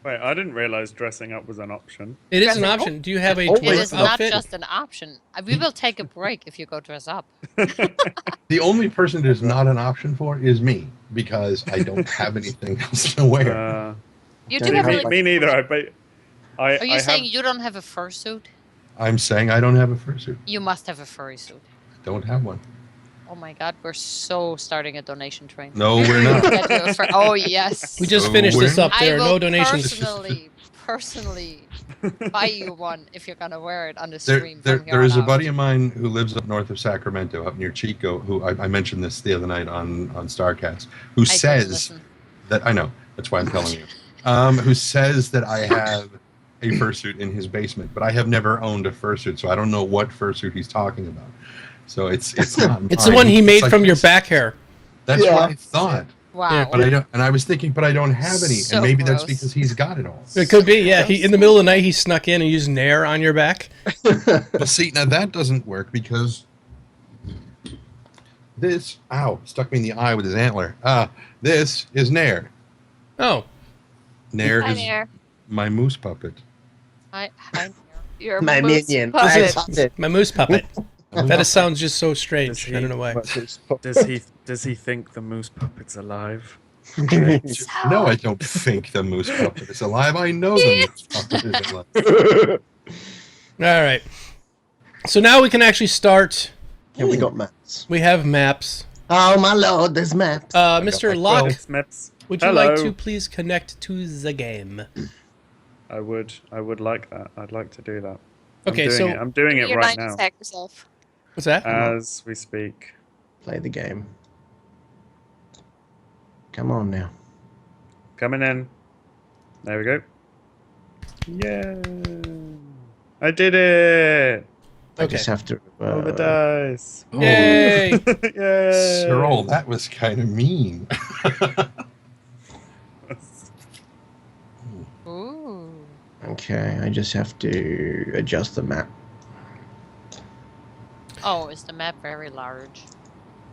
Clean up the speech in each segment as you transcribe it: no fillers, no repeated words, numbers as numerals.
Wait, I didn't realize dressing up was an option. It is an Dressing option. Do you have a It It dwarf is not outfit? just an option. We will take a break if you go dress up. The only person it is not an option for is me, because I don't have anything else to wear. You Don't do have have really. Me neither. Are you saying you don't have a fursuit? I'm saying I don't have a fursuit. You must have a furry suit. Don't have one. Oh my god, we're so starting a donation train. No, we're not. Oh yes. We just So finished this we're- up. There I are will no donations. personally buy you one if you're gonna wear it on the There, stream. from here there is on a buddy out. of mine who lives up north of Sacramento, up near Chico, who I mentioned this the other night on Starcast, who I didn't says listen. that, I know, that's why I'm telling you, who says that I have a fursuit in his basement, but I have never owned a fursuit, so I don't know what fursuit he's talking about. So it's not It's the mine. one he It's made like from your this. back hair. That's Yeah. what I thought. Wow. Yeah. But I don't, and I was thinking, but I don't have any, So and maybe that's gross. because he's got it all. It could be, yeah. He in the middle of the night he snuck in and used Nair on your back. But see, now that doesn't work because this, stuck me in the eye with his antler. This is Nair. Oh, Nair Hi is there. my moose puppet. Hi. You're My moose minion. puppet. This is my moose puppet. That sounds just so strange. I don't know why. Does he think the moose puppet's alive? No, I don't think the moose puppet is alive. I know the moose puppet is alive. All right. So now we can actually start. Yeah, we got maps. We have maps. Oh my lord, there's maps. Mr. my Locke, Well, Smeps. would you Hello. like to please connect to the game? I would like that. I'd like to do that. Okay, so I'm doing it You're right dying now to attack yourself. what's that? as we speak. Play the game. Come on now. Coming in. There we go. Yeah, I did it. I Okay. just have to. Roll the dice. Yay! Yay! Cyril, that was kind of mean. Ooh. Okay, I just have to adjust the map. Oh, is the map very large?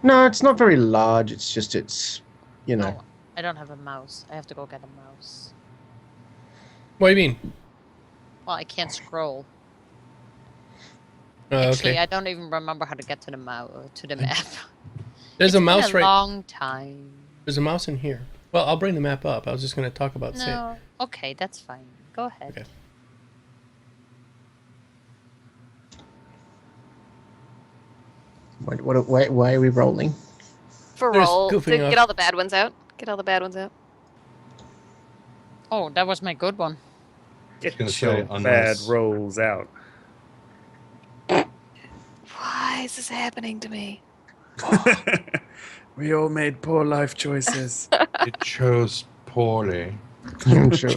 No, it's not very large. It's just you know. Oh, I don't have a mouse. I have to go get a mouse. What do you mean? Well, I can't scroll. Oh, Actually, okay. I don't even remember how to get to the map. There's It's a mouse been a right. long time. There's a mouse in here. Well, I'll bring the map up. I was just going to talk about. No. Okay, that's fine. Go ahead. Okay. Why are we rolling? For There's roll. To goofing off. get all the bad ones out. Get all the bad ones out. Oh, that was my good one. Get gonna your say, bad unless- rolls out. Why is this happening to me? We all made poor life choices. It chose poorly. Sure.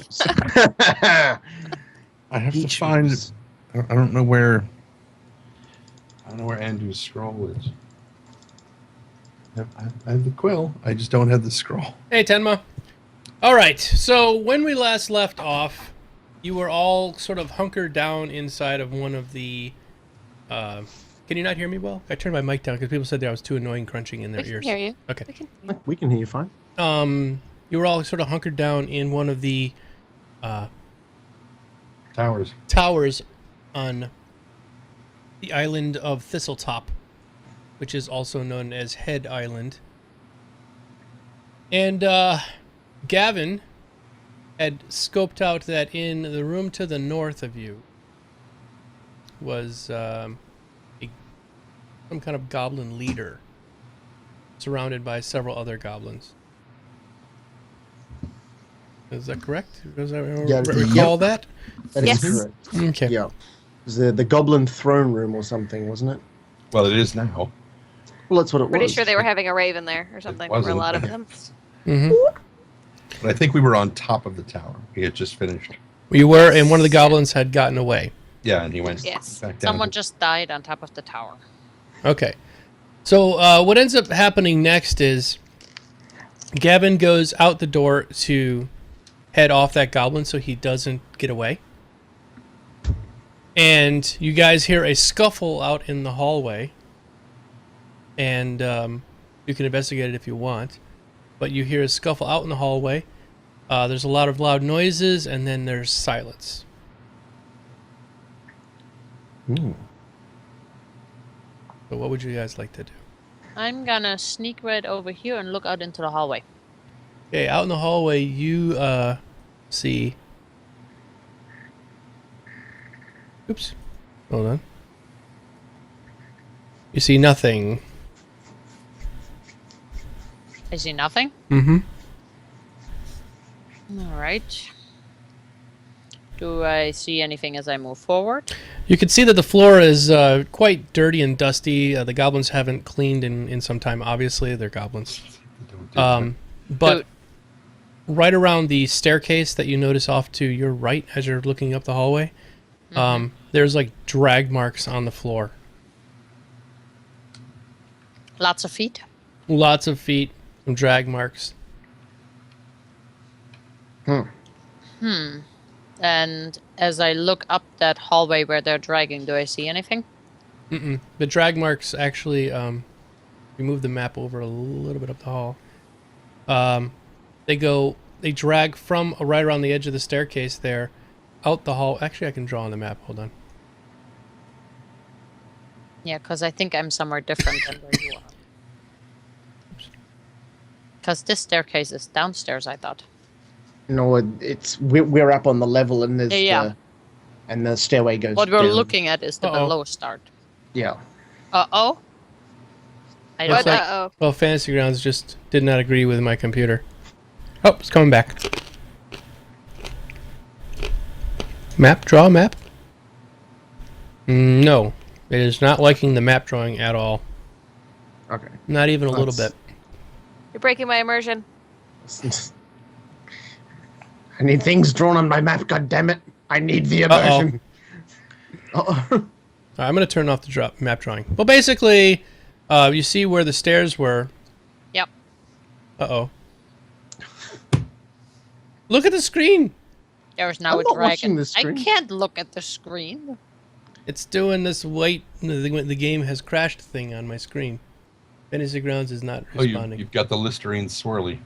I have to find. I don't know where. I don't know where Andrew's scroll is. I have the quill. I just don't have the scroll. Hey, Tenma. All right. So when we last left off, you were all sort of hunkered down inside of one of the. Can you not hear me well? I turned my mic down because people said that I was too annoying crunching in their We can ears. hear you. Okay. We can. We can hear you fine. You were all sort of hunkered down in one of the Towers. towers on the island of Thistletop, which is also known as Head Island. And Gavin had scoped out that in the room to the north of you was some kind of goblin leader, surrounded by several other goblins. Is that correct? Does I recall that? That is Yes. correct. Okay. Yeah. It was the Goblin Throne Room or something, wasn't it? Well, it is now. Well, that's what it Pretty was. sure they were having a raven there or something. There were a wasn't. lot of them. Mm-hmm. But I think we were on top of the tower. We had just finished. You were, and one of the goblins had gotten away. Yeah, and he went Yes. back down. Someone just died on top of the tower. Okay. So what ends up happening next is Gavin goes out the door to head off that goblin so he doesn't get away. And you guys hear a scuffle out in the hallway. And you can investigate it if you want. But you hear a scuffle out in the hallway. There's a lot of loud noises, and then there's silence. Ooh. So what would you guys like to do? I'm gonna sneak right over here and look out into the hallway. Okay, out in the hallway, you see... Oops. Hold on. You see nothing. I see nothing. Mm-hmm. All right. Do I see anything as I move forward? You can see that the floor is quite dirty and dusty. The goblins haven't cleaned in some time. Obviously, they're goblins. But right around the staircase that you notice off to your right as you're looking up the hallway, there's like drag marks on the floor. Lots of feet. Lots of feet, some drag marks. And as I look up that hallway where they're dragging, do I see anything? Mm-mm. The drag marks actually, we move the map over a little bit up the hall. They drag from right around the edge of the staircase there, out the hall. Actually, I can draw on the map. Hold on. Yeah, because I think I'm somewhere different than where you are. Because this staircase is downstairs, I thought. No, we're up on the level, and there's Yeah. and the stairway goes. What we're down. looking at is the Uh-oh. below start. Yeah. Uh-oh. I Looks don't like- Uh-oh. Well, Fantasy Grounds just did not agree with my computer. Oh, it's coming back. Map? Draw a map? No. It is not liking the map drawing at all. Okay. Not even a little That's- bit. You're breaking my immersion. I need things drawn on my map. God damn it! I need the immersion. Uh-oh. All right, I'm going to turn off the map drawing. Well, basically, you see where the stairs were. Yep. Uh-oh. Look at the screen. There's now I'm a not watching dragon. the I screen. can't look at the screen. It's doing this wait. The game has crashed thing on my screen. Fantasy Grounds is not Oh, responding. you've got the Listerine swirly.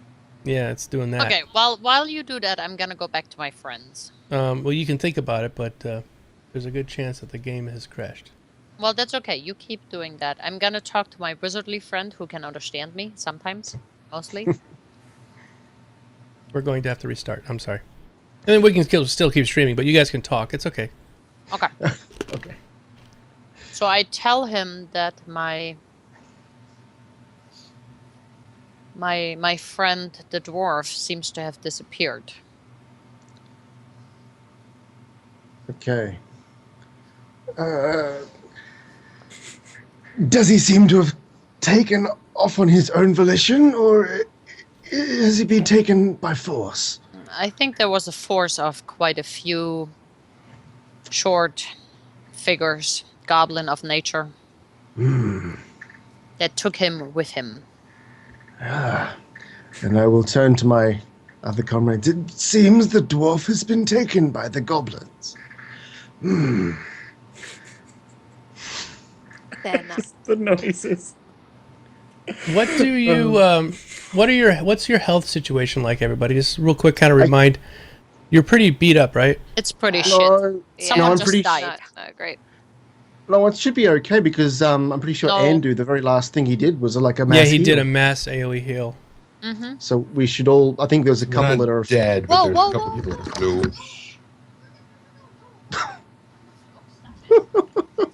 Yeah, it's doing that. Okay, while you do that, I'm gonna go back to my friends. Well, you can think about it, but there's a good chance that the game has crashed. Well, that's okay. You keep doing that. I'm gonna talk to my wizardly friend who can understand me sometimes, mostly. We're going to have to restart. I'm sorry. And then we can still keep streaming, but you guys can talk. It's okay. Okay. Okay. So I tell him that my friend the dwarf seems to have disappeared. Okay. Does he seem to have taken off on his own volition, or has he been taken by force? I think there was a force of quite a few short figures, goblin of nature, that took him with him. And I will turn to my other comrades. It seems the dwarf has been taken by the goblins. Then The noises. What do you what's your health situation like, everybody? Just real quick, kind of remind. You're pretty beat up, right? It's pretty shit. No, Someone I'm just pretty died. not great. no, it should be okay because I'm pretty sure No. Andu, the very last thing he did was like a mass Yeah, he did heal. a mass AoE heal. Mm-hmm. So we should all. I think there's a We're couple not that are. dead, but Whoa, there's whoa, a couple whoa. people that flew.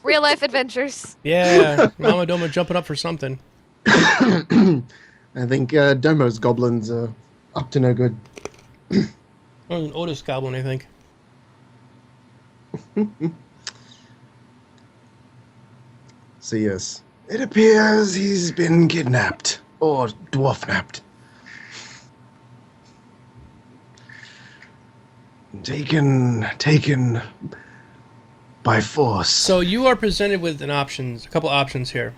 Real life adventures. Yeah, Mama Doma jumping up for something. I think Domo's goblins are up to no good. Oh, an Otis goblin, I think. So yes, it appears he's been kidnapped or dwarf-napped. Taken by force. So you are presented with a couple options here.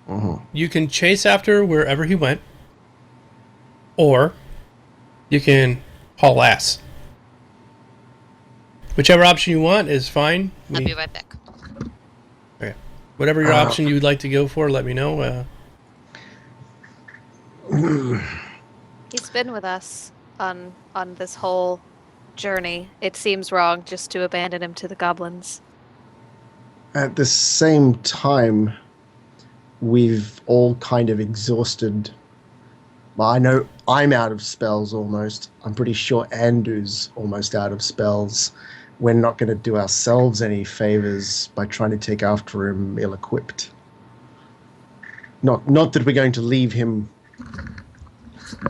Mhm. You can chase after wherever he went, or you can haul ass. Whichever option you want is fine. I'll be right back. Okay. Whatever your option you would like to go for, let me know. He's been with us on this whole journey. It seems wrong just to abandon him to the goblins. At the same time, we've all kind of exhausted. Well, I know I'm out of spells almost. I'm pretty sure Andrew's almost out of spells. We're not going to do ourselves any favors by trying to take after him ill-equipped. Not that we're going to leave him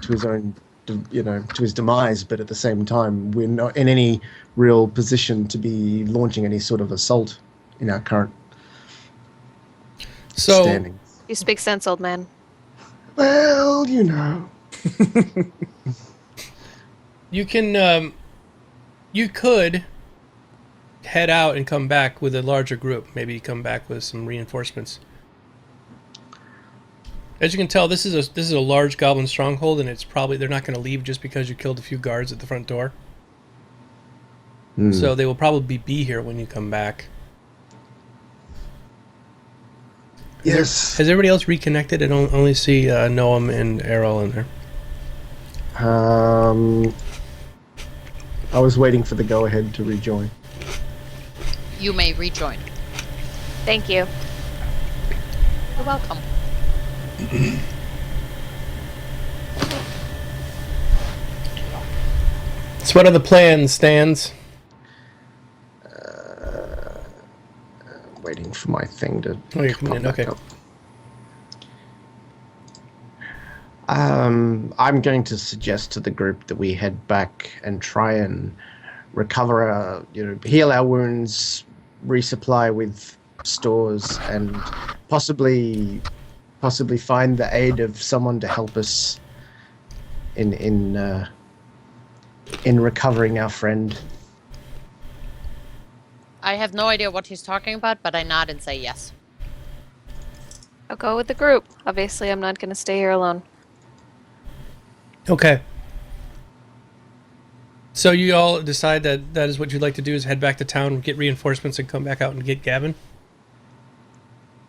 to his own, to his demise, but at the same time, we're not in any real position to be launching any sort of assault in our current standing. You speak sense, old man. Well, You can, you could head out and come back with a larger group. Maybe come back with some reinforcements. As you can tell, this is a large goblin stronghold, and it's probably they're not going to leave just because you killed a few guards at the front door. So they will probably be here when you come back. Yes. Has everybody else reconnected? I don't only see Noam and Errol in there. I was waiting for the go-ahead to rejoin. You may rejoin. Thank you. You're welcome. So what are the plans, Stans? Waiting for my thing to. Oh, you're coming in. back Okay. up. I'm going to suggest to the group that we head back and try and recover heal our wounds, resupply with stores, and possibly find the aid of someone to help us in recovering our friend. I have no idea what he's talking about, but I nod and say yes. I'll go with the group. Obviously, I'm not going to stay here alone. Okay. So you all decide that is what you'd like to do, is head back to town, get reinforcements, and come back out and get Gavin?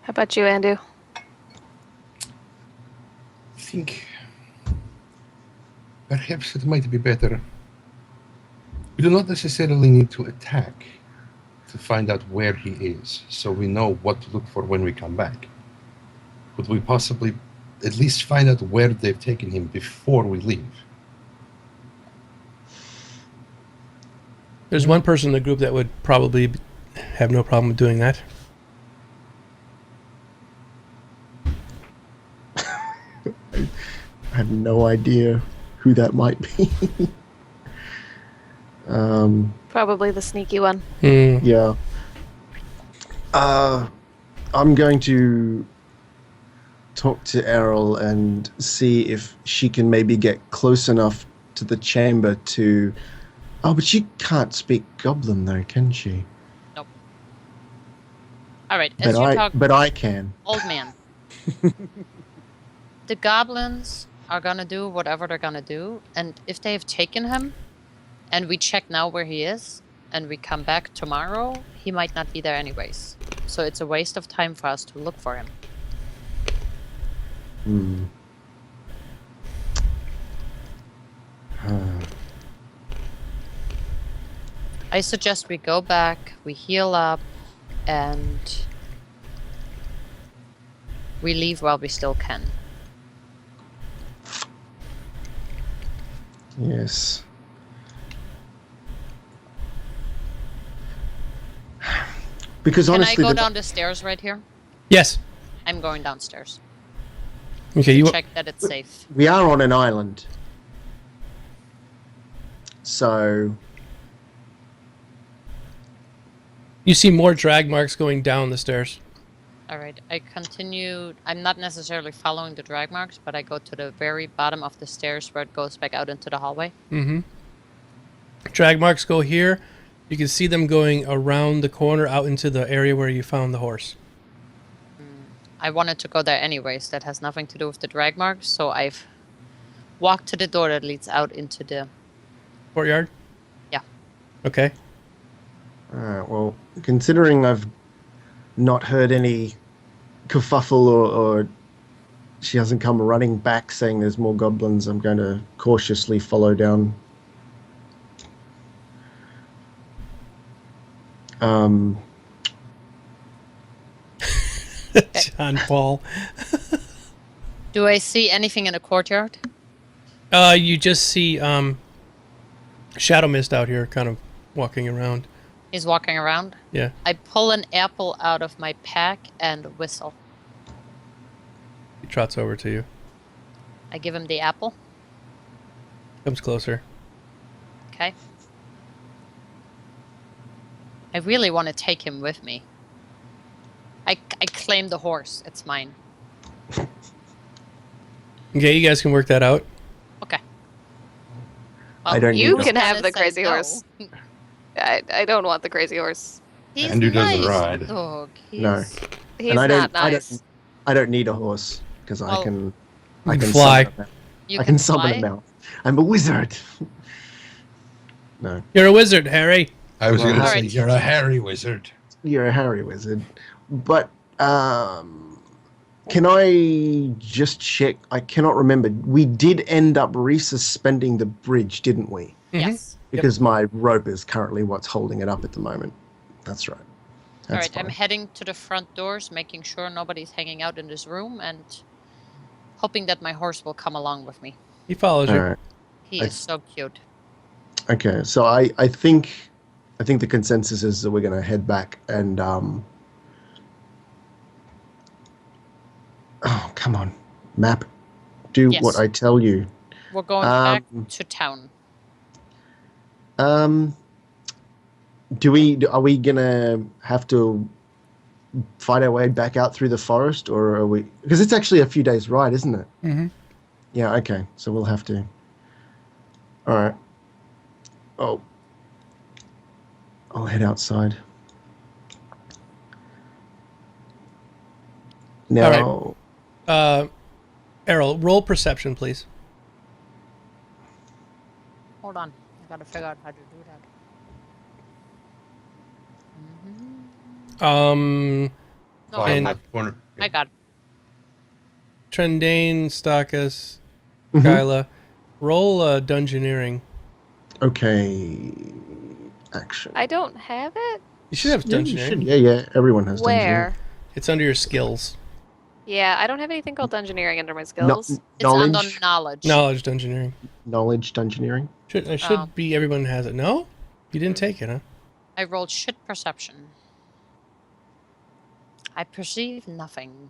How about you, Andu? I think perhaps it might be better. We do not necessarily need to attack to find out where he is, so we know what to look for when we come back. Could we possibly at least find out where they've taken him before we leave? There's one person in the group that would probably have no problem with doing that. I have no idea who that might be. Probably the sneaky one. Yeah. I'm going to talk to Errol and see if she can maybe get close enough to the chamber to... Oh, but she can't speak Goblin, though, can she? Nope. All right, as you talk, But I can. old man. The goblins are gonna do whatever they're gonna do, and if they have taken him, and we check now where he is, and we come back tomorrow, he might not be there anyways. So it's a waste of time for us to look for him. I suggest we go back, we heal up, and we leave while we still can. Yes. Because Can I honestly... go down the stairs right here? Yes. I'm going downstairs. Okay, you Check that it's safe. We are on an island. So... you see more drag marks going down the stairs. Alright, I continue. I'm not necessarily following the drag marks, but I go to the very bottom of the stairs where it goes back out into the hallway. Drag marks go here. You can see them going around the corner out into the area where you found the horse. I wanted to go there anyways. That has nothing to do with the drag marks, so I've walked to the door that leads out into the... Courtyard? Yeah. Okay. Alright, well, considering I've not heard any kerfuffle or she hasn't come running back saying there's more goblins, I'm going to cautiously follow down. John Paul. Do I see anything in the courtyard? You just see Shadow Mist out here kind of walking around. He's walking around. Yeah. I pull an apple out of my pack and whistle. He trots over to you. I give him the apple. Comes closer. Okay. I really want to take him with me. I claim the horse. It's mine. Okay, you guys can work that out. Okay. I don't You need can Gonna have the say crazy no. horse. I don't want the crazy horse. He's Andrew doesn't nice, ride. dog. No. He's And I not don't, I nice. don't, I don't need a horse because Well, I can fly. summon You I can summon fly? him out. I'm a wizard. No, You're a wizard, Harry. I was going to Alright. say, you're a hairy wizard. you're a Harry wizard, but can I just check? I cannot remember. We did end up resuspending the bridge, didn't we? Yes. Because my rope is currently what's holding it up at the moment. That's right. All That's right, I'm fine. heading to the front doors, making sure nobody's hanging out in this room, and hoping that my horse will come along with me. He follows you. All right. He I- is so cute. Okay, so I think the consensus is that we're going to head back and oh, come on, map, do Yes. what I tell you. We're going back Um, to town. Are we gonna have to fight our way back out through the forest, or are we? Because it's actually a few days' ride, isn't it? Mm-hmm. Yeah. Okay. So we'll have to. All right. Oh. I'll head outside. Now. All Errol, roll perception, please. Hold on. I gotta figure out how to do that. Um, No, Fly I in And- got, that corner. I got it. Trendane, Stakas, Mhm. Kyla, roll dungeoneering. Okay. Action. I don't have it. You should have Yeah, you dungeoneering. should. Yeah. Everyone has Where? It's under your skills. Yeah, I don't have anything called dungeoneering under my skills. It's Knowledge. under knowledge. Knowledge dungeoneering. Knowledge dungeoneering. Should Oh. be everyone has it. No, you didn't take it, huh? I rolled shit perception. I perceive nothing.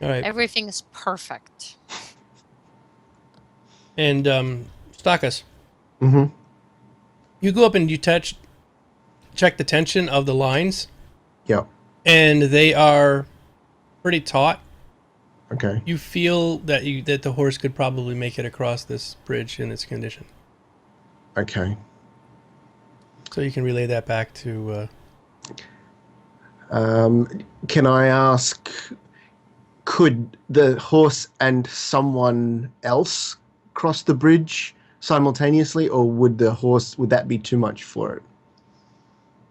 All right. Everything is perfect. And Stakas, Mm-hmm. you go up and you check the tension of the lines, Yeah. and they are pretty taut. Okay. You feel that the horse could probably make it across this bridge in its condition. Okay. So you can relay that back to. Can I ask, could the horse and someone else cross the bridge simultaneously, or would that be too much for it?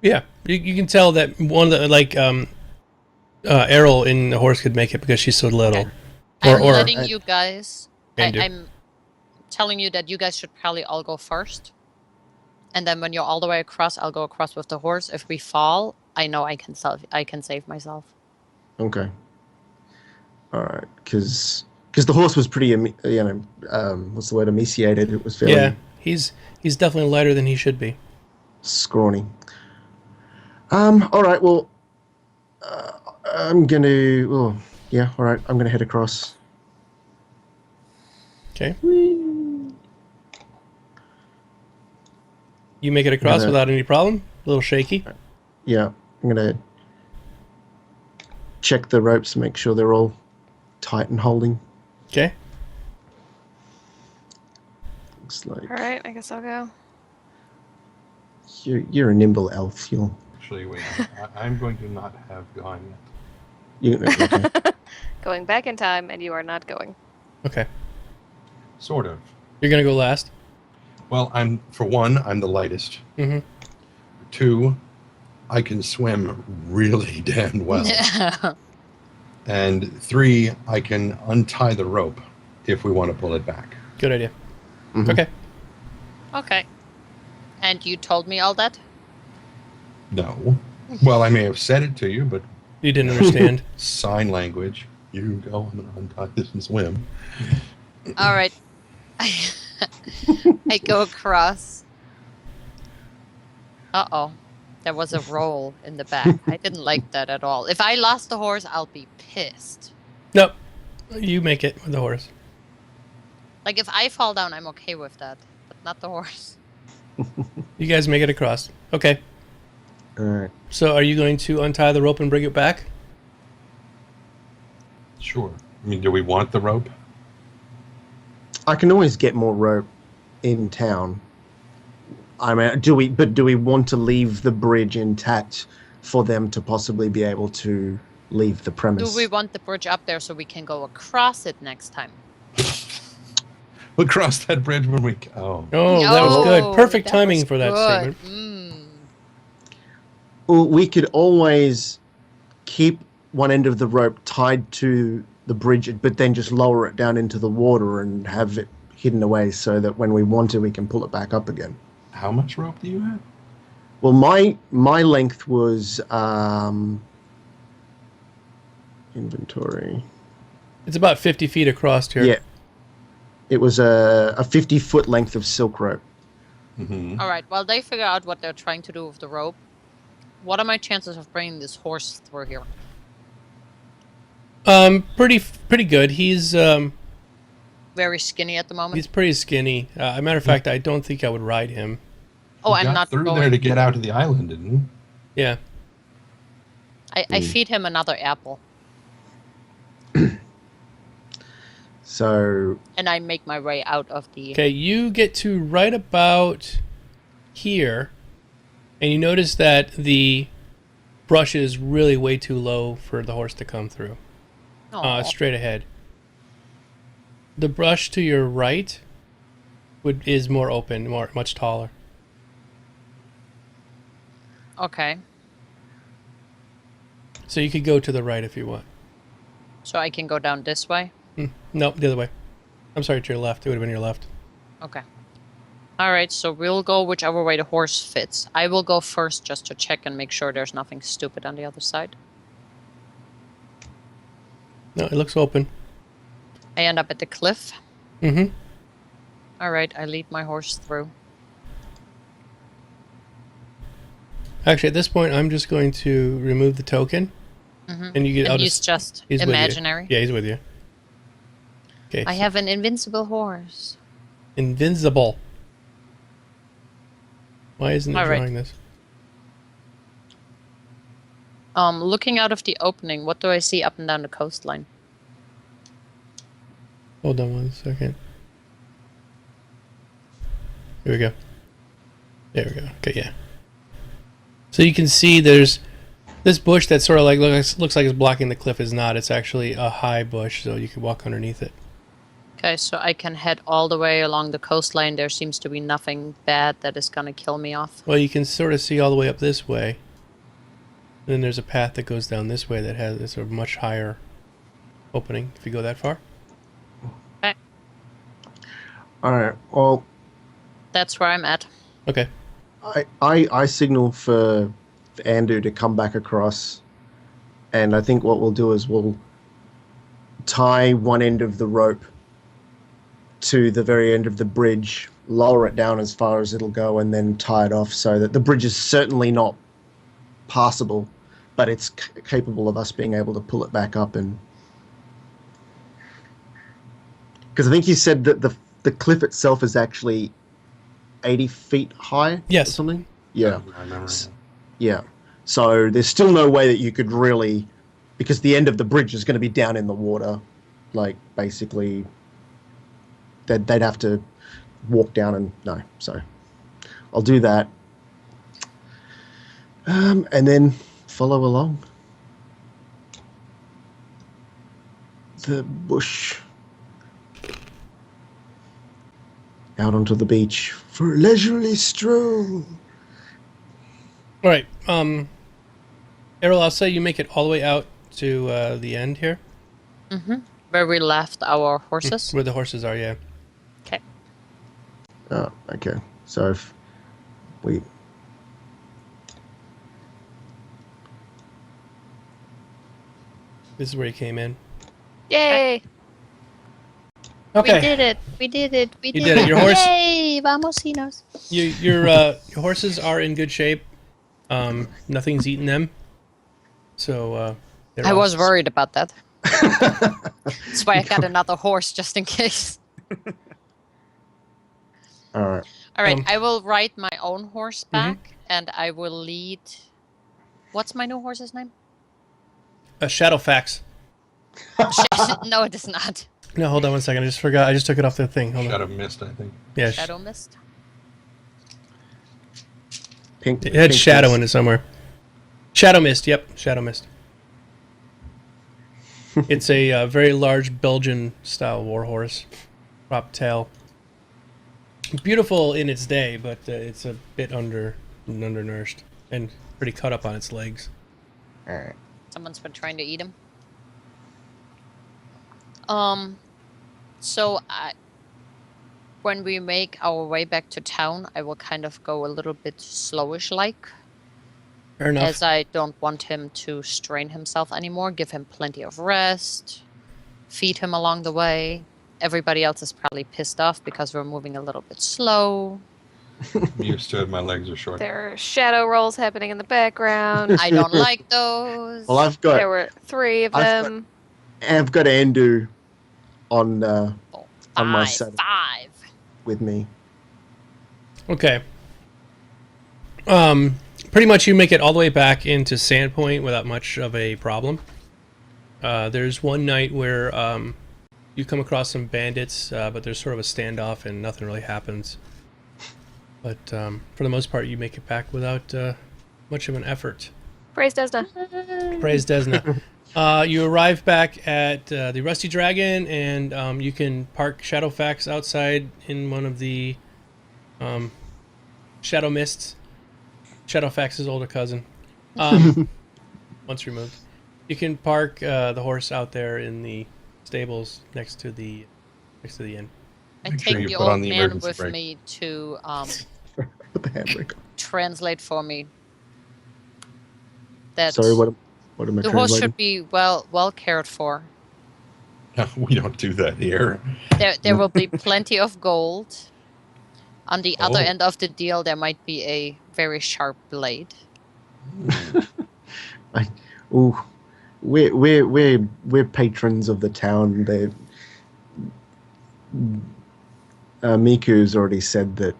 Yeah, you can tell that one of the Errol in the horse could make it because she's so little. Okay. I'm Or letting you guys. Andrew. I'm telling you that you guys should probably all go first, and then when you're all the way across, I'll go across with the horse. If we fall, I know I can save myself. Okay. All right, because the horse was pretty, what's the word, emaciated. It was fairly Yeah, he's definitely lighter than he should be. scrawny. All right. Well, I'm gonna. Oh, yeah. All right. I'm gonna head across. Okay. You make it across Yeah. without any problem. A little shaky. Yeah. I'm gonna check the ropes, make sure they're all tight and holding. Okay. Looks like All right, I guess I'll go. you're a nimble elf. Actually, wait. I'm going to not have gone yet. Okay. Going back in time, and you are not going. Okay. Sort of. You're gonna go last. Well, I'm the lightest. Mm-hmm. 2, I can swim really damn well. And 3, I can untie the rope if we want to pull it back. Good idea. Mhm. Okay. Okay. And you told me all that? No. Well, I may have said it to you, but You didn't understand. sign language. You go, I'm going to untie this and swim. All right. I go across. Uh-oh. There was a roll in the back. I didn't like that at all. If I lost the horse, I'll be pissed. Nope. You make it with the horse. Like, if I fall down, I'm okay with that. But not the horse. You guys make it across. Okay. All right. So are you going to untie the rope and bring it back? Sure. I mean, do we want the rope? I can always get more rope in town. I mean, do we want to leave the bridge intact for them to possibly be able to leave the premise? Do we want the bridge up there so we can go across it next time? We'll cross that bridge when we... Oh. Oh, that was good. No, Perfect that timing was for that good. statement. Well, we could always keep one end of the rope tied to the bridge, but then just lower it down into the water and have it hidden away so that when we want to, we can pull it back up again. How much rope do you have? Well, my length was inventory. It's about 50 feet across here. Yeah, it was a 50-foot length of silk rope. Mm-hmm. All right. While they figure out what they're trying to do with the rope, what are my chances of bringing this horse through here? Pretty good. He's Very skinny at the moment. he's pretty skinny. As a matter of fact, I don't think I would ride him. Oh, You I'm got not through going. there to get out to the island, didn't you? Yeah. I feed him another apple, So and I make my way out of the. Okay, you get to right about here, and you notice that the brush is really way too low for the horse to come through. Aw. Straight ahead. The brush to your right is more open, much taller. Okay, So you could go to the right if you want. so I can go down this way. No, the other way. I'm sorry, to your left. It would have been your left. Okay. All right, so we'll go whichever way the horse fits. I will go first just to check and make sure there's nothing stupid on the other side. No, it looks open. I end up at the cliff. Mm-hmm. All right, I lead my horse through. Actually, at this point, I'm just going to remove the token, and you get. And he's just he's with you. imaginary. Yeah, he's with you. Okay. I have an invincible horse. Invincible. Why isn't it All right. drawing this? Looking out of the opening, what do I see up and down the coastline? Hold on 1 second. Here we go. There we go. Okay, yeah. So you can see there's this bush that sort of like looks like it's blocking the cliff. Is not. It's actually a high bush, so you can walk underneath it. Okay, so I can head all the way along the coastline. There seems to be nothing bad that is going to kill me off. Well, you can sort of see all the way up this way. And then there's a path that goes down this way that has a sort of much higher opening if you go that far. Okay, all right. Well, that's where I'm at. Okay. I signal for Andu to come back across, and I think what we'll do is we'll tie one end of the rope to the very end of the bridge, lower it down as far as it'll go, and then tie it off so that the bridge is certainly not passable, but it's capable of us being able to pull it back up. And because I think you said that the cliff itself is actually 80 feet high. Yes. Or something. Yeah. I remember. Yeah. So there's still no way that you could really, because the end of the bridge is going to be down in the water, like basically they'd have to walk down and no. So I'll do that. And then follow along the bush out onto the beach for a leisurely stroll. All right. Errol, I'll say you make it all the way out to the end here? Mm-hmm. Where we left our horses. Where the horses are, yeah. Okay. Oh, okay. So if we This is where you came in. Yay! Okay. We did it. We did it. We You did did it. Your horse- Yay! Vamosinos. Your horses are in good shape. Nothing's eaten them. So they're I all was worried about that. That's why I got another horse just in case. all right. All right, Um, I will ride my own horse back, and I will lead. What's my new horse's name? Shadowfax. No, it is not. No, hold on 1 second. I just forgot. I just took it off the thing. Hold on. Shadow Mist, I think. Yeah, Shadow Mist. Pink. it had pink shadow is- in it somewhere. Shadow Mist. Yep, Shadow Mist. It's a very large Belgian-style warhorse, prop tail. Beautiful in its day, but it's a bit undernourished and pretty cut up on its legs. All right. Someone's been trying to eat him. So when we make our way back to town, I will kind of go a little bit slowish-like, Fair enough. as I don't want him to strain himself anymore. Give him plenty of rest. Feed him along the way. Everybody else is probably pissed off because we're moving a little bit slow. I'm used to it. My legs are short. There are shadow rolls happening in the background. I don't like those. Well, There were 3 of I've got- them. I've got Andu on on my Five. saddle. 5. with me. Okay. Pretty much you make it all the way back into Sandpoint without much of a problem. There's one night where you come across some bandits, but there's sort of a standoff and nothing really happens. But for the most part, you make it back without much of an effort. Praise Desna. Praise Desna. You arrive back at the Rusty Dragon, and you can park Shadowfax outside in one of the Shadow Mists. Shadowfax's older cousin. Once removed. You can park the horse out there in the stables next to the inn. I Make sure take you the put on old the man emergency with brake. me to With the handbrake. translate for me. That Sorry, what am I the horse translating? should be well cared for. No, we don't do that here. There will be plenty of gold. On the other Oh. end of the deal, there might be a very sharp blade. Ooh, we're patrons of the town. Miku's already said that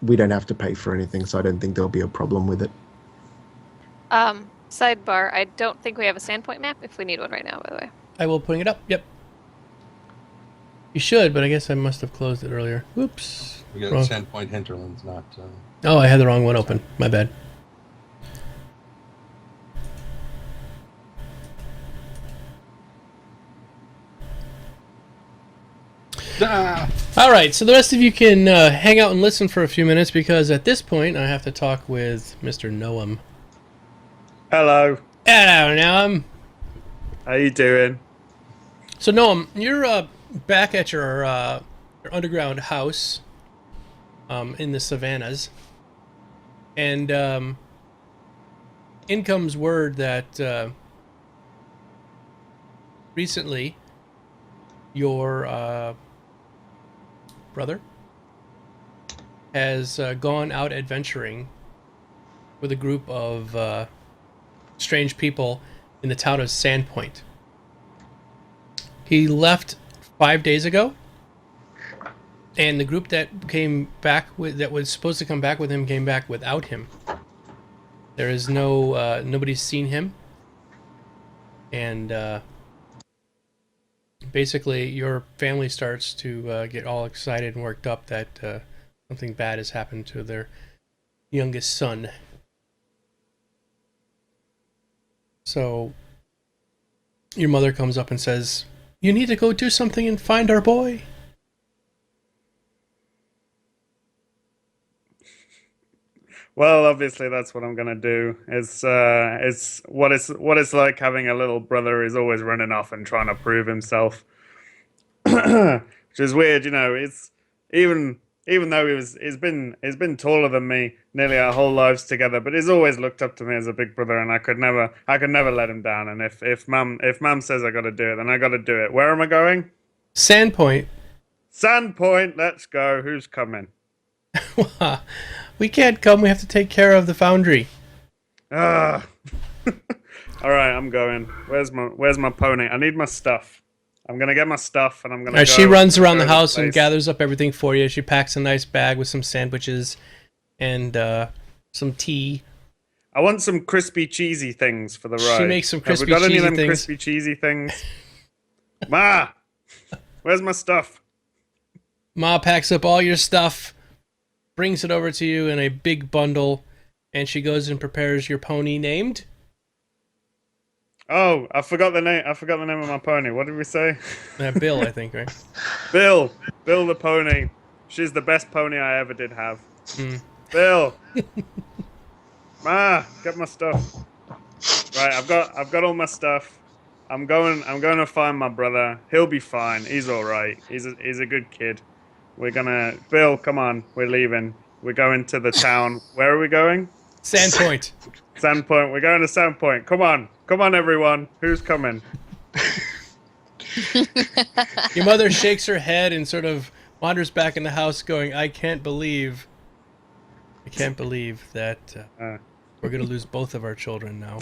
we don't have to pay for anything, so I don't think there'll be a problem with it. Sidebar, I don't think we have a Sandpoint map if we need one right now, by the way. I will put it up. Yep. You should, but I guess I must have closed it earlier. Whoops. We got Wrong. Sandpoint Hinterlands, not. Oh, I had the wrong one open. My bad. All right, so the rest of you can hang out and listen for a few minutes because at this point I have to talk with Mr. Noam. Hello. Hello, Noam. How you doing? So Noam, you're back at your underground house in the savannas, and in comes word that recently your brother has gone out adventuring with a group of strange people in the town of Sandpoint. He left 5 days ago, and the group that came back with that was supposed to come back with him came back without him. There is no nobody's seen him, and basically your family starts to get all excited and worked up that something bad has happened to their youngest son. So your mother comes up and says, "You need to go do something and find our boy." Well, obviously that's what I'm gonna do. It's what it's like having a little brother who's always running off and trying to prove himself. Which is weird, you know. It's even even though he's been taller than me nearly our whole lives together, but he's always looked up to me as a big brother, and I could never let him down. And if mum says I got to do it, then I got to do it. Where am I going? Sandpoint. Sandpoint. Let's go. Who's coming? We can't come. We have to take care of the foundry. Ah. All right, I'm going. Where's my pony? I need my stuff. I'm gonna get my stuff, and I'm gonna. She runs around the to this house and place. gathers up everything for you. She packs a nice bag with some sandwiches and some tea. I want some crispy cheesy things for the ride. She makes some Have crispy we got any of cheesy them things. crispy cheesy things? Ma, where's my stuff? Ma packs up all your stuff, brings it over to you in a big bundle, and she goes and prepares your pony named. Oh, I forgot the name. I forgot the name of my pony. What did we say? Bill, I think, right? Bill the pony. She's the best pony I ever did have. Mm. Bill, Ma, get my stuff. Right, I've got all my stuff. I'm going to find my brother. He'll be fine. He's all right. He's a good kid. Bill, come on. We're leaving. We're going to the town. Where are we going? Sandpoint. Sandpoint. We're going to Sandpoint. Come on, everyone. Who's coming? Your mother shakes her head and sort of wanders back in the house going, I can't believe that we're going to lose both of our children now.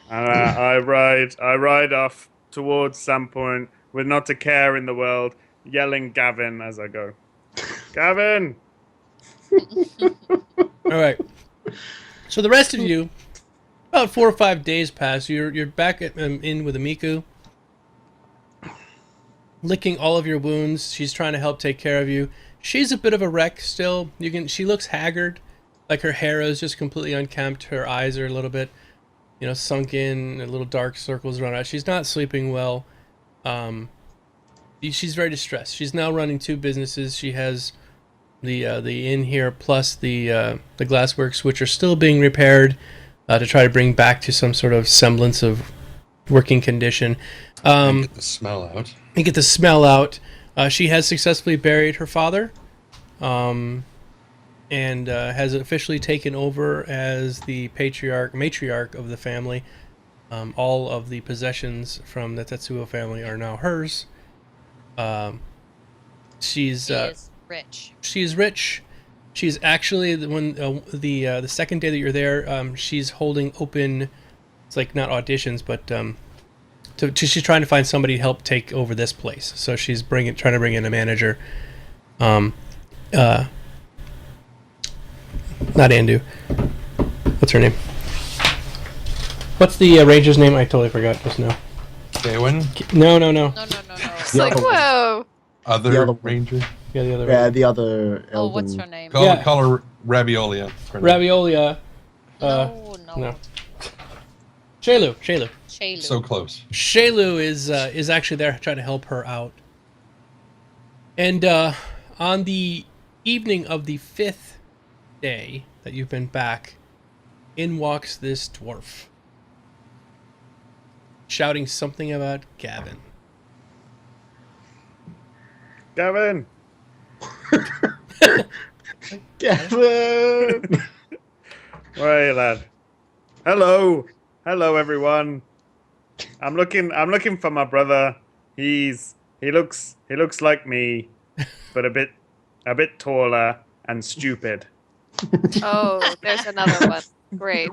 I ride off towards Sandpoint with not a care in the world, yelling Gavin as I go. Gavin! All right. So the rest of you, about 4 or 5 days pass. You're back in with Amiku, licking all of your wounds. She's trying to help take care of you. She's a bit of a wreck still. She looks haggard, like her hair is just completely unkempt. Her eyes are a little bit, sunk in, little dark circles around her. She's not sleeping well. She's very distressed. She's now running 2 businesses. She has the inn here plus the glassworks, which are still being repaired to try to bring back to some sort of semblance of working condition. Get the smell out. And get the smell out. She has successfully buried her father, and has officially taken over as the matriarch of the family. All of the possessions from the Tetsuo family are now hers. She is rich. She is rich. She's actually the second day that you're there. She's holding open. It's like not auditions, but she's trying to find somebody to help take over this place. So she's trying to bring in a manager. Not Andu. What's her name? What's the ranger's name? I totally forgot just now. Gavin? No. No. It's like, whoa. Other The other- ranger? Yeah, the other. Yeah, the other. Oh, what's elven- her name? Call her Raviolia. Raviolia. No. No. Shaylu. Shaylu. So close. Shaylu is actually there trying to help her out. And on the evening of the 5th day that you've been back, in walks this dwarf, shouting something about Gavin. Gavin! Gavin! Where are you, lad? Hello, everyone. I'm looking for my brother. He looks like me, but a bit taller and stupid. Oh, there's another one. Great.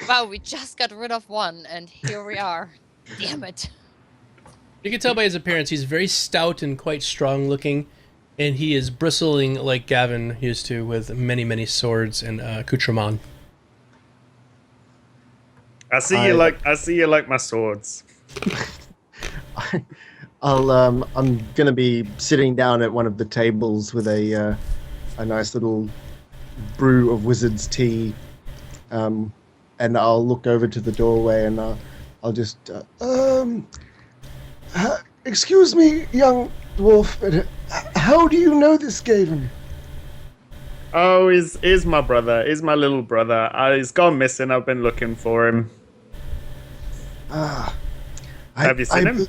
Wow, we just got rid of one, and here we are. Damn it. You can tell by his appearance he's very stout and quite strong looking, and he is bristling like Gavin used to with many swords and accoutrement. I see you like my swords. I'm gonna be sitting down at one of the tables with a nice little brew of wizard's tea, and I'll look over to the doorway and I'll just excuse me, young dwarf, but How do you know this, Gavin? Oh, he's my brother. He's my little brother. He's gone missing. I've been looking for him. Have you seen him?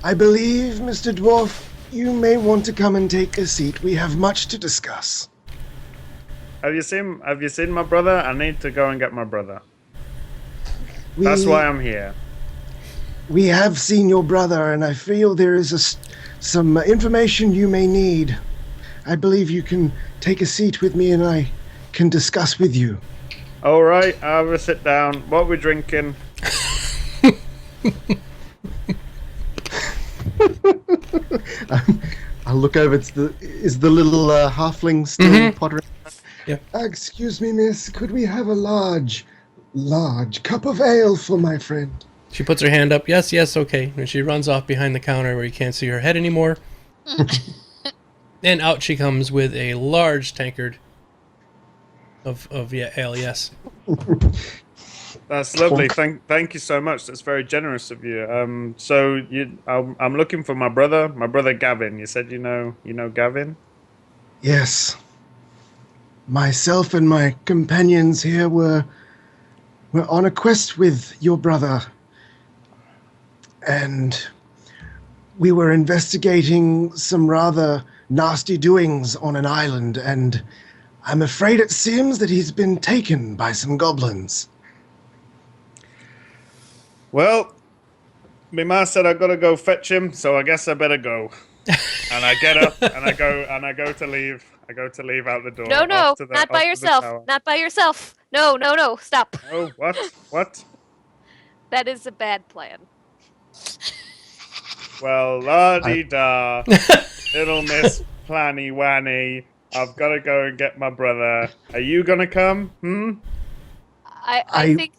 I believe, Mr. Dwarf, you may want to come and take a seat. We have much to discuss. Have you seen my brother? I need to go and get my brother. We, That's why I'm here. We have seen your brother, and I feel there is some information you may need. I believe you can take a seat with me and I can discuss with you. All right, I'll have a sit down. What we drinking? I'll look over. Is the little halfling still pottering? Yeah. Excuse me, miss. Could we have a large cup of ale for my friend? She puts her hand up. Yes, okay. And she runs off behind the counter where you can't see her head anymore. And out she comes with a large tankard of ale. Yes. That's lovely. Thank you so much. That's very generous of you. I'm looking for my brother Gavin. You said you know Gavin? Yes. Myself and my companions here were on a quest with your brother. And we were investigating some rather nasty doings on an island, and I'm afraid it seems that he's been taken by some goblins. Well, my ma said I gotta go fetch him, so I guess I better go. And I get up and I go to leave. I go to leave out the door. No, off to the- not off by to the yourself. tower. Not by yourself. No, stop. Oh, what? That is a bad plan. Well, la-dee-da, little Miss Planny Wanny. I've got to go and get my brother. Are you gonna come? I think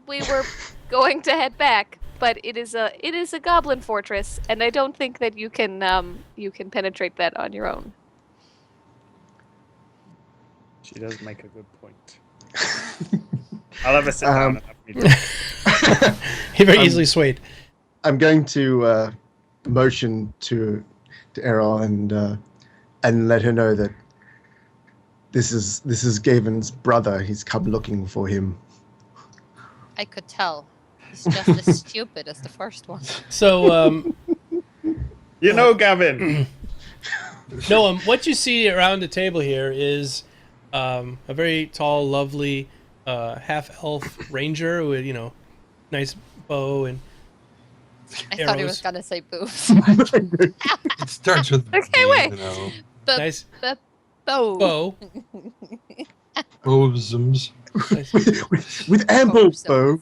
we were going to head back, but it is a goblin fortress, and I don't think that you can penetrate that on your own. She does make a good point. I'll have a sit down and have me drink. He very easily swayed. I'm going to motion to Errol and let her know that this is Gavin's brother. He's come looking for him. I could tell. He's just as stupid as the first one. So, You know Gavin. no, what you see around the table here is a very tall, lovely half-elf ranger with, nice bow and I thought he was arrows. gonna say boobs. It starts with Okay, B, wait. you know. Nice Bow. bow. Bosoms. Nice. with ample bow.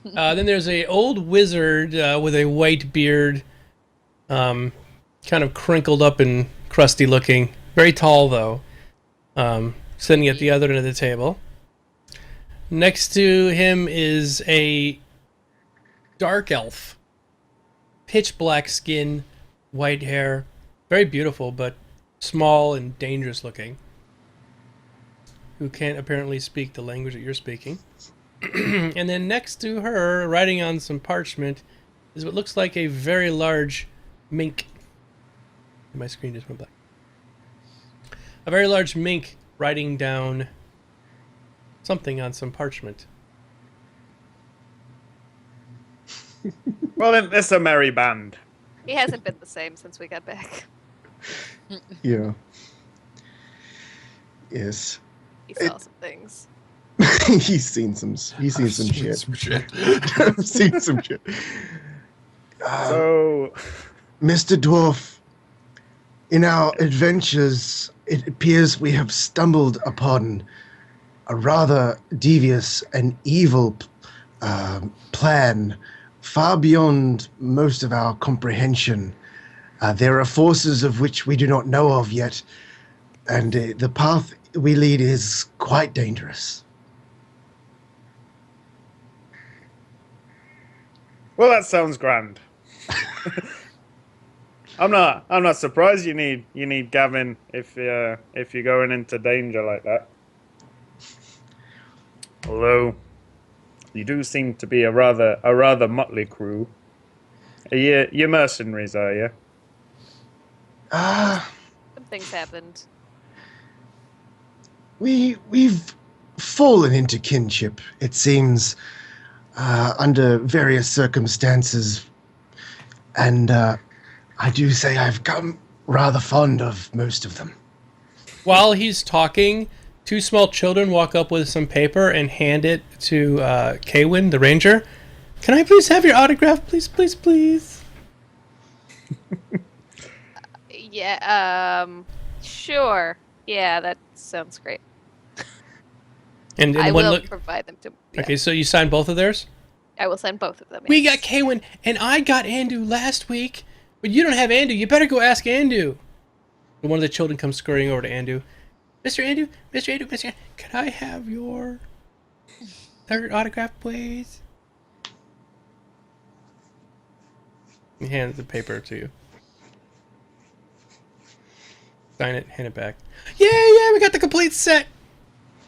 Then there's a old wizard with a white beard, kind of crinkled up and crusty looking. Very tall, though. Sitting at the other end of the table. Next to him is a dark elf. Pitch black skin, white hair. Very beautiful, but small and dangerous looking. Who can't apparently speak the language that you're speaking. And then next to her, writing on some parchment, is what looks like a very large mink. My screen just went black. A very large mink writing down something on some parchment. Well, then, it's a merry band. He hasn't been the same since we got back. Yeah. Yes. He saw some things. He's seen some shit. I've seen some shit. So, Mr. Dwarf, in our adventures, it appears we have stumbled upon a rather devious and evil plan, far beyond most of our comprehension. There are forces of which we do not know of yet, and the path we lead is quite dangerous. well, that sounds grand. I'm not surprised you need Gavin if you're going into danger like that. Although you do seem to be a rather motley crew. You're mercenaries, are you? Some things happened. We've fallen into kinship, it seems, under various circumstances, and I do say I've come rather fond of most of them. While he's talking, two small children walk up with some paper and hand it to Kaywin, the ranger. Can I please have your autograph, please, please, please? Yeah, sure. Yeah, that sounds great. And I one will look. provide them to. Yeah, Okay, so you signed both of theirs? I will send both of them. We yes. got Kaywin, and I got Andu last week, but you don't have Andu. You better go ask Andu. And one of the children comes scurrying over to Andu. Mr. Andu, Mr. Andu, Mr. Andu, can I have your third autograph, please? He hands the paper to you. Sign it, hand it back. Yeah, we got the complete set.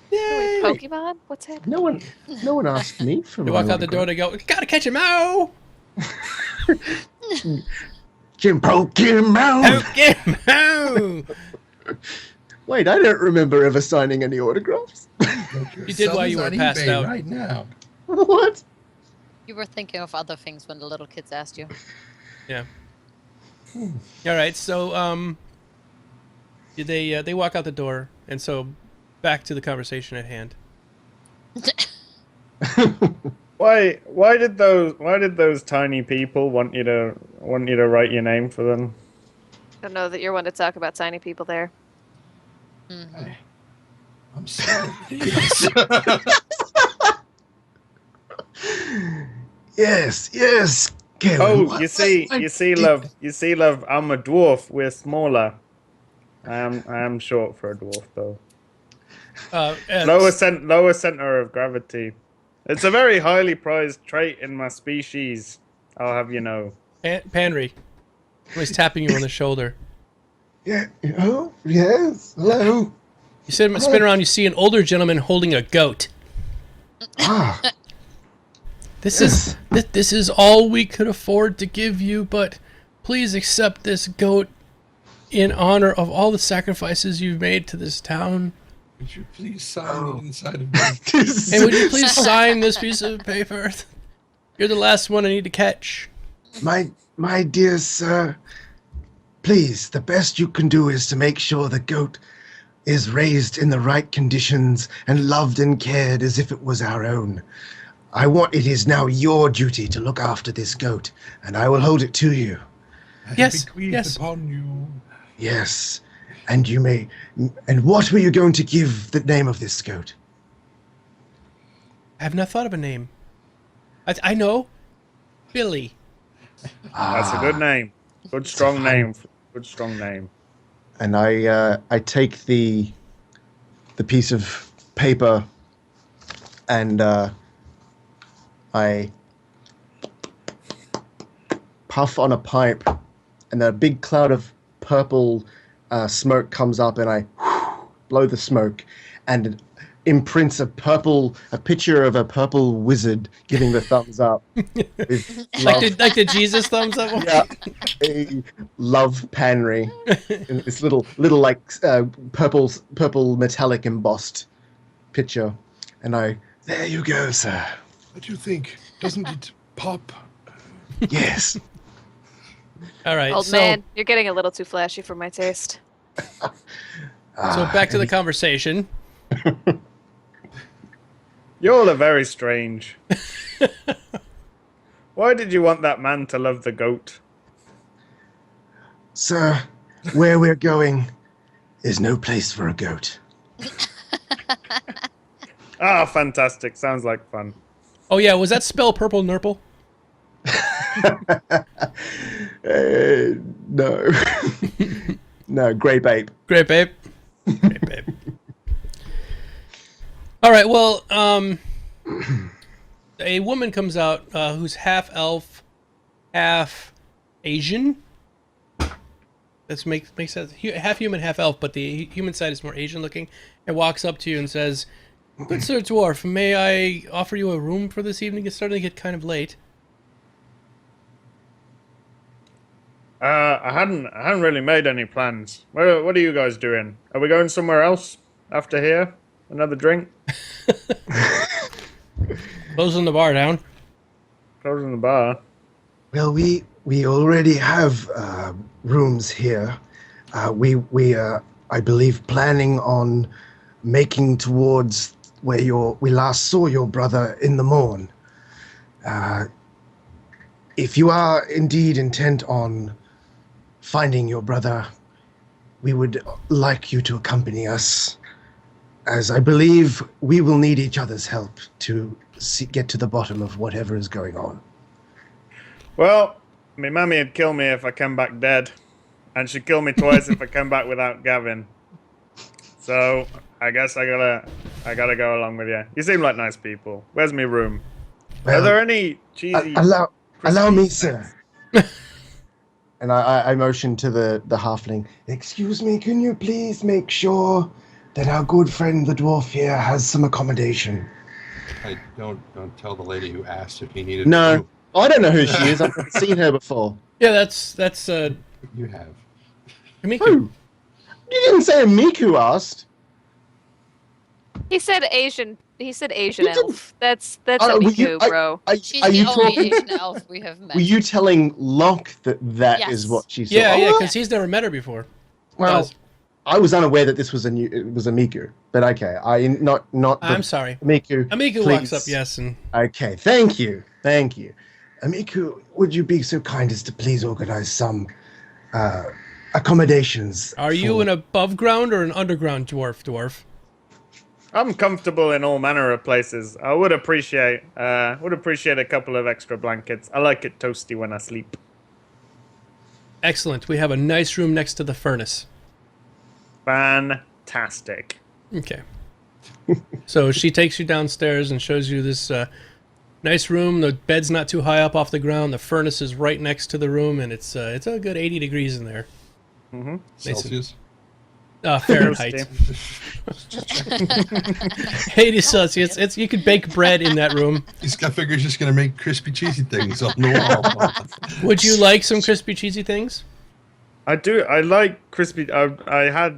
Yay! Pokemon? What's happening? No one asked me for They my walk out the door. They go, gotta catch him out. Jim Pokemon! Pokemon. Wait, I don't remember ever signing any autographs. You did while you were Someone's on passed eBay out. right now. What? You were thinking of other things when the little kids asked you. Yeah. All right. So they walk out the door, and so back to the conversation at hand. Why did those tiny people want you to write your name for them? I don't know that you're one to talk about tiny people there. Hey, I'm sorry. Yes, Kevin. Oh, you see, love. I'm a dwarf. We're smaller. I am short for a dwarf, though. Lower center of gravity. It's a very highly prized trait in my species. I'll have you know. Panry was tapping you on the shoulder. Yeah. Oh, yes. Hello. You spin around. You see an older gentleman holding a goat. Ah, This is all we could afford to give you, but please accept this goat in honor of all the sacrifices you've made to this town. Would you please sign it inside of me? And would you please sign this piece of paper? You're the last one I need to catch. my dear sir, please, the best you can do is to make sure the goat is raised in the right conditions and loved and cared as if it was our own. It is now your duty to look after this goat, and I will hold it to you. Yes, Bequeathed yes. upon you. Yes, and you may. And what were you going to give the name of this goat? I have not thought of a name. I know. Billy. That's a good name. Good strong name. Good strong name. And I take the piece of paper and I puff on a pipe, and then a big cloud of purple smoke comes up, and I blow the smoke, and it imprints a picture of a purple wizard giving the thumbs up. With love. Like the Jesus thumbs up. Yeah, a love Panry. And this little like purple metallic embossed picture, and there you go, sir. What do you think? Doesn't it pop? Yes. All right. Old so, man, you're getting a little too flashy for my taste. So back to the conversation. You all are very strange. Why did you want that man to love the goat? Sir, where we're going is no place for a goat. Ah, fantastic. Sounds like fun. Oh yeah, was that spell purple nurple? No. No, Grey Babe. Great, babe. Great, babe. All right. Well, a woman comes out who's half elf, half Asian. That makes sense. Half human, half elf, but the human side is more Asian looking. And walks up to you and says, "Good sir dwarf, may I offer you a room for this evening? It's starting to get kind of late." I hadn't really made any plans. What are you guys doing? Are we going somewhere else after here? Another drink? Closing the bar down. Closing the bar. Well, we already have rooms here. We I believe planning on making towards where we last saw your brother in the morn. If you are indeed intent on finding your brother, we would like you to accompany us, as I believe we will need each other's help to get to the bottom of whatever is going on. Well, my mammy would kill me if I come back dead, and she'd kill me twice if I come back without Gavin. So I guess I gotta go along with you. You seem like nice people. Where's my room? Well, Are there any cheesy? allow me, sir. And I motion to the halfling. Excuse me, can you please make sure that our good friend the dwarf here has some accommodation? I don't tell the lady who asked if he needed. No, I don't know who she is. I've never seen her before. Yeah, that's You have. Miku. Who? You didn't say Miku asked. He said Asian. He said Asian You didn't- elf. That's Were Miku, you- bro. She's are the you only talking? Asian elf we have met. Were you telling Locke that is Yes. what she saw? Yeah, yeah, Oh, because he's never met her before. well, Does. I was unaware that this was a Miku, but okay, not. I'm sorry. Miku. Amiku please. walks up, yes, and Okay, thank you. Miku, would you be so kind as to please organize some accommodations? are you an above ground or an underground dwarf? I'm comfortable in all manner of places. I would appreciate a couple of extra blankets. I like it toasty when I sleep. Excellent. We have a nice room next to the furnace. Fantastic. Okay. So she takes you downstairs and shows you this nice room. The bed's not too high up off the ground. The furnace is right next to the room, and it's a good 80 degrees in there. Mm-hmm. Celsius. Fahrenheit. 80 Celsius. You could bake bread in that room. I figure he's just gonna make crispy cheesy things on the wall. Would you like some crispy cheesy things? I do. I like crispy. I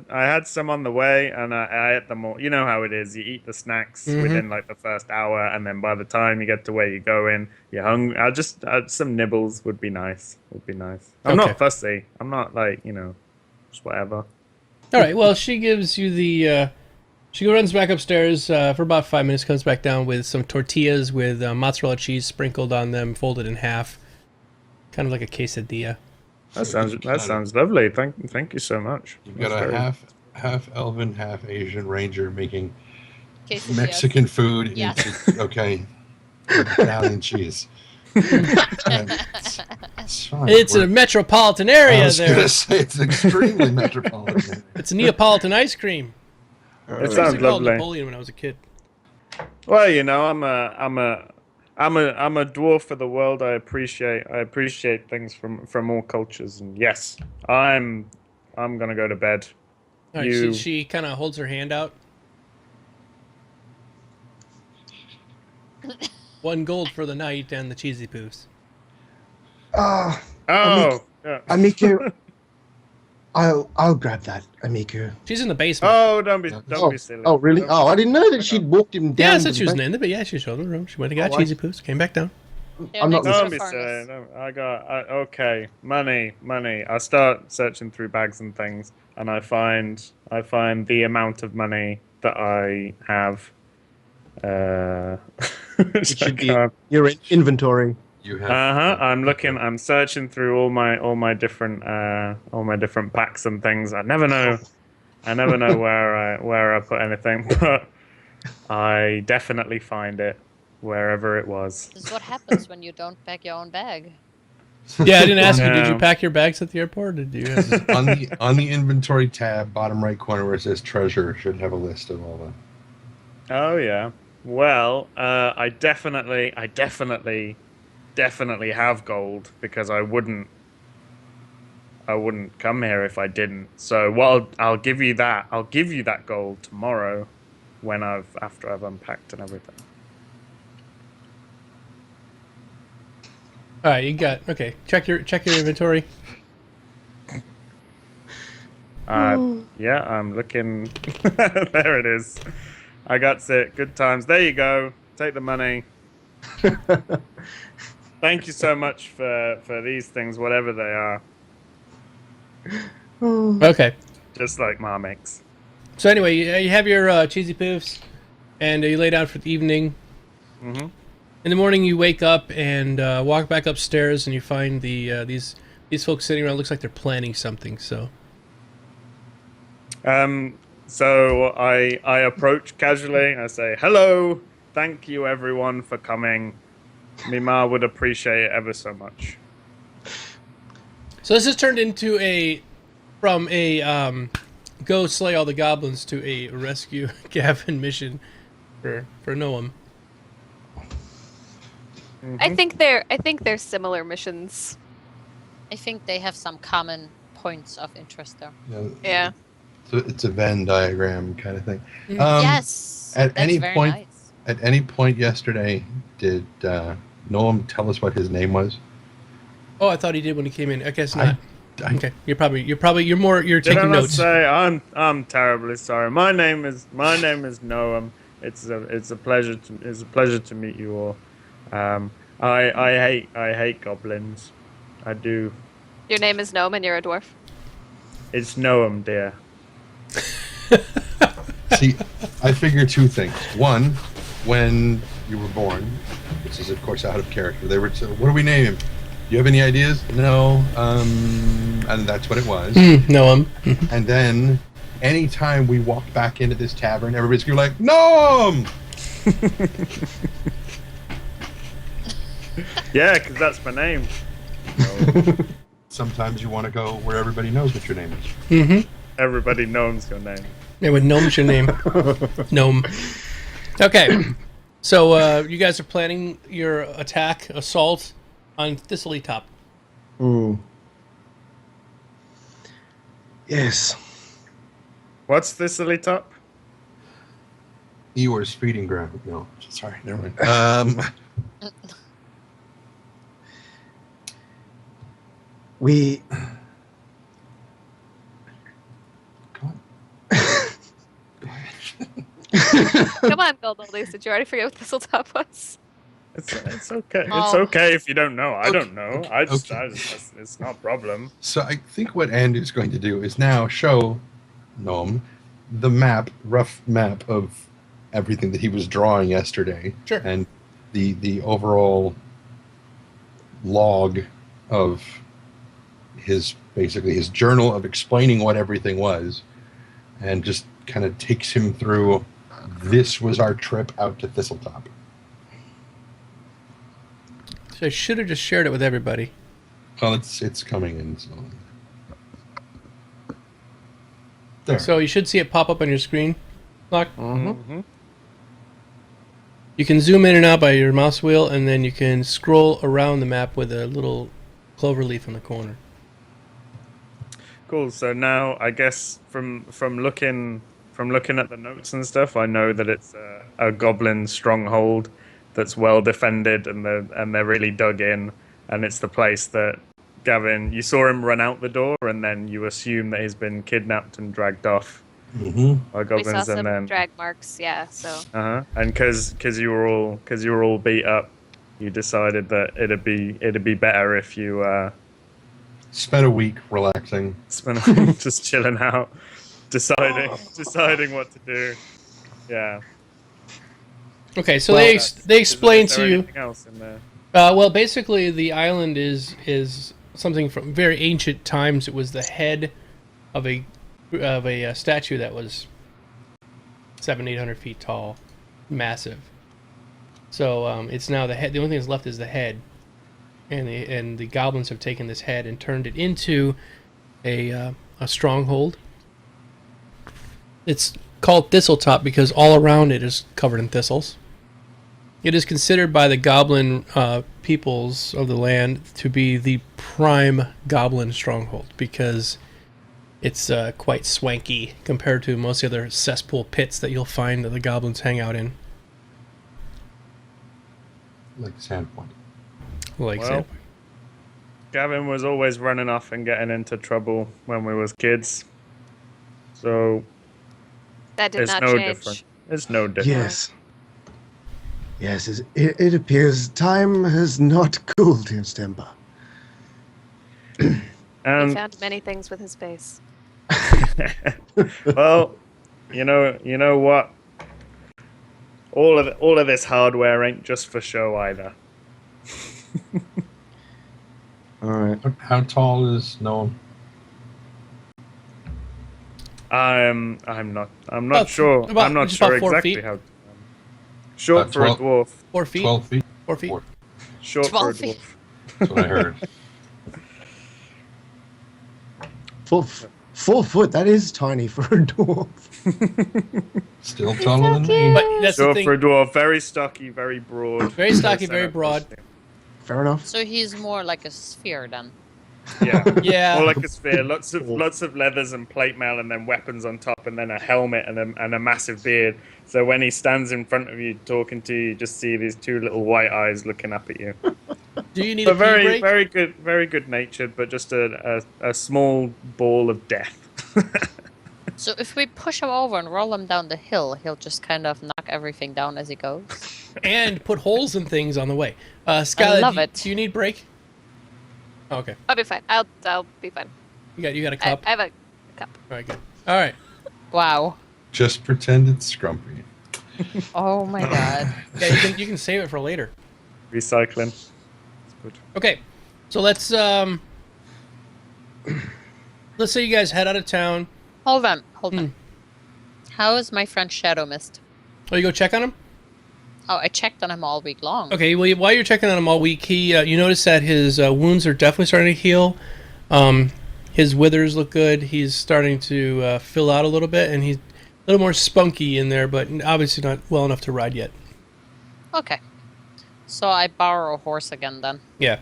had some on the way, and I ate them all. You know how it is. You eat the snacks within like the first hour, and then by the time you get to where you're going, you're hungry. Some nibbles would be nice. I'm Okay. not fussy. I'm not like just whatever. All right. Well, she gives you the. She runs back upstairs for about 5 minutes. Comes back down with some tortillas with mozzarella cheese sprinkled on them, folded in half, kind of like a quesadilla. That sounds lovely. Thank you so much. You've got a half elven, half Asian ranger making Quesadillas. Mexican food Yes. into with Italian cheese. It's fine. It's a metropolitan I area was there. gonna say it's extremely metropolitan. It's Neapolitan ice cream. It I used sounds to call it lovely. Napoleon when I was a kid. Well, I'm a dwarf for the world. I appreciate things from all cultures, and yes, I'm gonna go to bed. All right, she kind of holds her hand out. 1 gold for the night and the cheesy poofs. Ah, Oh, yeah. Amiku, I'll grab that, Amiku. She's in the basement. Oh, don't be silly. Oh, really? Don't Oh, be I didn't know that she'd walked him down. Yeah, I to said the she was bank. in there, but yeah, she showed the room. She went and got Oh, cheesy poofs, came back down. They're I'm not next to Don't the be furnace. silly. Okay. Money. I start searching through bags and things, and I find the amount of money that I have. It should be your inventory. You have. I'm searching through all my different packs and things. I never know where I put anything, but I definitely find it wherever it was. This is what happens when you don't pack your own bag. Yeah, I didn't ask you. Did you No. pack your bags at the airport? Or did you? on the inventory tab, bottom right corner where it says treasure, should have a list of all the. Oh yeah. Well, I definitely have gold because I wouldn't come here if I didn't. So, well, I'll give you that. I'll give you that gold tomorrow after I've unpacked and everything. All right, you got okay. Check your inventory. Yeah, I'm looking. There it is. I got it. Good times. There you go. Take the money. Thank you so much for these things, whatever they are. Okay. Just like Marmix. So anyway, you have your cheesy poofs, and you lay down for the evening. Mm-hmm. In the morning, you wake up and walk back upstairs, and you find these folks sitting around. Looks like they're planning something. So So I approach casually. I say, "Hello, thank you everyone for coming. Mima would appreciate it ever so much." So this has turned into from a go slay all the goblins to a rescue Gavin mission for Noam. Mm-hmm. I think they're similar missions. I think they have some common points of interest there. Yeah. So it's a Venn diagram kind of thing. Yes. At that's any very point, nice. at any point yesterday, did Noam tell us what his name was? Oh, I thought he did when he came in. I guess not. I Okay, you're Did I taking not notes. say I'm terribly sorry. My name is Noam. It's a pleasure to meet you all. I hate goblins. I do. Your name is Gnome and you're a dwarf. It's Noam, dear. See, I figure two things. One, when you were born, which is of course out of character, they were what do we name him? Do you have any ideas? No. And that's what it was. Noam. And then anytime we walked back into this tavern, everybody's going like, Noam! Yeah, because that's my name. Sometimes you want to go where everybody knows what your name is. Mm-hmm. Everybody knows your name. Yeah, with Gnome's your name. Gnome. Okay. So you guys are planning your assault on Thistletop. Yes. What's Thistletop? Eeyore's feeding ground. No, sorry, never mind. We. Come Come on, Gold Oldies. Did you already forget what Thistletop was? It's okay. It's Oh. okay if you don't know. I don't know. Okay, I just okay. it's not a problem. So I think what Andy's going to do is now show Noam the rough map of everything that he was drawing yesterday. Sure. And the overall log of his journal of explaining what everything was, and just kind of takes him through. This was our trip out to Thistletop. So I should have just shared it with everybody. Well, it's coming in. So. There. So you should see it pop up on your screen. Lock. Mm-hmm. You can zoom in and out by your mouse wheel, and then you can scroll around the map with a little clover leaf in the corner. Cool. So now I guess from looking at the notes and stuff, I know that it's a goblin stronghold that's well defended, and they're really dug in, and it's the place that Gavin, you saw him run out the door, and then you assume that he's been kidnapped and dragged off Mm-hmm. by We saw goblins, some and then drag marks, yeah, so. and because you were all beat up, you decided that it'd be better if you Spent a week relaxing. spent a week just chilling out, deciding what to do. Yeah. Okay, so Well, they explain Is there to you. anything else in there? Well, basically, the island is something from very ancient times. It was the head of a statue that was 700-800 feet tall, massive. So it's now the head. The only thing that's left is the head, and the goblins have taken this head and turned it into a stronghold. It's called Thistletop because all around it is covered in thistles. It is considered by the goblin peoples of the land to be the prime goblin stronghold because it's quite swanky compared to most of the other cesspool pits that you'll find that the goblins hang out in. Like Sandpoint. Like Well, Gavin was always running off and getting into trouble when we was kids. So That did it's not no change. different. It's no different. Yes. Yes, it appears time has not cooled his temper. He And found many things with his face. well, you know what? All of this hardware ain't just for show either. All right. How tall is Noam? I'm not About- sure. about- I'm not just sure about 4 exactly feet. how. Short About for a 12 dwarf. 4 feet. 12 feet? 4 feet. Short for a 12 feet. dwarf. That's what I heard. 4 foot. That is tiny for a dwarf. Still taller than me. But that's the Short thing. for a dwarf. Very stocky. Very broad. Very stocky, Center very of broad. costume. Fair enough. So he's more like a sphere then. Yeah. Yeah. More like a sphere. Lots of leathers and plate mail, and then weapons on top, and then a helmet and a massive beard. So when he stands in front of you talking to you, you just see these two little white eyes looking up at you. Do you need But a pee break? very good natured, but just a small ball of death. So if we push him over and roll him down the hill, he'll just kind of knock everything down as he goes. And put holes in things on the way. Skylar, love do, it. do you need break? Oh, okay. I'll be fine. I'll be fine. You got a I cup? have a cup. All right, good. All right. Wow. Just pretend it's Scrumpy. Oh my god. Yeah, you can save it for later. Recycling. It's good. Okay. So let's say you guys head out of town. Hold on. How is my friend Shadow Mist? Oh, you go check on him? Oh, I checked on him all week long. Okay, well, while you're checking on him all week, you notice that his wounds are definitely starting to heal. His withers look good. He's starting to fill out a little bit, and he's a little more spunky in there, but obviously not well enough to ride yet. Okay. So I borrow a horse again then. Yeah.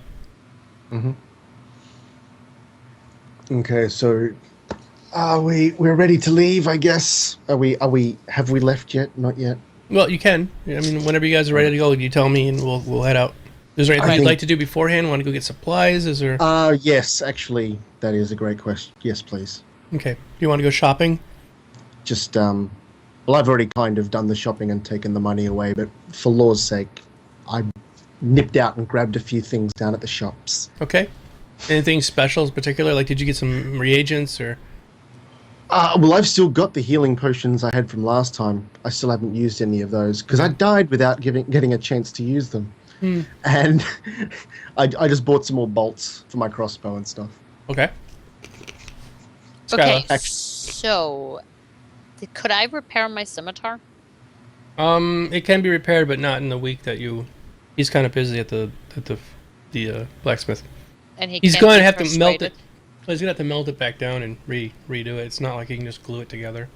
Okay, so we're ready to leave, I guess. Have we left yet? Not yet. Well, you can. I mean, whenever you guys are ready to go, you tell me, and we'll head out. Is there anything you'd like to do beforehand? Want to go get supplies? Is there? Yes, actually, that is a great question. Yes, please. Okay. Do you want to go shopping? Just well, I've already kind of done the shopping and taken the money away, but for law's sake, I nipped out and grabbed a few things down at the shops. Okay. Anything special in particular? Like, did you get some reagents or? Well, I've still got the healing potions I had from last time. I still haven't used any of those because I died without getting a chance to use them. And I just bought some more bolts for my crossbow and stuff. Okay. Okay, Skylar. so could I repair my scimitar? It can be repaired, but not in the week that you. He's kind of busy at the blacksmith. And He's can't going be to have to melt persuaded? it. Well, he's gonna have to melt it back down and redo it. It's not like he can just glue it together.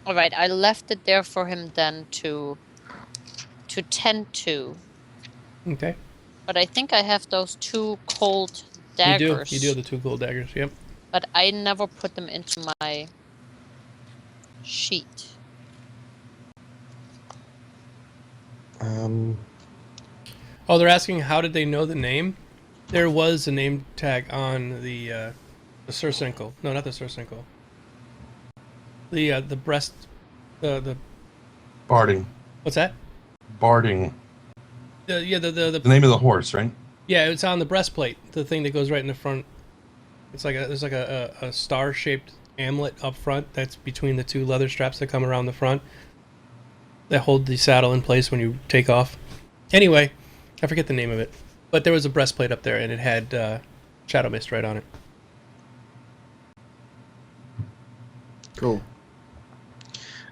All right, I left it there for him then to tend to. Okay. But I think I have those two cold daggers. You do have the two gold daggers. Yep. But I never put them into my sheet. Oh, they're asking how did they know the name? There was a name tag on the surcingle. No, not the surcingle. The breast. The Barding. what's that? Barding. The The name of the horse, right? yeah, it's on the breastplate. The thing that goes right in the front. It's like there's like a star shaped amulet up front that's between the two leather straps that come around the front that hold the saddle in place when you take off. Anyway, I forget the name of it, but there was a breastplate up there and it had Shadow Mist right on it. Cool.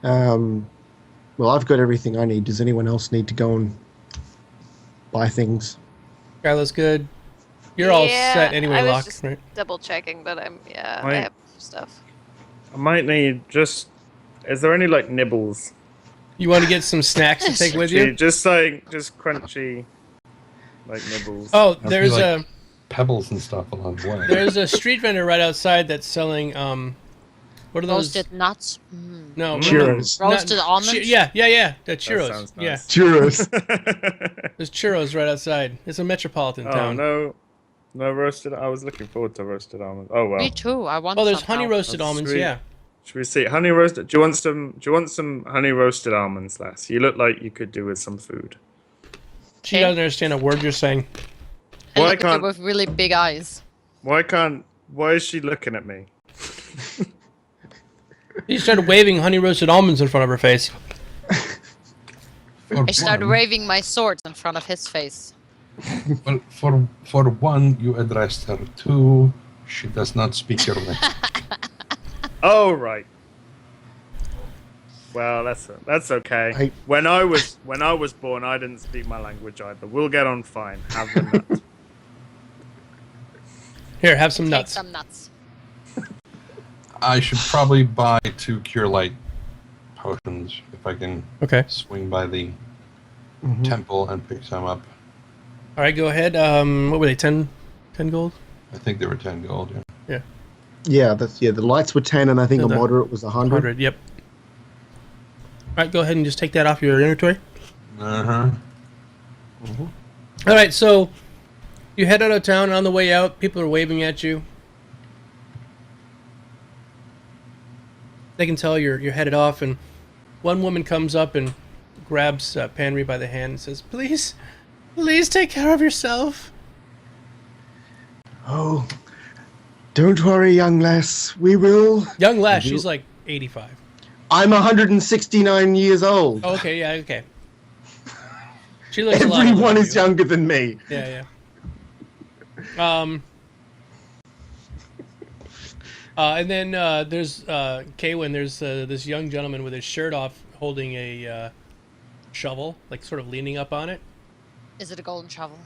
Well, I've got everything I need. Does anyone else need to go and buy things? Skylar's good. You're all set anyway, I was Locke, just right? double checking, but I Right. have stuff. I might need just. Is there any like nibbles? You want to get some snacks to take with you? Just crunchy, like nibbles. Oh, Must be there's like pebbles and stuff along the way. there's a street vendor right outside that's selling what are those? Roasted nuts. Mm. No, Churros. Roasted almonds? Yeah, the That churros. sounds Yeah, nice. Churros. there's churros right outside. It's a metropolitan Oh town. no roasted. I was looking forward to roasted almonds. Oh well. Me too. I want Oh, there's some honey now. roasted That's almonds. sweet. Yeah, Should we see honey roasted? Do you want some honey roasted almonds, lass? You look like you could do with some food. She doesn't understand a word you're saying. I Why look at you can't- with really big eyes. Why is she looking at me? She started waving honey roasted almonds in front of her face. For I start one- waving my swords in front of his face. Well, for one, you addressed her. Two, she does not speak your language. Oh right. Well, that's okay. When I was born, I didn't speak my language either. We'll get on fine. Have the nut. Here, have some Take nuts. some nuts. I should probably buy 2 cure light potions if I can Okay. swing by the Mhm. temple and pick some up. All right, go ahead. What were they? 10 gold? I think they were 10 gold. Yeah. Yeah, the lights were 10, and I think And a the- moderate was 100. 100. Yep. All right, go ahead and just take that off your inventory. Uh-huh. All right, so you head out of town. On the way out, people are waving at you. They can tell you're headed off, and one woman comes up and grabs Panry by the hand and says, "Please, please take care of yourself." Oh, don't worry, young lass. We will. Young lass, You- she's like 85. I'm 169 years old. Oh, okay, yeah, okay. She looks a lot older Everyone than is you. younger than me. Yeah. And then there's Kaywin. There's this young gentleman with his shirt off, holding a shovel, like sort of leaning up on it. Is it a golden shovel?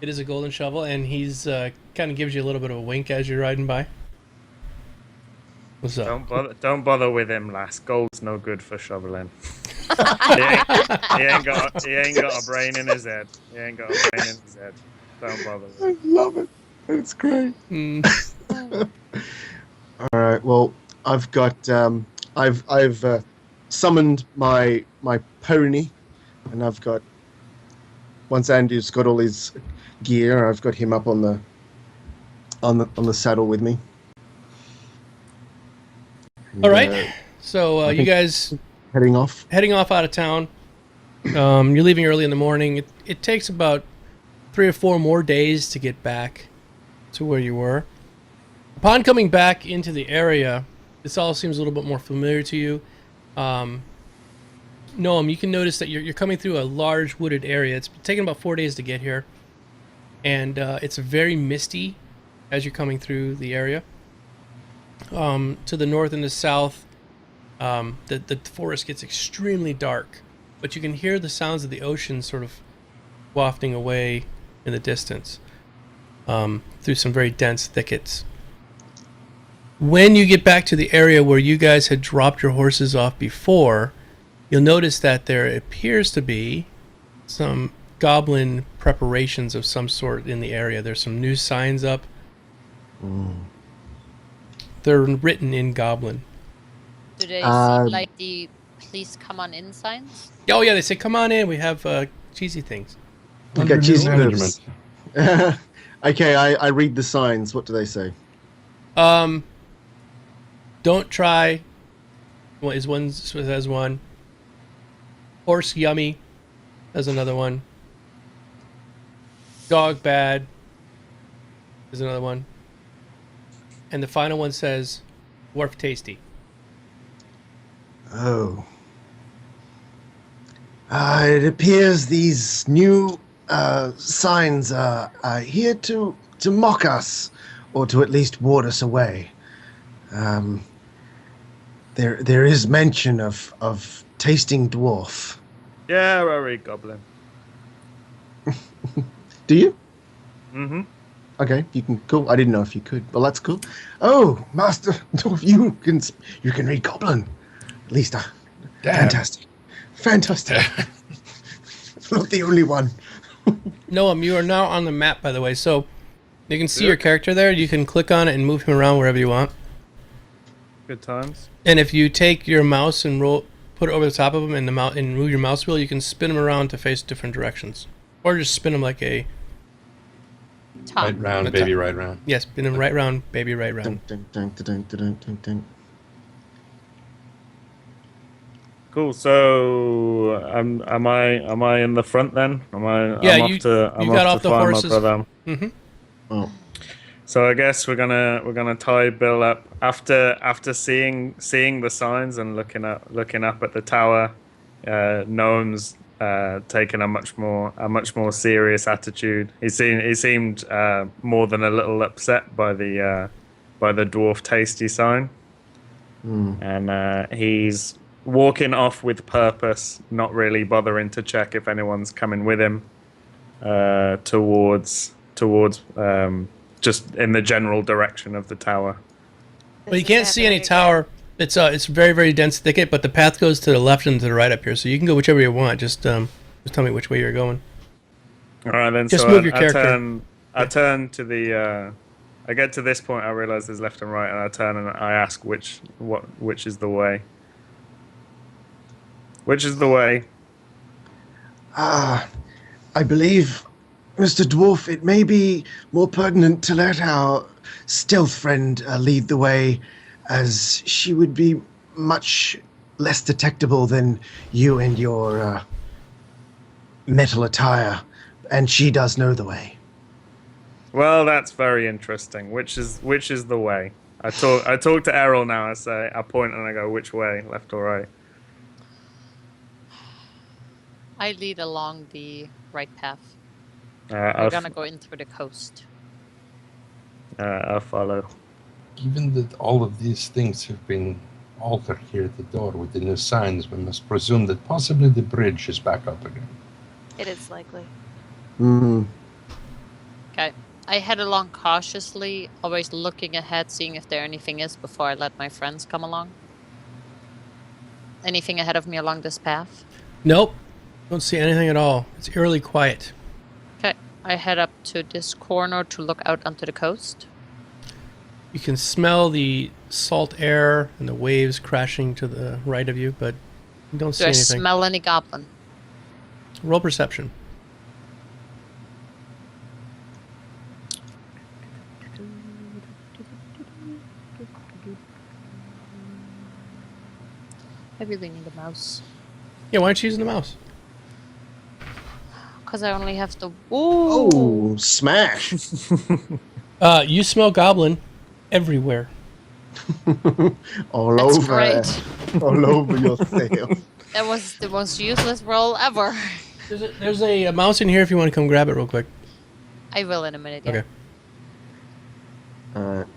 It is a golden shovel, and he's kind of gives you a little bit of a wink as you're riding by. What's up? Don't bother with him, lass. Gold's no good for shoveling. he ain't got a brain in his head. He ain't got a brain in his head. Don't bother with him. I love it. It's great. All right. Well, I've got I've summoned my pony, and I've got once Andrew's got all his gear, I've got him up on the saddle with me. All right. And, So you think- guys heading off. heading off out of town. You're leaving early in the morning. It takes about 3 or 4 more days to get back to where you were. Upon coming back into the area, this all seems a little bit more familiar to you. Noam, you can notice that you're coming through a large wooded area. It's taken about 4 days to get here, and it's very misty as you're coming through the area. To the north and the south, the forest gets extremely dark, but you can hear the sounds of the ocean sort of wafting away in the distance through some very dense thickets. When you get back to the area where you guys had dropped your horses off before, you'll notice that there appears to be some goblin preparations of some sort in the area. There's some new signs up. They're written in goblin. Do they Um, seem like the "please come on in" signs? Oh yeah, they say, "Come on in. We have cheesy things." Okay, Under new cheesy management. moves. Okay, I read the signs. What do they say? Don't try. Well, is one says one. Horse yummy. There's another one. Dog bad. There's another one. And the final one says, dwarf tasty. Oh. It appears these new signs are here to mock us, or to at least ward us away. There is mention of tasting dwarf. Yeah, I read Goblin. Do you? Mm-hmm. Okay, you can. Cool. I didn't know if you could. Well, that's cool. Oh, Master Dwarf, you can read Goblin. At least, Damn. fantastic. Not the only one. Noam, you are now on the map, by the way, so you can see your character there. You can click on it and move him around wherever you want. Good times. And if you take your mouse and put it over the top of him and and move your mouse wheel, you can spin him around to face different directions, or just spin him like a Tom. Right round, That's baby, up. right round. Yes, spin him right round, baby, right round. Dun, dun, dun, dun, dun, dun, dun. Cool. So, am I in the front then? Yeah, I'm off to you got off the find my horses. brother. Mm-hmm. Oh, So I guess we're gonna tie Bill up after seeing the signs and looking up at the tower. Noam's taken a much more serious attitude. He seemed more than a little upset by the dwarf tasty sign, hmm. and he's walking off with purpose, not really bothering to check if anyone's coming with him towards just in the general direction of the tower. Well, you can't see any tower. It's very, very dense thicket, but the path goes to the left and to the right up here, so you can go whichever you want. Just tell me which way you're going. All right, then. Just So move your I character. turn. I turn to the. I get to this point. I realize there's left and right, and I turn and I ask which is the way. Which is the way? Ah, I believe, Mr. Dwarf, it may be more pertinent to let our stealth friend lead the way, as she would be much less detectable than you and your metal attire, and she does know the way. Well, that's very interesting. Which is the way? I talk to Errol now. I point and I go, which way, left or right? I lead along the right path. I'll We're gonna go in through the coast. I'll follow. Given that all of these things have been altered here at the door with the new signs, we must presume that possibly the bridge is back up again. It is likely. Hmm. Okay. I head along cautiously, always looking ahead, seeing if there anything is before I let my friends come along. Anything ahead of me along this path? Nope, don't see anything at all. It's eerily quiet. Okay. I head up to this corner to look out onto the coast. You can smell the salt air and the waves crashing to the right of you, but you don't see Do I anything. smell any goblin? Roll perception. I really need a mouse. Yeah, why aren't you using the mouse? Because I only have the... Ooh! Oh, smash! You smell goblin everywhere. all That's over, great. all over yourself. That was the most useless roll ever. There's a mouse in here if you want to come grab it real quick. I will in a minute, yeah. Okay.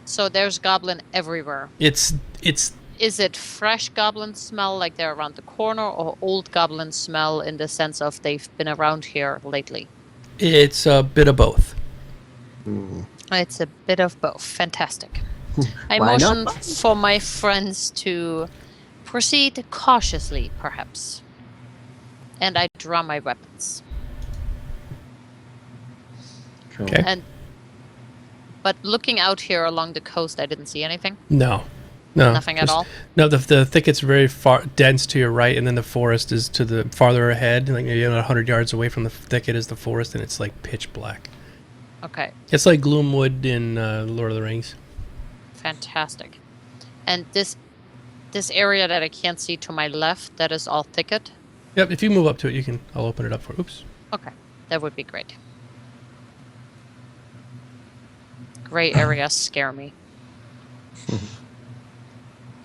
So there's goblin everywhere. It's Is it fresh goblin smell like they're around the corner, or old goblin smell in the sense of they've been around here lately? It's a bit of both. It's a bit of both. Fantastic. I Why not? motion for my friends to proceed cautiously, perhaps. And I draw my weapons. Cool. Okay. But looking out here along the coast, I didn't see anything. No. Nothing at all. No, the thicket's very far dense to your right, and then the forest is to the farther ahead. Like maybe 100 yards away from the thicket is the forest, and it's like pitch black. Okay. It's like Gloomwood in Lord of the Rings. Fantastic. And this area that I can't see to my left, that is all thicket. Yep. If you move up to it, I'll open it up for. Oops. Okay, that would be great. Gray areas scare me.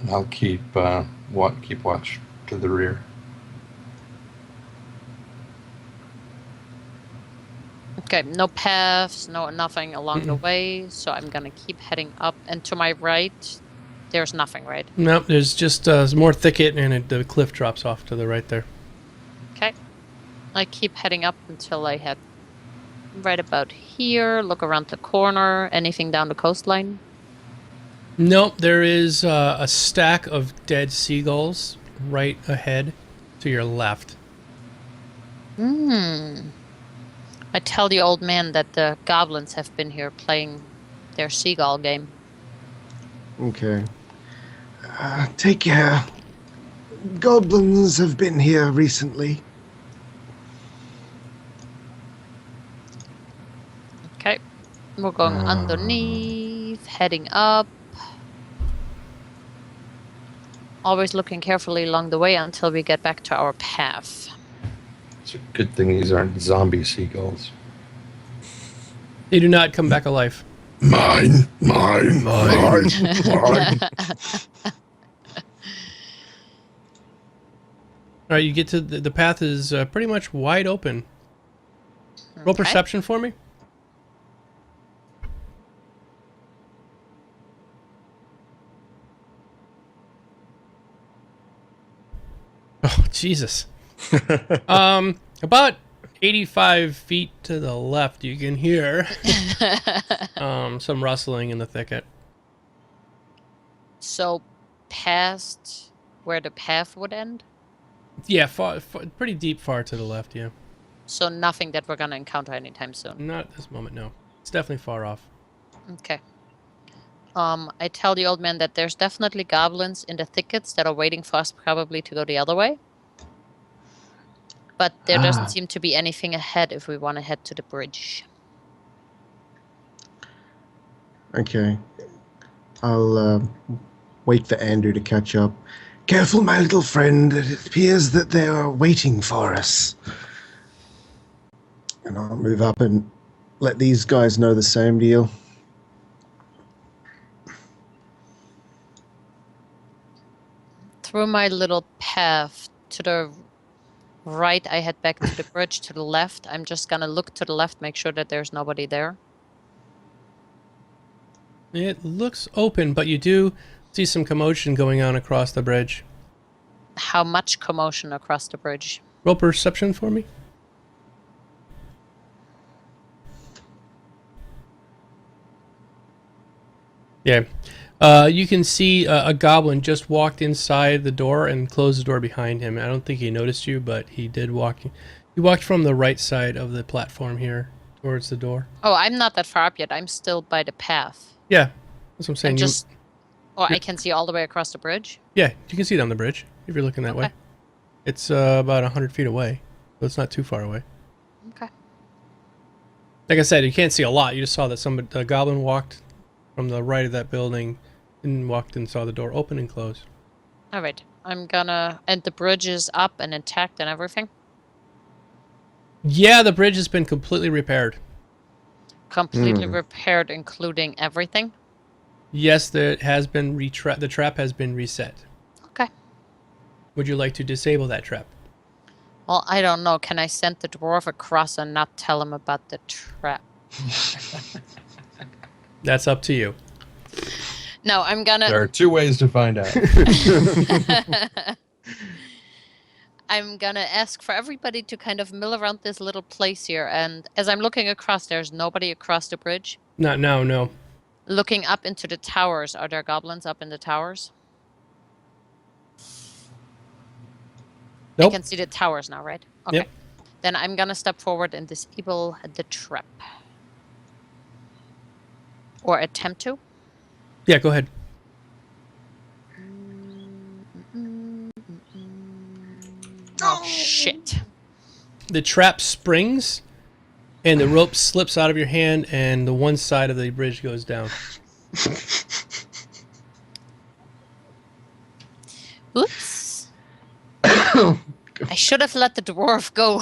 And I'll keep watch to the rear. Okay, no paths, nothing along the way, so I'm gonna keep heading up. And to my right, there's nothing, right? No, there's just more thicket, and the cliff drops off to the right there. Okay. I keep heading up until I head right about here, look around the corner, anything down the coastline. Nope, there is a stack of dead seagulls right ahead to your left. I tell the old man that the goblins have been here playing their seagull game. Okay. Take care. Goblins have been here recently. Okay. We're going underneath, heading up. Always looking carefully along the way until we get back to our path. It's a good thing these aren't zombie seagulls. They do not come back alive. Mine. All right, you get to the path is pretty much wide open. Roll Okay. perception for me. Oh, Jesus. About 85 feet to the left, you can hear some rustling in the thicket. So, past where the path would end? Yeah, far, pretty deep far to the left, yeah. So nothing that we're gonna encounter anytime soon. Not at this moment, no. It's definitely far off. Okay. I tell the old man that there's definitely goblins in the thickets that are waiting for us probably to go the other way. But there doesn't seem to be anything ahead if we want to head to the bridge. Okay. I'll wait for Andrew to catch up. Careful, my little friend. It appears that they are waiting for us. And I'll move up and let these guys know the same deal. Through my little path to the right, I head back to the bridge. To the left, I'm just gonna look to the left, make sure that there's nobody there. It looks open, but you do see some commotion going on across the bridge. How much commotion across the bridge? Roll perception for me. Yeah. You can see a goblin just walked inside the door and closed the door behind him. I don't think he noticed you, but he did walk. He walked from the right side of the platform here towards the door. Oh, I'm not that far up yet. I'm still by the path. Yeah, that's what I'm saying. And just... Oh, I can see all the way across the bridge? Yeah, you can see it on the bridge if you're looking that way. It's about 100 feet away, so it's not too far away. Okay. Like I said, you can't see a lot. You just saw that a goblin walked from the right of that building and walked and saw the door open and close. All right. I'm gonna... And the bridge is up and intact and everything? Yeah, the bridge has been completely repaired. Completely repaired, including everything? Yes, there has been the trap has been reset. Okay. Would you like to disable that trap? Well, I don't know. Can I send the dwarf across and not tell him about the trap? That's up to you. No, I'm gonna... There are two ways to find out. I'm gonna ask for everybody to kind of mill around this little place here, and as I'm looking across, there's nobody across the bridge. Not now, no. Looking up into the towers, are there goblins up in the towers? Nope. I can see the towers now, right? Okay. Yep. Then I'm gonna step forward and disable the trap. Or attempt to. Yeah, go ahead. Oh, shit. The trap springs, and the rope slips out of your hand, and the one side of the bridge goes down. Oops. I should have let the dwarf go.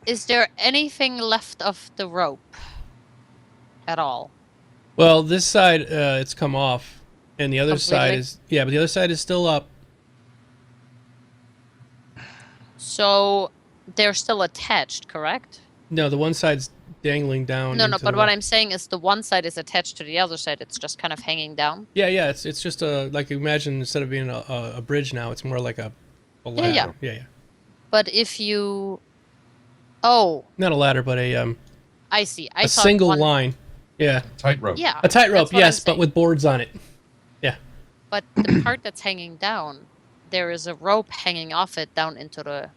Is there anything left of the rope at all? Well, this side, it's come off, and the other side Completely? is... Yeah, but the other side is still up. So they're still attached, correct? No, the one side's dangling down. No, into but the what wall. I'm saying is the one side is attached to the other side. It's just kind of hanging down. Yeah, it's just like imagine instead of being a bridge now, it's more like a ladder. Yeah. But if you... Oh, Not a ladder, but a I see. a thought single one... line. Yeah. Tightrope. Yeah. A tightrope, that's what I'm yes, but saying. with boards on it. Yeah. But the part that's hanging down, there is a rope hanging off it down into the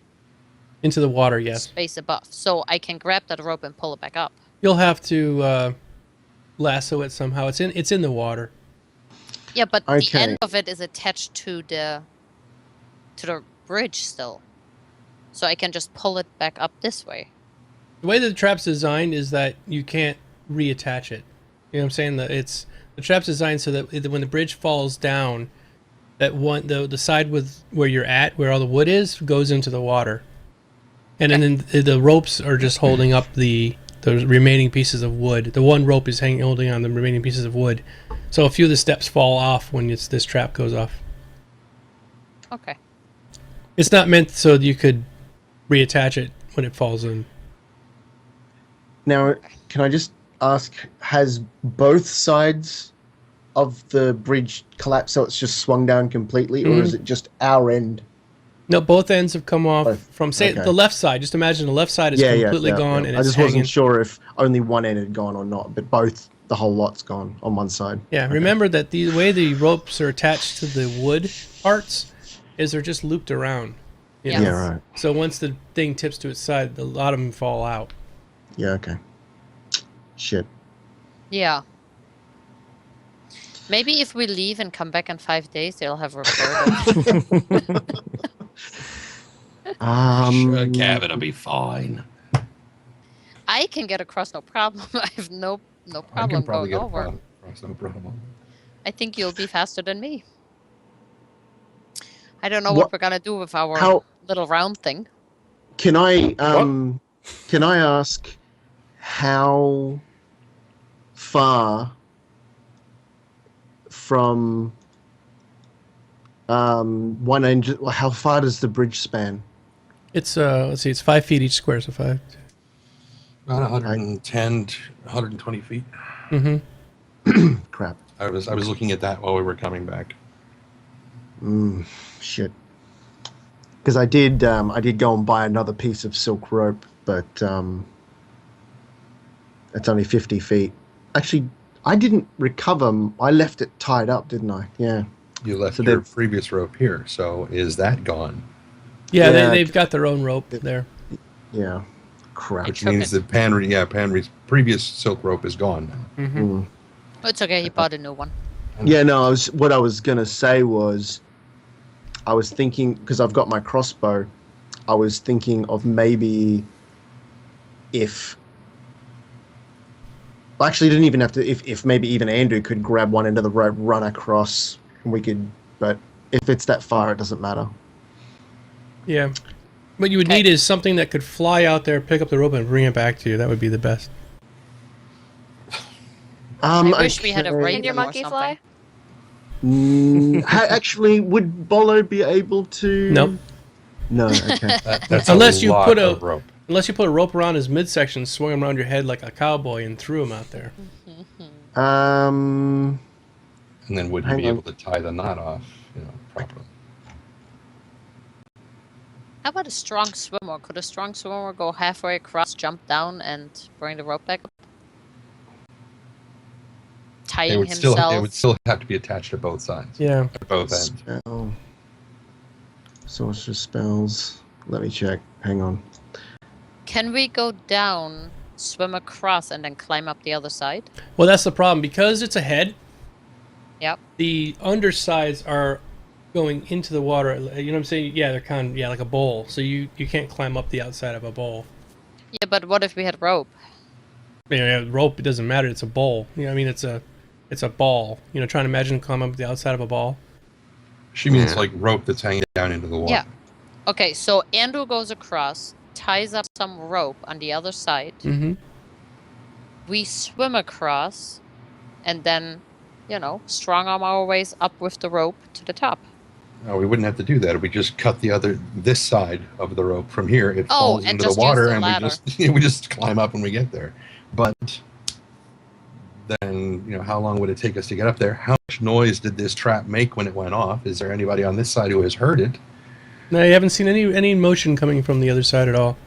Into the water, yes. space above. So I can grab that rope and pull it back up. You'll have to lasso it somehow. It's in the water. Yeah, but the Okay. end of it is attached to the bridge still. So I can just pull it back up this way. The way that the trap's designed is that you can't reattach it. You know what I'm saying? That it's The trap's designed so that when the bridge falls down, that one the side with where you're at, where all the wood is, goes into the water, and then the ropes are just holding up the remaining pieces of wood. The one rope is holding on the remaining pieces of wood, so a few of the steps fall off when this trap goes off. Okay. It's not meant so that you could reattach it when it falls in. Now, can I just ask, has both sides of the bridge collapsed so it's just swung down completely, or is it just our end? No, both ends have come off from, say, okay. the left side. Just imagine the left side is completely gone, and I it's just hanging. wasn't sure if only one end had gone or not, but the whole lot's gone on one side. Yeah, Okay. remember that the way the ropes are attached to the wood parts is they're just looped around. You know? Yeah, right. So once the thing tips to its side, a lot of them fall out. Yeah, okay. Shit. Yeah. Maybe if we leave and come back in 5 days, they'll have repaired it. Sure, Gavin will be fine. I can get across, no problem. I have no I can problem probably going get over. across, no problem. I think you'll be faster than me. I don't know what we're gonna do with our little round thing. Can I ask how far from one end? How far does the bridge span? It's let's see, it's 5 feet each square, so 5. About 110, 120 feet. Mm-hmm. Crap. I was looking at that while we were coming back. Shit. Because I did go and buy another piece of silk rope, but it's only 50 feet. Actually, I didn't recover. I left it tied up, didn't I? Yeah. You left your previous rope here, so is that gone? Yeah, they've got their own rope there. Yeah. Crap. Which means that Panry's previous silk rope is gone now. Mm-hmm. It's okay, he bought a new one. Yeah, no, what I was going to say was, I was thinking, because I've got my crossbow, I was thinking of maybe if... Actually, didn't even have to, if maybe even Andrew could grab one end of the rope, run across, and we could, but if it's that far, it doesn't matter. Yeah. What you would need is something that could fly out there, pick up the rope, and bring it back to you. That would be the best. I wish we had a raven Can your monkey or fly? Actually, would Bolo be able to? No. No. Okay. That's unless a you lot put of rope. Unless you put a rope around his midsection, swung him around your head like a cowboy, and threw him out there. And then would you Hang be on. able to tie the knot off, properly? How about a strong swimmer? Could a strong swimmer go halfway across, jump down, and bring the rope back up? Tying himself. It would still have to be attached to both sides. Yeah. At both ends. Spell. Sorcerer spells. Let me check. Hang on. Can we go down, swim across, and then climb up the other side? Well, that's the problem. Because it's a head, Yep. the undersides are going into the water. You know what I'm saying? Yeah, they're kind of like a bowl. So you can't climb up the outside of a bowl. Yeah, but what if we had rope? Rope, it doesn't matter. It's a bowl. You know, I mean, it's a ball. Trying to imagine climbing up the outside of a ball. She means like rope that's hanging down into the water. Yeah. Okay, so Andrew goes across, ties up some rope on the other side. Mm-hmm. We swim across, and then, strong arm our ways up with the rope to the top. No, we wouldn't have to do that. We just cut this side of the rope from here. It falls and into the just use water, the and ladder. we just climb up when we get there. But then, how long would it take us to get up there? How much noise did this trap make when it went off? Is there anybody on this side who has heard it? No, you haven't seen any motion coming from the other side at all.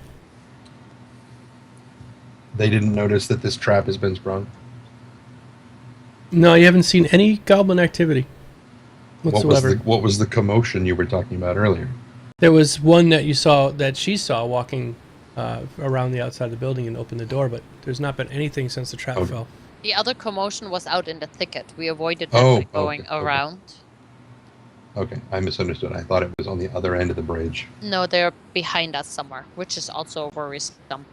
They didn't notice that this trap has been sprung. No, you haven't seen any goblin activity whatsoever. What was the commotion you were talking about earlier? There was one that she saw walking around the outside of the building and opened the door, but there's not been anything since the trap fell. The other commotion was out in the thicket. We avoided that by going around. Okay, I misunderstood. I thought it was on the other end of the bridge. No, they're behind us somewhere, which is also worrisome.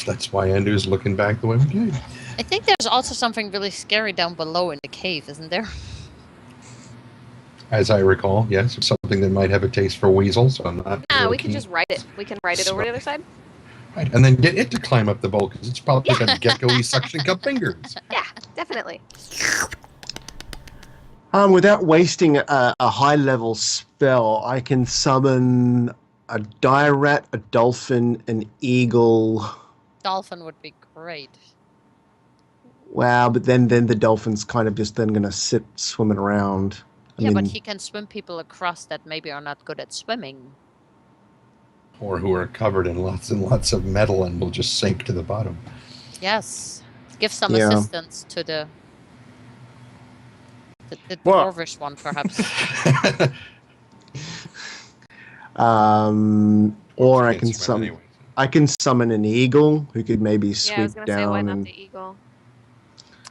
That's why Andrew's looking back the way we came. I think there's also something really scary down below in the cave, isn't there? As I recall, yes, it's something that might have a taste for weasels. So I'm not. Yeah, really we can keen. just ride it. We can ride it over the other side. Right, and then get it to climb up the bowl because it's probably got gecko-y suction cup fingers. Yeah, definitely. Without wasting a high level spell, I can summon a dire rat, a dolphin, an eagle. Dolphin would be great. Wow, but then the dolphin's kind of just then going to sit swimming around. Yeah, but he can swim people across that maybe are not good at swimming. Or who are covered in lots and lots of metal and will just sink to the bottom. Yes. Give some Yeah. assistance to the dwarvish one, perhaps. Or I can summon an eagle who could maybe Yeah, I swoop was gonna say, why down. not And the eagle?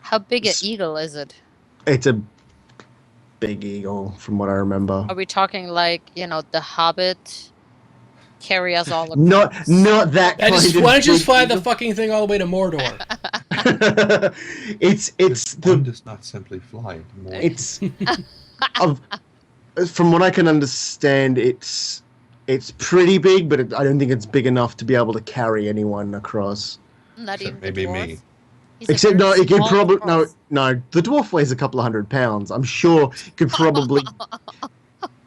How big an eagle is it? it's a big eagle, from what I remember. Are we talking like, the Hobbit? Carry us all across? Not that kind of. Why don't you just fly the eagle. fucking thing all the way to Mordor? it's One does not simply fly. it's from what I can understand, it's pretty big, but I don't think it's big enough to be able to carry anyone across. Not even maybe the dwarf? me. He's a Except very no, it can small probably dwarf. no. The dwarf weighs a couple of 100 pounds. I'm sure it could probably.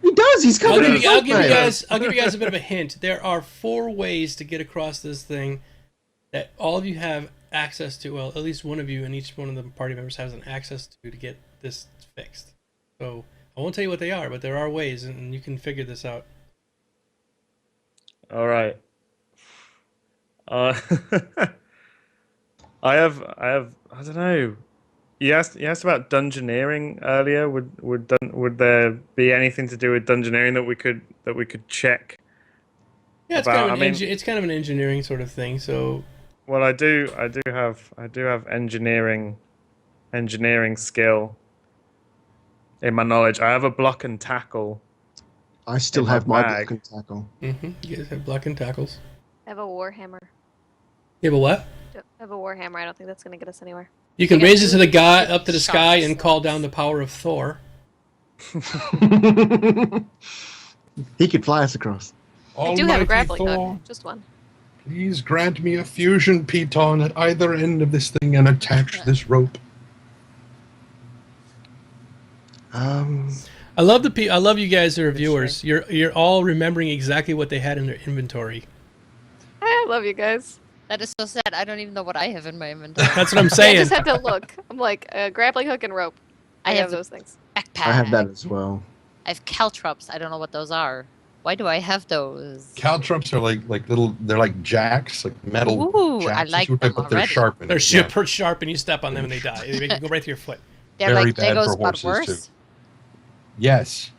He does. He's I'll covered in give you mail. guys a bit of a hint. There are 4 ways to get across this thing that all of you have access to. Well, at least one of you and each one of the party members has an access to get this fixed. So I won't tell you what they are, but there are ways, and you can figure this out. All right. I have. I don't know. You asked about dungeoneering earlier. Would there be anything to do with dungeoneering that we could check? Yeah, it's it's kind of an engineering sort of thing. So, well, I do have engineering skill in my knowledge. I have a block and tackle. I still in have my my bag. block and tackle. you guys have block and tackles. I have a warhammer. You have a what? I have a warhammer. I don't think that's gonna get us anywhere. You can You raise can it to the move guy it up to the sharp sky and call swords. down the power of Thor. He could fly us across. I do have a Almighty grappling Thor, hook. Just one. please grant me a fusion piton at either end of this thing and attach this rope. I love I love you guys who are viewers. You're all remembering exactly what they had in their inventory. I love you guys. That is so sad. I don't even know what I have in my inventory. That's what I'm I saying. just had to look. I'm like grappling hook and rope. I have the those things. backpack. I have that as well. I have caltrops. I don't know what those are. Why do I have those? Caltrops are like little. They're like jacks, like metal Ooh, jacks. I like but them they're already. sharpened. They're yeah. super sharp, and you step on them and they die. They can go right through your foot. They're Very like bad Legos, for but horses, worse. too. Yes.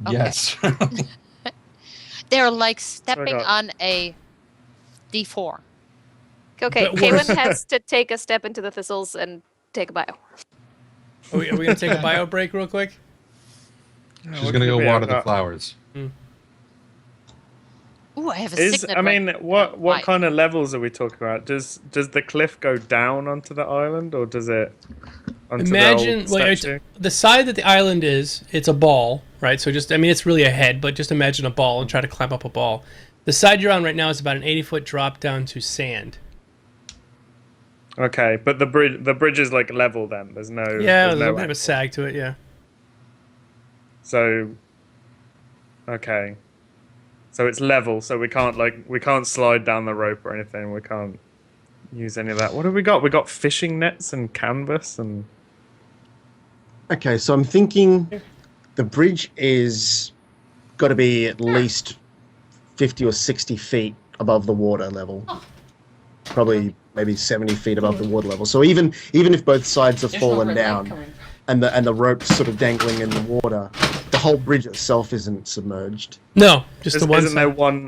Okay. Yes. They're like stepping got- on a D4. Okay, But worse. Kaylin has to take a step into the thistles and take a bio. Are we going to take a bio break real quick? She's What gonna could go we water have the got? flowers. Ooh, I have a signet ring. What Why? kind of levels are we talking about? Does the cliff go down onto the island, or does it onto Imagine the old statue? the side that the island is. It's a ball, right? So it's really a head, but just imagine a ball and try to climb up a ball. The side you're on right now is about an 80-foot drop down to sand. Okay, but the bridge is like level then. There's no Yeah, there's there's a no bit of a angle. sag to it. Yeah. So okay. So it's level, so we can't slide down the rope or anything. We can't use any of that. What have we got? We got fishing nets and canvas and Okay, so I'm thinking the bridge is got to be at least 50 or 60 feet above the water level. Probably maybe 70 feet above the water level. So even if both sides are fallen down and the rope's sort of dangling in the water, the whole bridge itself isn't submerged. No, just the one.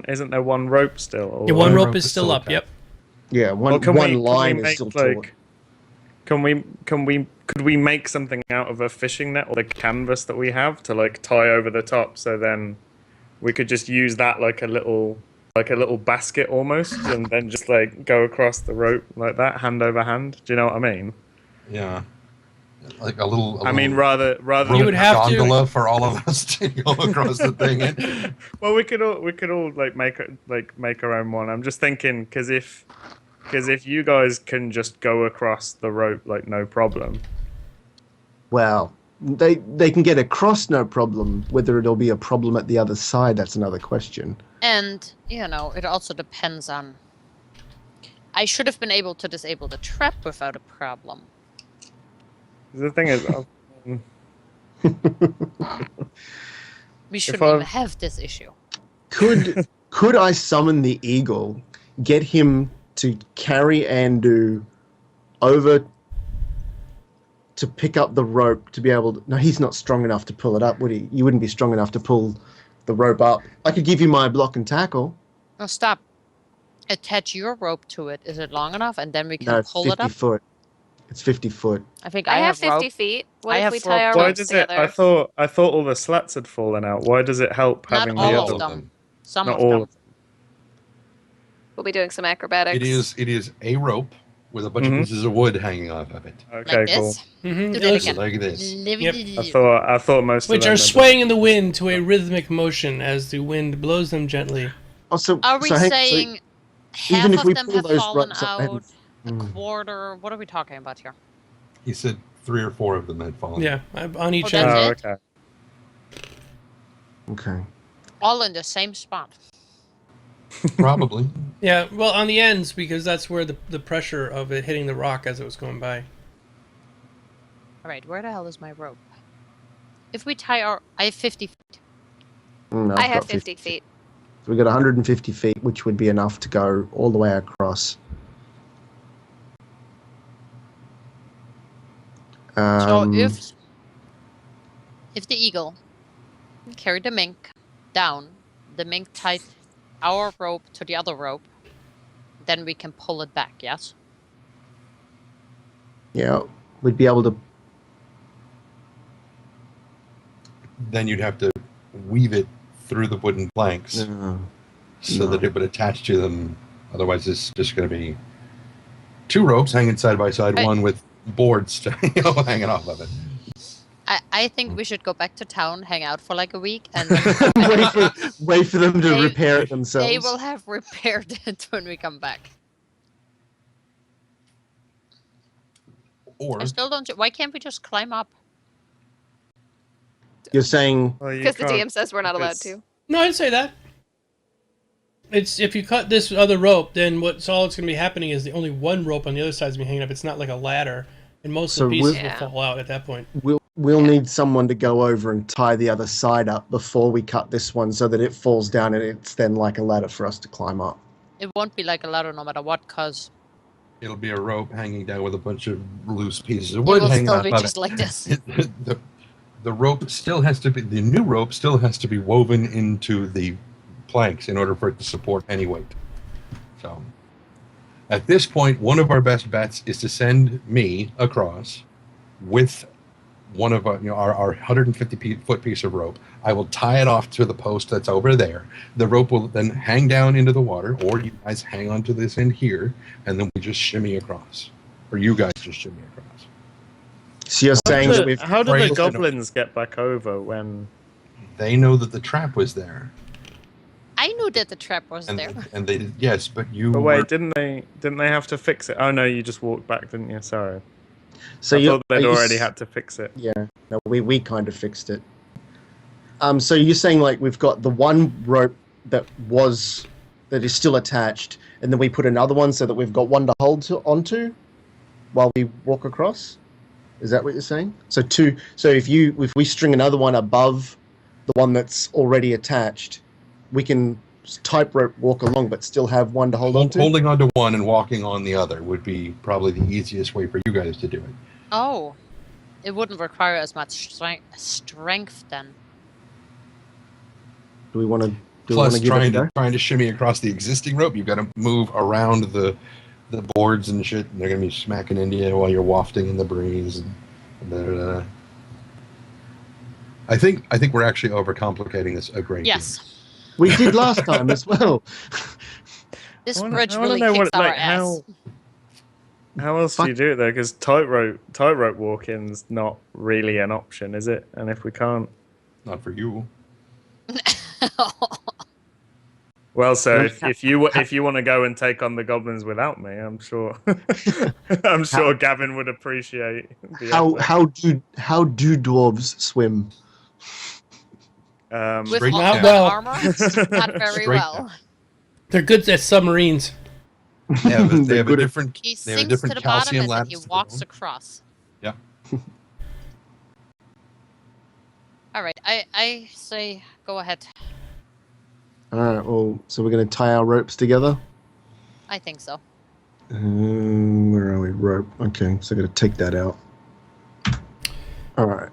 isn't there one rope still? Or Yeah, one One rope rope is is still still up. attached. Yep. Yeah, one Well, line is still taut. Could we make something out of a fishing net or the canvas that we have to like tie over the top, so then we could just use that like a little like a little basket almost, and then just like go across the rope like that, hand over hand. Do you know what I mean? Yeah. Like a little. I mean, rather You would have to- gondola for all of us to go across the thing. Well, we could all like make our own one. I'm just thinking because if you guys can just go across the rope like no problem. Well, they can get across no problem. Whether it'll be a problem at the other side, that's another question. And, it also depends on... I should have been able to disable the trap without a problem. The thing is, We shouldn't even have this issue. Could I summon the eagle, get him to carry Andu over to pick up the rope to be able to... No, he's not strong enough to pull it up, would he? You wouldn't be strong enough to pull the rope up. I could give you my block and tackle. No, stop. Attach your rope to it. Is it long enough? And then we can No, it's pull 50 it up? foot. It's 50 foot. I think I have 50 rope. feet. What I if have we tie our rope. why ropes does it? together? I thought all the slats had fallen out. Why does it help Not having all the of other? them. Some Not of all them. of them. We'll be doing some acrobatics. It is a rope with a bunch Mhm. of pieces of wood hanging off of it. Okay, Like cool. this? Mm-hmm. Do that again. Like this. I thought most Which of them are swaying in the wind to a rhythmic motion as the wind blows them gently. Also, Are we saying half even if of we them pull have those fallen ropes up, out? A Mm. quarter? What are we talking about here? He said 3 or 4 of them had fallen. Yeah, on each Oh, end. that's Oh, it? okay. Okay. All in the same spot. Probably. Yeah, well, on the ends, because that's where the pressure of it hitting the rock as it was going by. Alright, where the hell is my rope? If we tie our... I have 50 feet. I've I have got 50 feet. So we got 150 feet, which would be enough to go all the way across. So if the eagle carried the mink down, the mink tied our rope to the other rope, then we can pull it back, yes? Yeah, we'd be able to... Then you'd have to weave it through the wooden planks so that it would attach to them. Otherwise, it's just going to be 2 ropes hanging side by side, one with boards hanging off of it. I think we should go back to town, hang out for like a week, and wait for them to They- repair it themselves. they will have repaired it when we come back. Or I still don't... Why can't we just climb up? You're saying... Well, you Because the can't- DM says we're not allowed it's- to. No, I'd say that. It's if you cut this other rope, then what's all that's going to be happening is the only one rope on the other side is going to be hanging up. It's not like a ladder, and most So of the pieces we'll- will fall out at that point. We'll need someone to go over and tie the other side up before we cut this one so that it falls down and it's then like a ladder for us to climb up. It won't be like a ladder no matter what, because it'll be a rope hanging down with a bunch of loose pieces of it wood will hanging still off be of just it. like this. The rope still has to be... The new rope still has to be woven into the planks in order for it to support any weight. So, at this point, one of our best bets is to send me across with one of our 150-foot piece of rope. I will tie it off to the post that's over there. The rope will then hang down into the water, or you guys hang onto this end here, and then we just shimmy across. Or you guys just shimmy across. So you're saying that we've... How did the framed- goblins get back over when? They know that the trap was there. I knew that the trap was And, there. and they did, yes, but you But were- wait, didn't they have to fix it? Oh no, you just walked back, didn't you? Sorry. So I you're- thought they'd are you already s- had to fix it. Yeah, no, we kind of fixed it. So you're saying like we've got the one rope that is still attached, and then we put another one so that we've got one to hold onto while we walk across? Is that what you're saying? So if we string another one above the one that's already attached, we can tightrope walk along but still have one to hold onto? holding onto one and walking on the other would be probably the easiest way for you guys to do it. Oh, it wouldn't require as much strength then. Do we want to Plus, give it a go? trying to shimmy across the existing rope, you've got to move around the boards and shit, and they're gonna be smacking into you while you're wafting in the breeze. And I think we're actually overcomplicating this a great deal. Yes. We did last time as well. This I wanna- bridge I wanna really know kicks what, our like, ass. How else do you do it though? Because tightrope walking's not really an option, is it? And if we can't, Not for you. well, so No, if you want to go and take on the goblins without me, I'm sure I'm sure Gavin would appreciate the effort. How do dwarves swim? With, Straight with down. well. armor, not very Straight well. down. They're good at submarines. They have a They're good at- different. He They have a sinks to different the bottom calcium and then he lattice to the walks bone. across. Yeah. All right, I say go ahead. All right. Well, so we're going to tie our ropes together. I think so. Where are we? Rope. Okay, so I got to take that out. All right.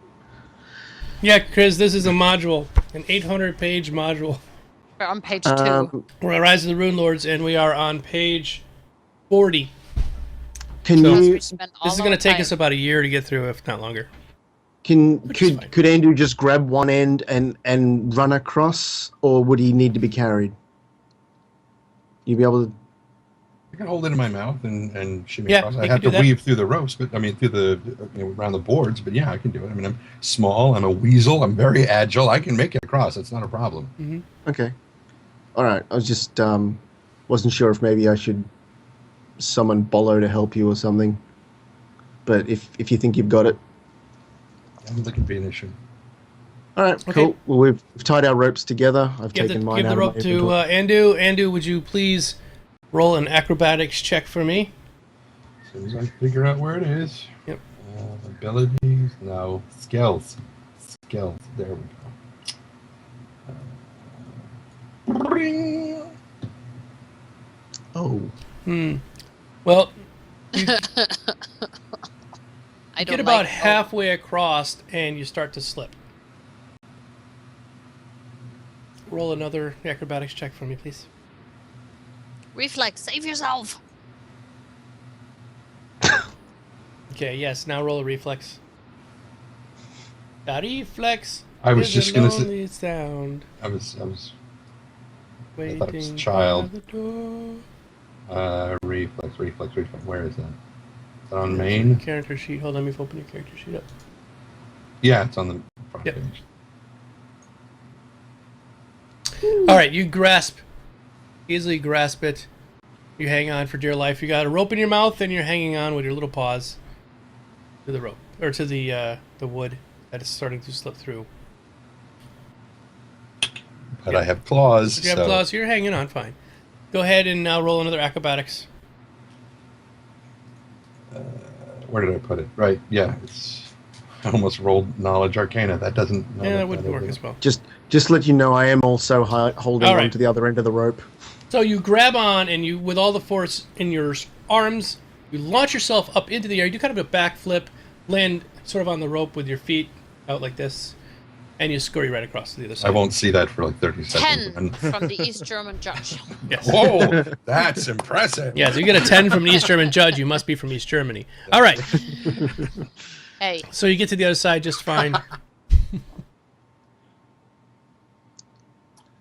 Yeah, Chris, this is a module, an 800-page module. We're on page 2. We're on Rise of the Rune Lords, and we are on page 40. Can Because you we spent all This is going to our take time. us about a year to get through, if not longer. could is fine. could Andrew just grab one end and run across, or would he need to be carried? You be able to? I can hold it in my mouth and shimmy Yeah, across. you I can have do to that. weave through the ropes, but I mean through the around the boards. But yeah, I can do it. I mean, I'm small. I'm a weasel. I'm very agile. I can make it across. It's not a problem. Okay. All right. I was just wasn't sure if maybe I should summon Bolo to help you or something. But if you think you've got it. I don't think it'd be an issue. All right, Okay. cool. Well, we've tied our ropes together. I've Give taken the, mine give the out rope of my to inventory. Andu. Andu, would you please roll an acrobatics check for me? As soon as I figure out where it is. Yep. Abilities. No. Skills. Skills. There we go. Bring. Oh, Well, I get don't about like halfway across, and you start to slip. Roll another acrobatics check for me, please. Reflex, save yourself. Okay, yes, now roll a reflex. A reflex I was is just a gonna say- lonely sound I was. I waiting thought it was child. by the door. Reflex. Where is that? Is that on main? Character sheet. Hold on, let me open your character sheet up. Yeah, it's on the front Yep. page. All right, you easily grasp it. You hang on for dear life. You got a rope in your mouth, and you're hanging on with your little paws to the rope or to the wood that is starting to slip through. But I have claws. If you have so claws, you're hanging on fine. Go ahead and now roll another acrobatics. Where did I put it? Right. Yeah. It's. I almost rolled knowledge arcana. That doesn't. no, Yeah, that wouldn't work is- as well. just let you know, I am also holding All on right. to the other end of the rope. So you grab on, and you, with all the force in your arms, you launch yourself up into the air. You do kind of a backflip, land sort of on the rope with your feet out like this, and you scurry right across to the other side. I won't see that for like 30 seconds. 10 from the East German judge. Yes. Whoa, that's impressive. Yeah, so you get a 10 from an East German judge. You must be from East Germany. All right. Hey, So you get to the other side just fine.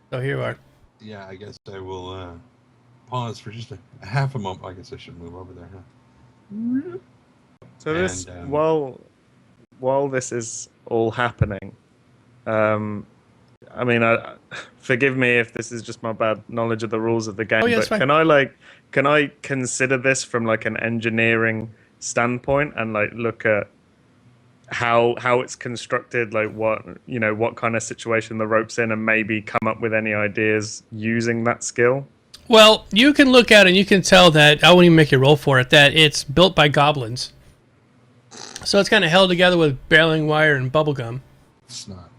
So here we are. Yeah, I guess I will pause for just a half a moment. I guess I should move over there. Huh? So this And, while this is all happening, I mean, forgive me if this is just my bad knowledge of the rules of the game. Oh, yeah, but it's fine. can I consider this from like an engineering standpoint and like look at how it's constructed, like what kind of situation the rope's in, and maybe come up with any ideas using that skill? Well, you can look at it and you can tell that, I won't even make you roll for it, that it's built by goblins. So it's kind of held together with baling wire and bubble gum. It's not.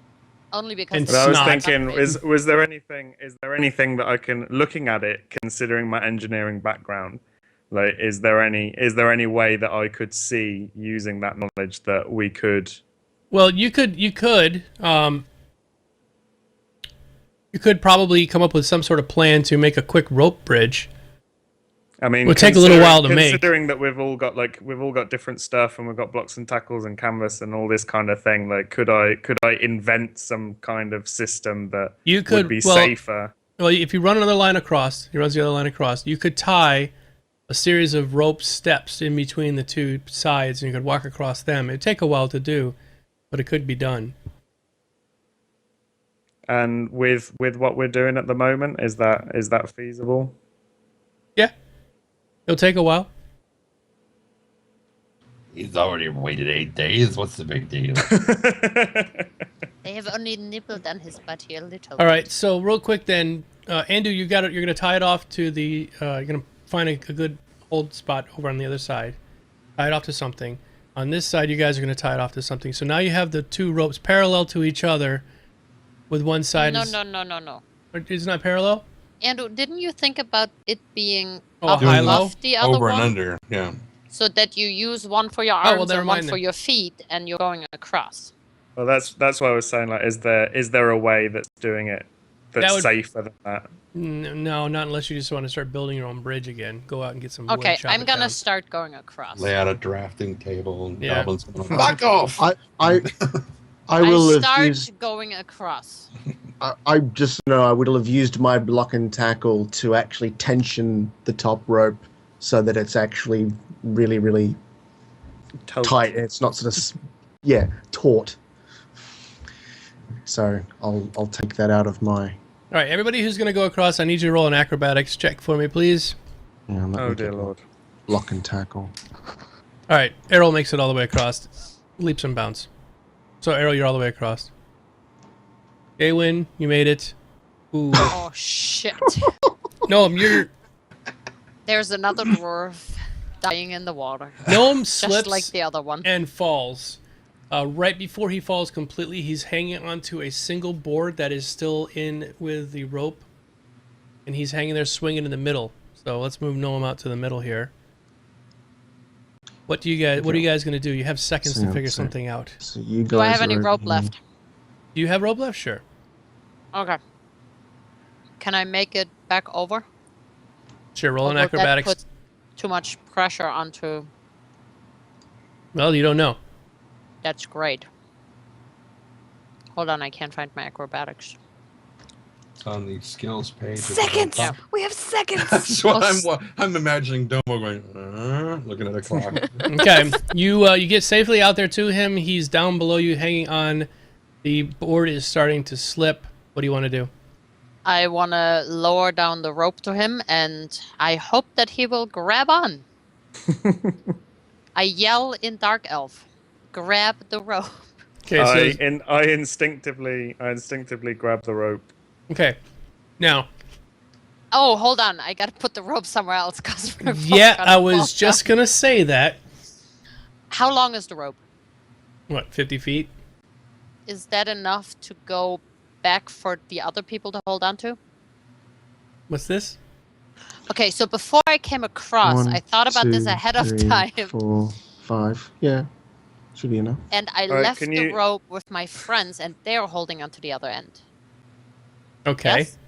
only because And But I was Snot. thinking, is there anything that I can, looking at it, considering my engineering background, like is there any way that I could see using that knowledge that we could? Well, you could probably come up with some sort of plan to make a quick rope bridge. I mean, It would take a little while to make. Considering that we've all got different stuff, and we've got blocks and tackles and canvas and all this kind of thing. Like, could I invent some kind of system that You could would be well, safer? Well, if you run another line across, he runs the other line across, you could tie a series of rope steps in between the two sides, and you could walk across them. It'd take a while to do, but it could be done. And with what we're doing at the moment, is that feasible? Yeah. It'll take a while. He's already waited 8 days. What's the big deal? They have only nibbled on his butt here a little. All right, so real quick then, Andu, you got it. You're gonna tie it off to the. You're gonna find a good hold spot over on the other side. Tie it off to something. On this side, you guys are gonna tie it off to something. So now you have the two ropes parallel to each other, with one side. No. It's not parallel. And didn't you think about it being Oh, up high, above low? the other Over one? and under, yeah. So that you use one for your Oh, well, arms never and one mind for then. your feet, and you're going across. Well, that's why I was saying, like, is there a way that's doing it that's That would- safer than that? No, not unless you just want to start building your own bridge again. Go out and get some wood. Okay, chop I'm it gonna down. start going across. Lay out a drafting table and Yeah. goblins. Fuck off! I I will have start used. going across. I just know I would have used my block and tackle to actually tension the top rope so that it's actually really, really tight. It's not sort of, taut. So I'll take that out of my. All right, everybody who's gonna go across, I need you to roll an acrobatics check for me, please. Yeah, let Oh me dear get lord. block and tackle. All right, Errol makes it all the way across, leaps and bounds. So Errol, you're all the way across. Gawain, you made it. Ooh. Oh shit! Noam, you're There's another dwarf dying in the water, Noam just slips like the other one. and falls. Right before he falls completely, he's hanging onto a single board that is still in with the rope, and he's hanging there swinging in the middle. So let's move Noam out to the middle here. What are you guys gonna do? You have seconds to figure something out. So you guys Do I have any are rope over left? Do you have rope left? Sure. Okay. Can I make it back over? Sure, roll an Or would acrobatics. That put too much pressure onto. Well, you don't know. That's great. Hold on, I can't find my acrobatics. It's on the skills page. Seconds. Yeah. We have seconds. That's what I'm imagining Domo going, looking at a clock. Okay, you get safely out there to him. He's down below you, hanging on. The board is starting to slip. What do you want to do? I want to lower down the rope to him, and I hope that he will grab on. I yell in Dark Elf, grab the rope. Okay, so I instinctively grab the rope. okay, now Oh, hold on. I got to put the rope somewhere else. Cause we're both yeah, gonna I fall was just down. gonna say that. How long is the rope? What, 50 feet? Is that enough to go back for the other people to hold on to? What's this? Okay, so before I came across, I thought about this ahead of time. 4, 5. Yeah, should be enough. And I Alright, left can the you- rope with my friends, and they're holding onto the other end. Okay. Yes?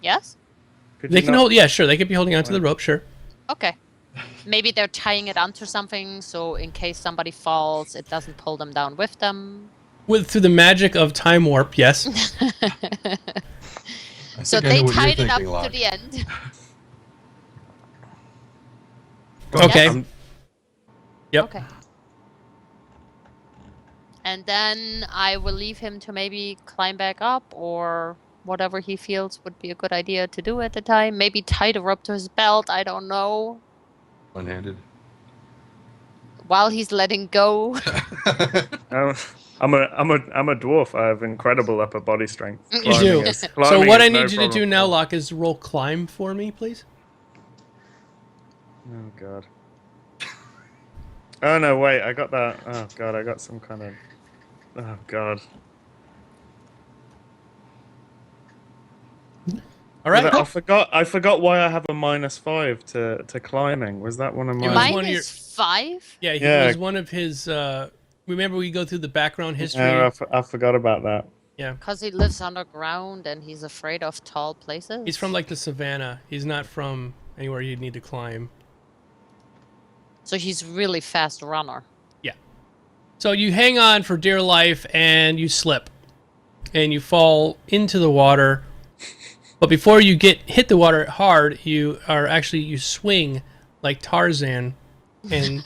Yes? Could They you can not- hold, yeah, sure, they could be holding onto the rope, sure. Okay. Maybe they're tying it onto something, so in case somebody falls, it doesn't pull them down with them. Through the magic of time warp, yes. So think I know they what you're tied it up thinking, to Locke. the end. Okay. Yes? Yep. Okay. And then I will leave him to maybe climb back up or whatever he feels would be a good idea to do at the time. Maybe tie the rope to his belt, I don't know. One-handed. While he's letting go. I'm a dwarf. I have incredible upper body strength. You Climbing do. is- So climbing what is I no need you to problem do at now, all. Locke, is roll climb for me, please. Oh god. Oh no, wait, I got that. Oh god, I got some kind of. Oh god. All right. I forgot why I have a -5 to climbing. Was that one of It was my? one Mine of your- is 5. Yeah, he Yeah. was one of his. Remember, we go through the background history. Yeah, I forgot about that. Because he lives underground and he's afraid of tall places. He's from like the savannah. He's not from anywhere you'd need to climb. So he's really fast runner. So you hang on for dear life and you slip. And you fall into the water. But before you hit the water hard, you swing like Tarzan and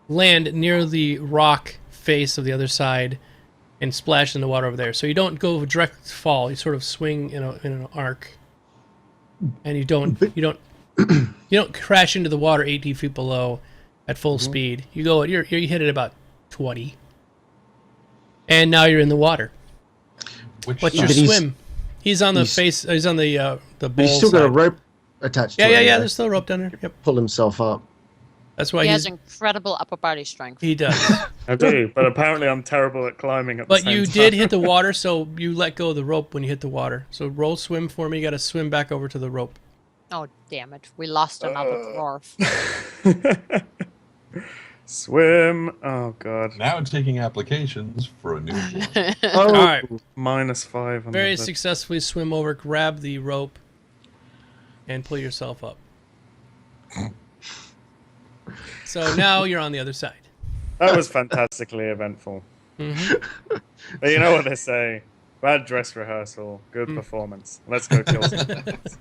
land near the rock face of the other side and splash in the water over there. So you don't go direct fall. You sort of swing in an arc, and you don't crash into the water 80 feet below at full speed. You hit it about 20, and now you're in the water. What's your swim? He's on the face. He's on the bowl. He's still got a rope attached to him. Yeah. There's still a rope down there. Yep. Pull himself up. That's why he has incredible upper body strength. He does. I do, but apparently I'm terrible at climbing at the same time. But you did hit the water, so you let go of the rope when you hit the water. So roll swim for me. You got to swim back over to the rope. Oh, damn it. We lost another dwarf. Swim. Oh, God. Now taking applications for a new one. All right. -5. Very successfully swim over, grab the rope, and pull yourself up. So now you're on the other side. That was fantastically eventful. Mm-hmm. But you know what they say: bad dress rehearsal, good performance. Let's go kill some things.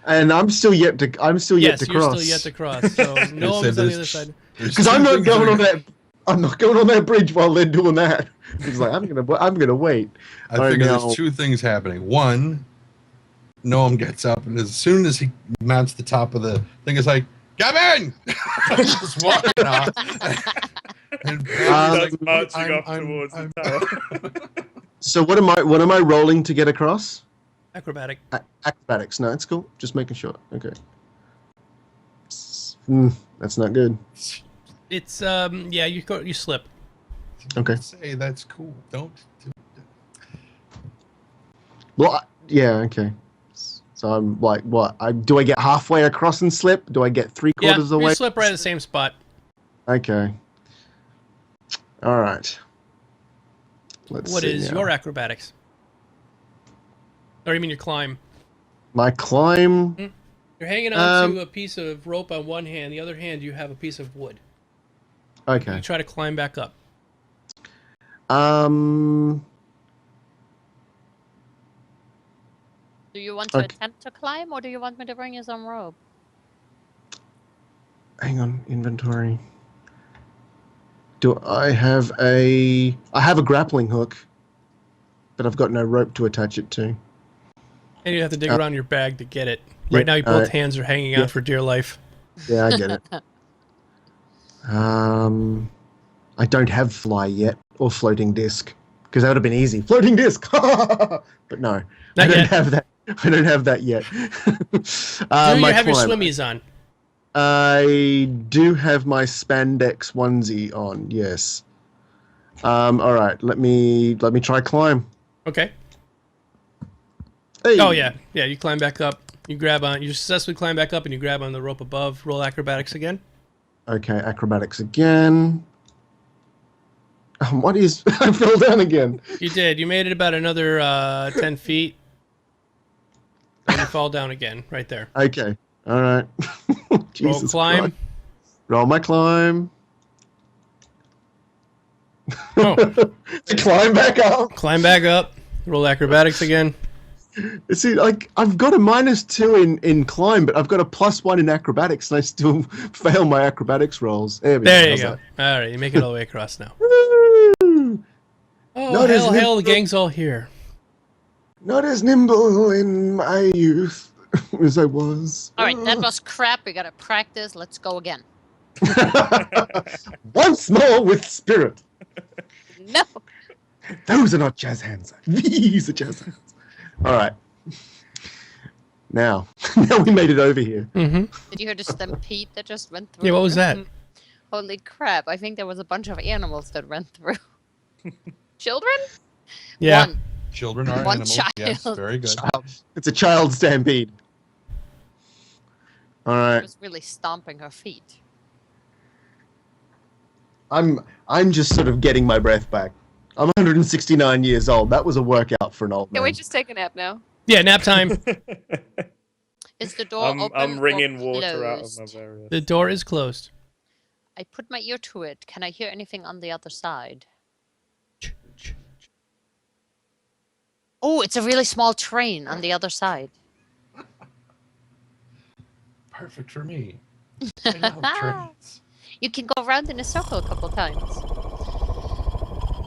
And I'm still yet to cross. Yes, you're still yet to cross. So no one's on the other side. Because I'm not going on that. I'm not going on that bridge while they're doing that. He's like, I'm gonna wait. I figure there's two things happening. One, Noam gets up, and as soon as he mounts the top of the thing, it's like, Gavin! Just walking off. And marching up towards the tower. So what am I rolling to get across? Acrobatic. Acrobatics. No, it's cool. Just making sure. Okay. That's not good. It's you slip. Okay. Say that's cool. Don't do that. Well, yeah. Okay. So I'm like, what? Do I get halfway across and slip? Do I get 3/4 of the way? You slip right at the same spot. Okay. All right. What is your acrobatics? Or you mean your climb? My climb. You're hanging on to a piece of rope on one hand. The other hand, you have a piece of wood. Okay. You try to climb back up. Do you want to attempt to climb, or do you want me to bring you some rope? Hang on, inventory. Do I have I have a grappling hook, but I've got no rope to attach it to. And you have to dig around your bag to get it. Right now, both hands are hanging out for dear life. Yeah, I get it. I don't have fly yet or floating disc because that would have been easy. Floating disc, but no, I don't have that. I don't have that yet. Do you have your swimmies on? I do have my spandex onesie on. Yes. All right. Let me try climb. Okay. Hey. Oh yeah. You climb back up. You successfully climb back up, and you grab on the rope above. Roll acrobatics again. Okay, acrobatics again. What is? I fell down again. You did. You made it about another 10 feet. And you fall down again, right there. Okay. All right. Jesus Roll climb. Christ. Roll my climb. Oh. Climb back up. Climb back up. Roll acrobatics again. See, like I've got a -2 in climb, but I've got a +1 in acrobatics, and I still fail my acrobatics rolls. There you go. All right, you make it all the way across now. Woo! Oh, hell, the gang's all here. Not as nimble in my youth as I was. All right, that was crap. We gotta practice. Let's go again. Once more with spirit. No. Those are not jazz hands. These are jazz hands. All right. Now we made it over here. Mm-hmm. Did you hear the stampede that just went through? Yeah, what was that? Holy crap. I think there was a bunch of animals that went through. Children? Yeah. One. Children are One animals. child. Yes, very good. It's a child stampede. All She right. was really stomping her feet. I'm just sort of getting my breath back. I'm 169 years old. That was a workout for an old man. Can we just take a nap now? Yeah, nap time. Is the door open? I'm wringing or water out of my closed? various. The door is closed. I put my ear to it. Can I hear anything on the other side? Oh, Ooh, it's a really small train on the other side. Perfect for me. I love trains. You can go around in a circle a couple times.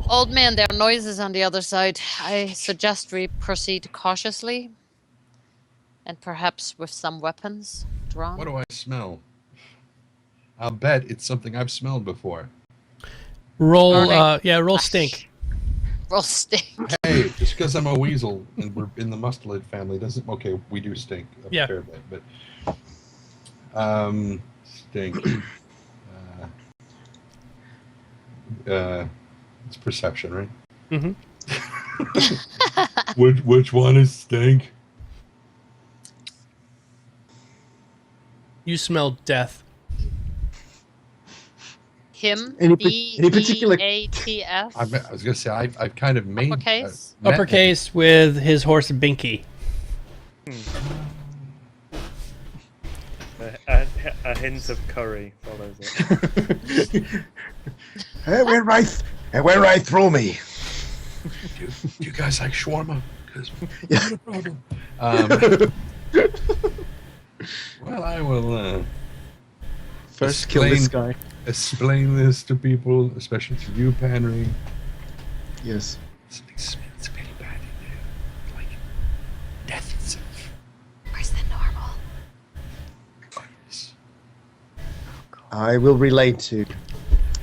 Old man, there are noises on the other side. I suggest we proceed cautiously. And perhaps with some weapons drawn. What do I smell? I'll bet it's something I've smelled before. Roll, Burning. roll stink. Roll stink. Hey, just because I'm a weasel and we're in the mustelid family doesn't... Okay, we do stink a Yeah. fair bit, but... Stink. It's perception, right? Mm-hmm. Which one is stink? You smell death. Him. Any particular- D-E-A-T-F. I was going to say, I've kind of made... Uppercase? met- Uppercase with his horse Binky. A hint of curry follows it. It went right through me. Do you guys like shawarma? Because Yeah. no problem. Well, I will First kill this guy. explain this to people, especially to you, Panry. Yes. Something smells very bad in there, like death itself. Worse than normal. I will relate to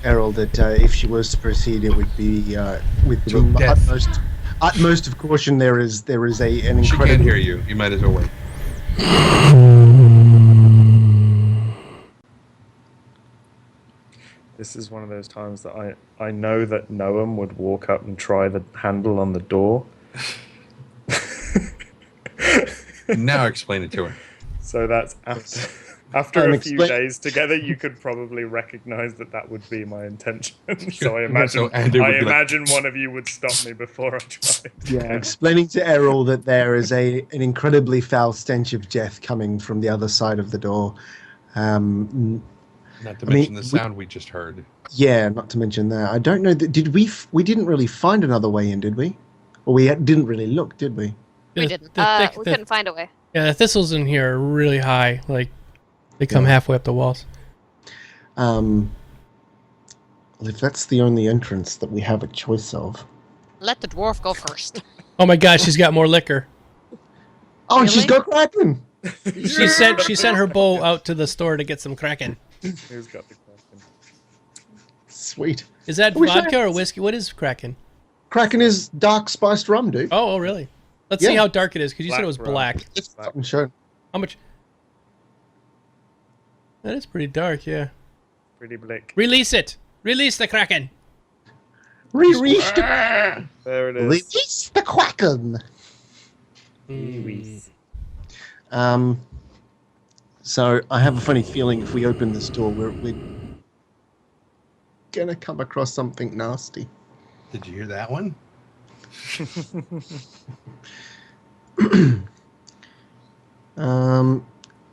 Errol that if she was to proceed, it would be with To the death. utmost of caution. There is an She can't incredible. hear you. You might as well wait. This is one of those times that I know that Noam would walk up and try the handle on the door. Now explain it to her. So that's after And a few days together, you could probably recognize that would be my intention. So I imagine Andy would be like- imagine one of you would stop me before I tried. Yeah, explaining to Errol that there is an incredibly foul stench of death coming from the other side of the door. Not to I mean, mention the sound we just heard. Yeah, not to mention that. I don't know that did we didn't really find another way in, did we? Or we didn't really look, did we? We didn't. We couldn't find a way. Yeah, the thistles in here are really high. Like, they come halfway up the walls. Well, if that's the only entrance that we have a choice of. Let the dwarf go first. Oh my gosh, she's got more liquor. Oh, and she's Really? got Kraken! She sent her bow out to the store to get some Kraken. Who's got the question? Sweet. Is that I wish I vodka had- or whiskey? What is Kraken? Kraken is dark spiced rum, dude. Oh, really? Let's see Yeah. how dark it is, because you said it was Black rum. black. It's fucking show. How much? That is pretty dark, yeah. Pretty blick. Release it! Release the Kraken! Release There it is. Release the Kraken! Release. So I have a funny feeling if we open this door, we're gonna come across something nasty. Did you hear that one?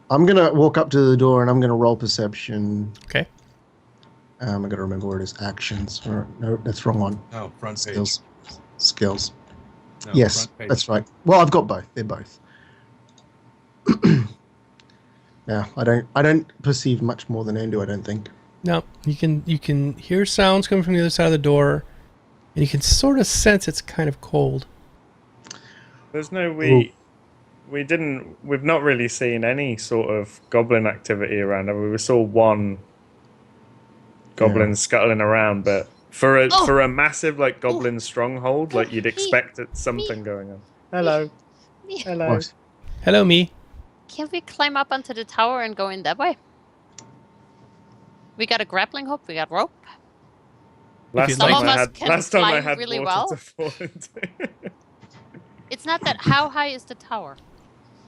I'm gonna walk up to the door and I'm gonna roll perception. Okay. I gotta remember where it is. Actions. Or, no, that's the wrong one. No, front page. Skills. No, Yes, front page. that's right. Well, I've got both. They're both. Yeah, I don't perceive much more than Andu, I don't think. No, you can hear sounds coming from the other side of the door, and you can sort of sense it's kind of cold. There's no we've not really seen any sort of goblin activity around. I mean, we saw one goblin scuttling around, but for a massive like goblin stronghold, like you'd expect something going on. Hello. Hello. What? Hello, me. Can we climb up onto the tower and go in that way? We got a grappling hook. We got rope. If you'd Last time like. Some of us I had can last time I climb had really water well. to fall into. It's not that. How high is the tower?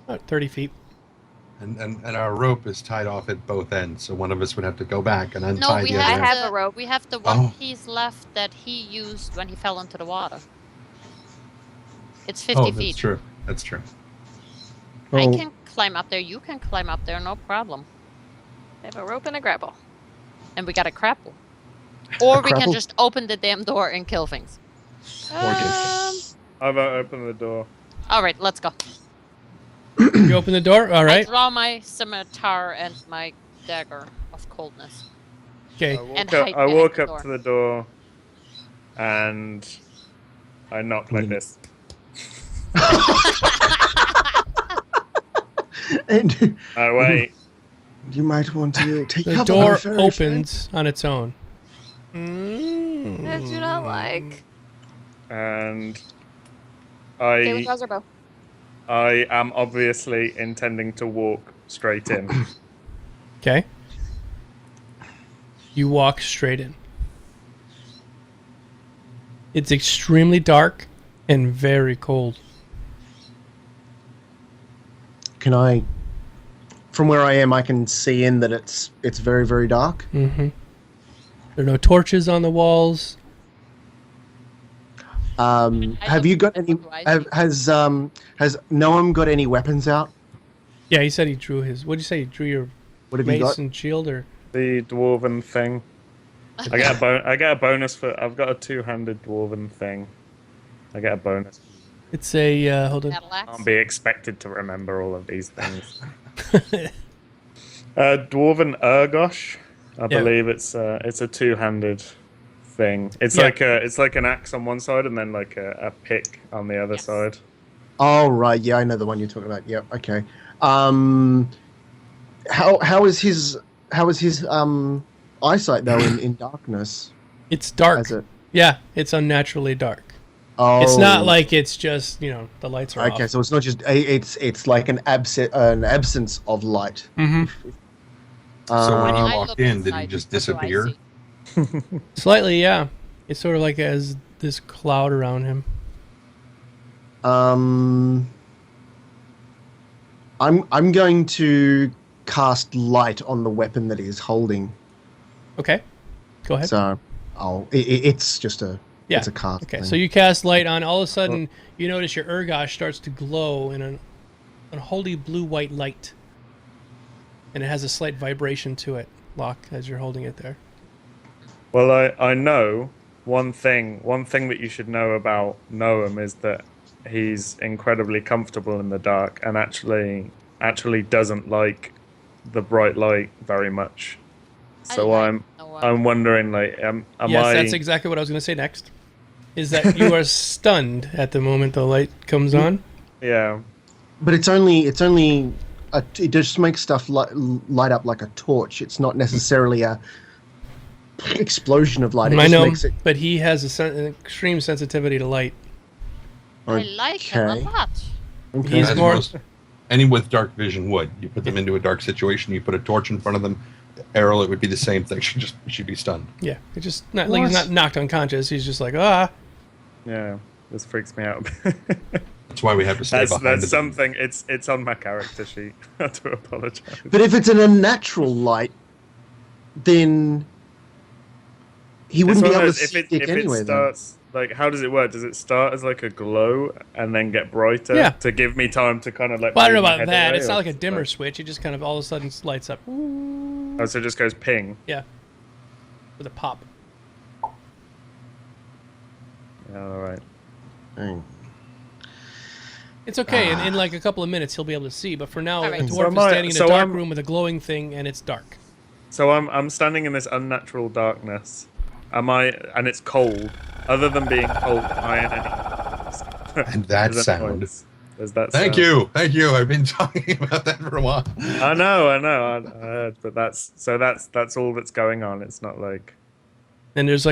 About 30 feet. And our rope is tied off at both ends, so one of us would have to go back and untie No, we the other have, end. I have a rope. We have the one Oh. piece left that he used when he fell into the water. It's Oh, 50 that's feet. true. That's true. I Oh, can climb up there. You can climb up there. No problem. I have a rope and a grapple. And we got a grapple. Or we can grapple? just open the damn door and kill things. Or get I've opened the door. All right, let's go. You open the door? All I right. draw my scimitar and my dagger of coldness. Okay. And hide I behind walk the up door. to the door, and I knock like this. And I wait. you might want to take The cover. door my furry friend. opens on its own. That you not like. And Caleb draws her bow. I am obviously intending to walk straight in. Okay. You walk straight in. It's extremely dark and very cold. Can I? From where I am, I can see in that it's very, very dark. Mm-hmm. There are no torches on the walls. Have you got any? Has Noam got any weapons out? Yeah, he said he drew his. What did you say? He drew your What have you mace got? and shield, or The dwarven thing. I get a bonus for. I've got a two-handed dwarven thing. I get a bonus. it's a hold on. Battle axe. Can't be expected to remember all of these things. Dwarven Urgosh. I Yeah. believe it's a two-handed thing. It's Yeah. like an axe on one side and then like a pick on the other Yes. side. Oh right, yeah, I know the one you're talking about. Yep, okay. How is his eyesight though in darkness? It's dark. As it? Yeah, it's unnaturally dark. Oh, It's not like it's just the lights are okay. off. So it's not just it's like an absence of light. Mm-hmm. So when you I walked look in, did he inside, just what do I disappear? see? Slightly, yeah. It's sort of like as this cloud around him. I'm going to cast light on the weapon that he's holding. Okay, go ahead. So it's just a Yeah. it's a cast. Okay, thing. so you cast light on. All of a sudden, you notice your Urgosh starts to glow in an unholy blue-white light, and it has a slight vibration to it, Locke, as you're holding it there. Well, I know one thing that you should know about Noam is that he's incredibly comfortable in the dark and actually doesn't like the bright light very much. So I like Noam. I'm wondering, like, am Yes, I? that's exactly what I was going to say next. Is that you are stunned at the moment the light comes on? Yeah. But it just makes stuff light up like a torch. It's not necessarily a explosion of light. It I just know, makes it. but he has an extreme sensitivity to light. I like him a Okay. lot. Okay. He's As more- most any with dark vision would. You put them into a dark situation, you put a torch in front of them, arrow, it would be the same thing. She'd be stunned. Yeah, it's just not like he's What? not knocked unconscious. He's just like, ah. Yeah. This freaks me out. a bit. That's why we have to stay behind that's the something. It's on my character sheet. I do apologize. But if it's an unnatural light, then he wouldn't be able to see if it it anyway. Then. starts like, how does it work? Does it start as like a glow and then get brighter Yeah. to give me time to kind of like? Well, I don't move know my about head that. away, It's or not like a just, dimmer switch. It just kind of all of a sudden lights up. Oh, so it just goes ping. Yeah. With a pop. Yeah, all right. Mm. It's okay. In like a couple of minutes, he'll be able to see. But for now, Alright. a So dwarf am is I- standing in a so dark I'm- room with a glowing thing, and it's dark. So I'm standing in this unnatural darkness. Am I? And it's cold. Other than being cold, am I in any? And that There's sound. noise. There's that. Thank sound. you. I've been talking about that for a while. I know. I heard, but that's all that's going on. It's not like. And there's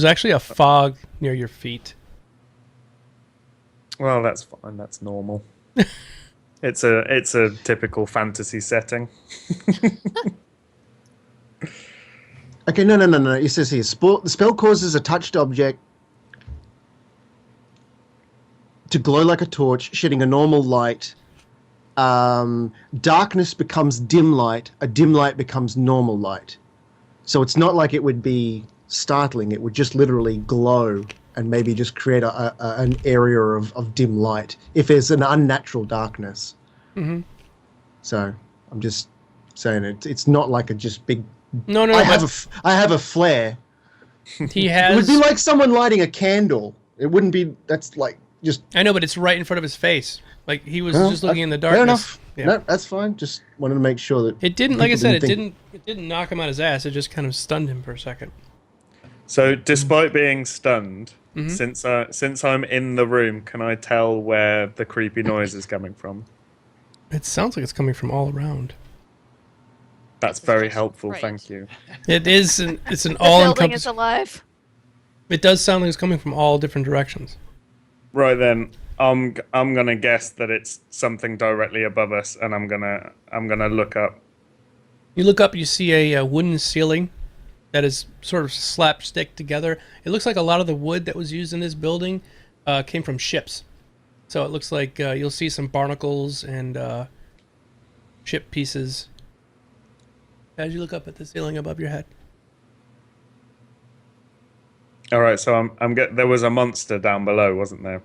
actually a fog near your feet. Well, that's fine. That's normal. It's a typical fantasy setting. Okay, no. It says here, the spell causes a touched object to glow like a torch, shedding a normal light. Darkness becomes dim light. A dim light becomes normal light. So it's not like it would be startling. It would just literally glow and maybe just create an area of dim light if there's an unnatural darkness. Mm-hmm. So I'm just saying it's not like a just big. No. I have a flare. He It has. would be like someone lighting a candle. It wouldn't be. That's like just I know, but it's right in front of his face. Like he was No, just looking in the fair darkness. enough. Yeah. No, that's fine. Just wanted to make sure that It didn't, like I people said, think- it didn't knock him on his ass. It just kind of stunned him for a second. So, despite being stunned, Mm-hmm. since I'm in the room, can I tell where the creepy noise is coming from? It sounds like it's coming from all around. That's This is very just helpful. great. Thank you. It is. It's an The all building is encompassing. alive. It does sound like it's coming from all different directions. Right then, I'm gonna guess that it's something directly above us, and I'm gonna look up. You look up, you see a wooden ceiling that is sort of slapstick together. It looks like a lot of the wood that was used in this building came from ships. So it looks like you'll see some barnacles and ship pieces as you look up at the ceiling above your head. All right, so there was a monster down below, wasn't there?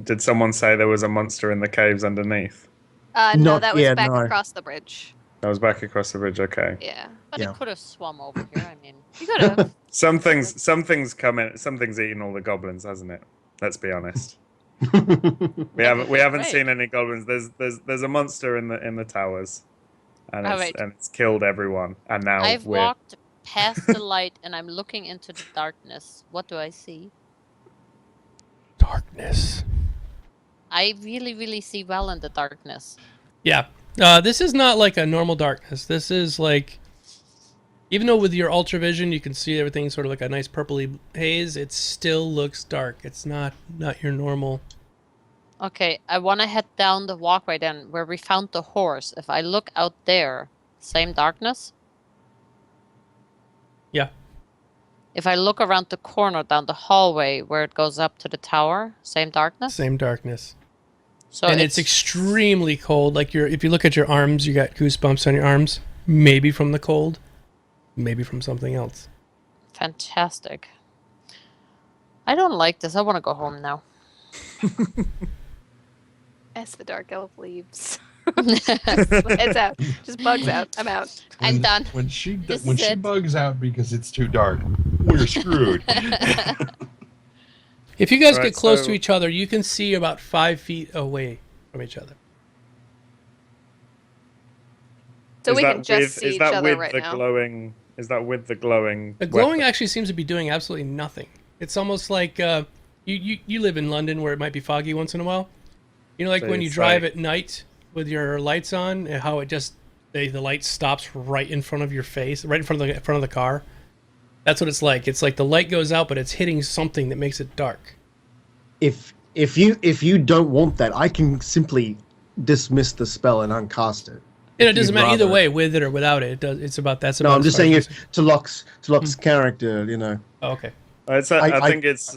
Did someone say there was a monster in the caves underneath? No, Not that was yet, back no. across the bridge. That was back across the bridge. Okay. Yeah. But Yeah. it could have swum over here. I mean, You could have. Some things come in. Something's eaten all the goblins, hasn't it? Let's be honest. We haven't Right. seen any goblins. There's a monster in the towers, and Oh, wait. it's killed everyone. And now I've we're walked past the light and I'm looking into the darkness. What do I see? Darkness. I really, really see well in the darkness. Yeah. This is not like a normal darkness. This is like, even though with your ultravision you can see everything sort of like a nice purpley haze, it still looks dark. It's not your normal. Okay, I want to head down the walkway then, where we found the horse. If I look out there, same darkness? Yeah. If I look around the corner down the hallway where it goes up to the tower, same darkness? Same darkness. So And it's extremely cold. Like if you look at your arms, you got goosebumps on your arms. Maybe from the cold, maybe from something else. fantastic. I don't like this. I want to go home now. As the dark elf leaves. It's out. Just bugs out. I'm out. I'm done. When she This when is she it. bugs out because it's too dark, we're screwed. If you guys Alright, get close so- to each other, you can see about 5 feet away from each other. So Is we that can just with- see is each that other with right the now. glowing? Is that with the glowing? The glowing weapon? actually seems to be doing absolutely nothing. It's almost like you live in London where it might be foggy once in a while. You know, like So when you it's drive like- at night with your lights on, and how it just the light stops right in front of your face, right in front of the car. That's what it's like. It's like the light goes out, but it's hitting something that makes it dark. If you don't want that, I can simply dismiss the spell and uncast it. And it If doesn't you'd matter either rather. way, with it or without it. It does. It's about that's No, about. I'm as just far saying as if to Locke's character, you know. Oh, okay. I I- think it's.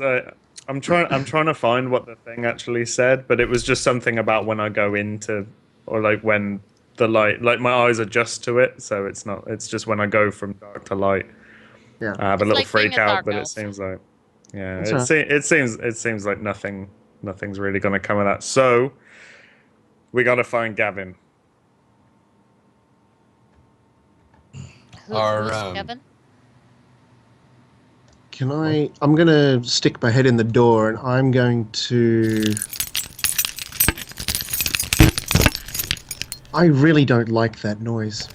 I'm trying to find what the thing actually said, but it was just something about when I go into, or like when the light, like my eyes adjust to it, so it's not. It's just when I go from dark to light, Yeah. I have a It's little like being freak a out. dark But it elf. seems like, yeah, That's it seems like nothing's really going to come of that. So we got to find Gavin. Our, Who's Kevin? Can I? I'm gonna stick my head in the door, and I'm going to. I really don't like that noise.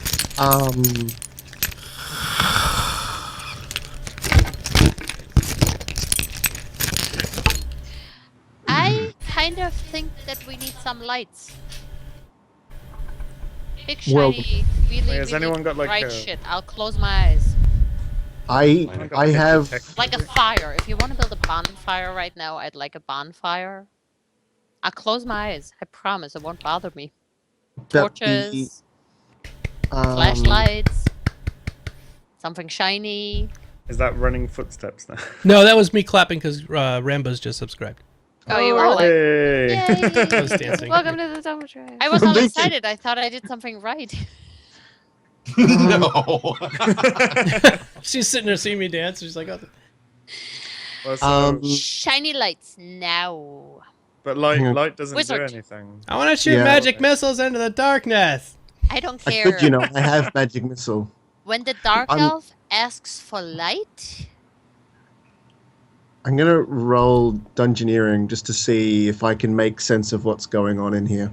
I kind of think that we need some lights. Big Well- shiny, really, Wait, has really anyone got, like, bright a- shit. I'll close my eyes. I have. Like a fire. If you want to build a bonfire right now, I'd like a bonfire. I'll close my eyes. I promise it won't bother me. that the, Torches, um, flashlights, something shiny. Is that running footsteps now? No, that was me clapping because Rambo's just subscribed. Oh, you were like, Hey. I was Yay! dancing. welcome to the Summer Drive. I was all Thank you. excited. I thought I did something right. No. She's sitting there seeing me dance. She's like, oh. Well, so, Shiny lights now. but light doesn't Wizard. do anything. I want to shoot Yeah. magic missiles into the darkness. I don't I care. could, you know, I have magic missile. When the dark I'm- elf asks for light, I'm gonna roll Dungeoneering just to see if I can make sense of what's going on in here.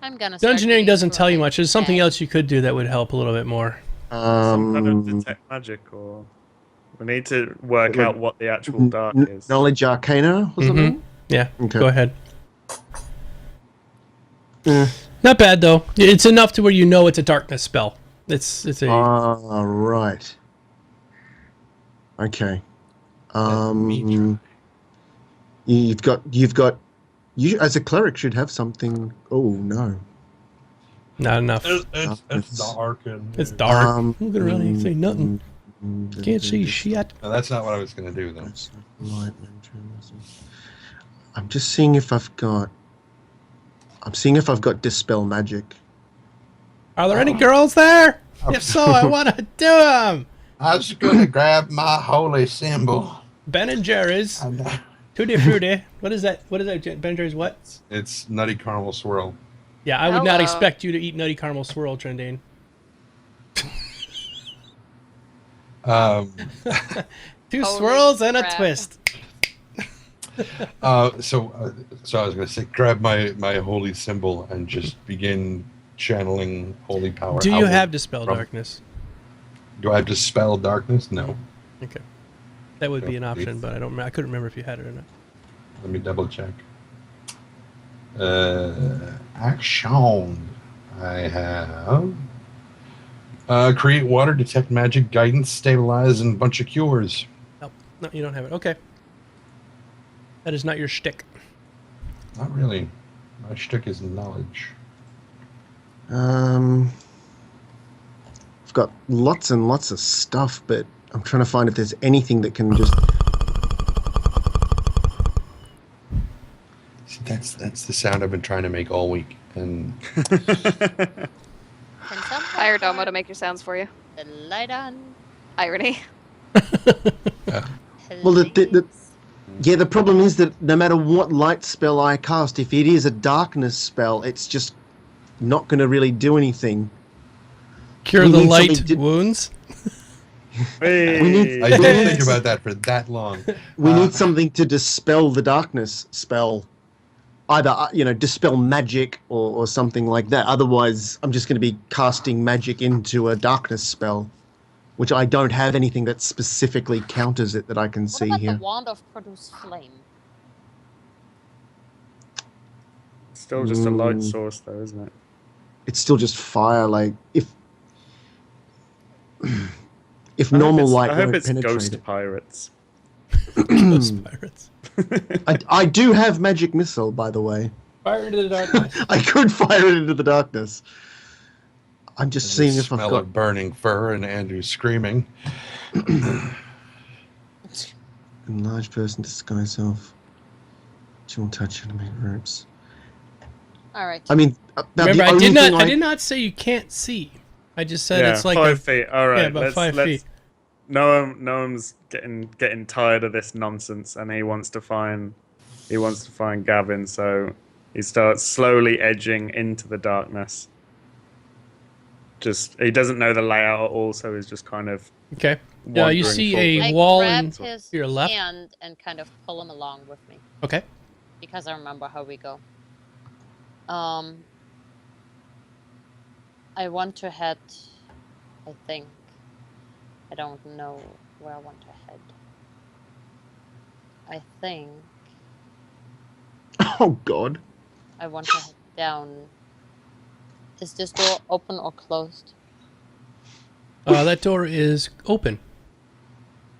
I'm gonna. Start Dungeoneering digging doesn't through tell you my much. There's something bag. else you could do that would help a little bit more. Some kind of Um, detect magic, or we need to work Like, out what the actual dark is. Knowledge Arcana or something. Yeah. Okay. Go ahead. Eh. Not bad though. It's enough to where you know it's a darkness spell. It's a Ah, right. Okay. You've got you as a cleric should have something. Oh no. not enough. It's dark and It's dark. Um, I'm gonna really say nothing. Can't see shit. No, that's not what I was going to do though. I'm just seeing if I've got. I'm seeing if I've got dispel magic. Are there any girls there? If so, I want to do them. I was going to grab my holy symbol. Ben and Jerry's. Tutti Frutti. What is that? What is that? Ben and Jerry's what? It's Nutty Caramel Swirl. Yeah, I would not Hello. expect you to eat Nutty Caramel Swirl, Trendane. Two Holy swirls and a crap. twist. So I was going to say, grab my holy symbol and just begin channeling holy power. Do you outward have Dispel from- Darkness? Do I have Dispel Darkness? No. Okay. That would be an No, option, please. but I don't. I couldn't remember if you had it or not. Let me double check. Action. I have create water, detect magic, guidance, stabilize, and bunch of cures. Nope. No, you don't have it. Okay. That is not your shtick. Not really. My shtick is knowledge. I've got lots and lots of stuff, but I'm trying to find if there's anything that can just. See, that's the sound I've been trying to make all week, and Can someone Hire Domo turn to make your sounds for you. the light on? Irony. Well, the Please? yeah, the problem is that no matter what light spell I cast, if it is a darkness spell, it's just not going to really do anything. Cure We the need light something to- wounds. Hey. We need- I didn't think about that for that long. We need something to dispel the darkness spell. Either, dispel magic or something like that. Otherwise, I'm just going to be casting magic into a darkness spell, which I don't have anything that specifically counters it that I can What see about here. the wand of produce flame? Still just a light source, though, isn't it? It's still just fire. Like, if I normal hope light I hope won't it's penetrate ghost it. pirates. Ghost pirates. I do have magic missile, by the way. Fire into the darkness. I could fire it into the darkness. I'm just seeing if I've smell got. of burning fur and Andrew screaming. Enlarge person, disguise self. Chill touch enemy groups. All right. I mean, about Remember, the I only did not. thing I did not say you can't see. I just said Yeah, it's like 5 feet. All right, yeah, about 5 feet. Noam's getting tired of this nonsense, and he wants to find Gavin. So he starts slowly edging into the darkness. He doesn't know the layout at all, so he's just kind of Okay. Yeah, you wandering see forward. a I wall grab in his your left. hand and kind of pull him along with me Okay. because I remember how we go. I want to head. I think. I don't know where I want to head. I think Oh God. I want to head down. Is this door open or closed? That door is open.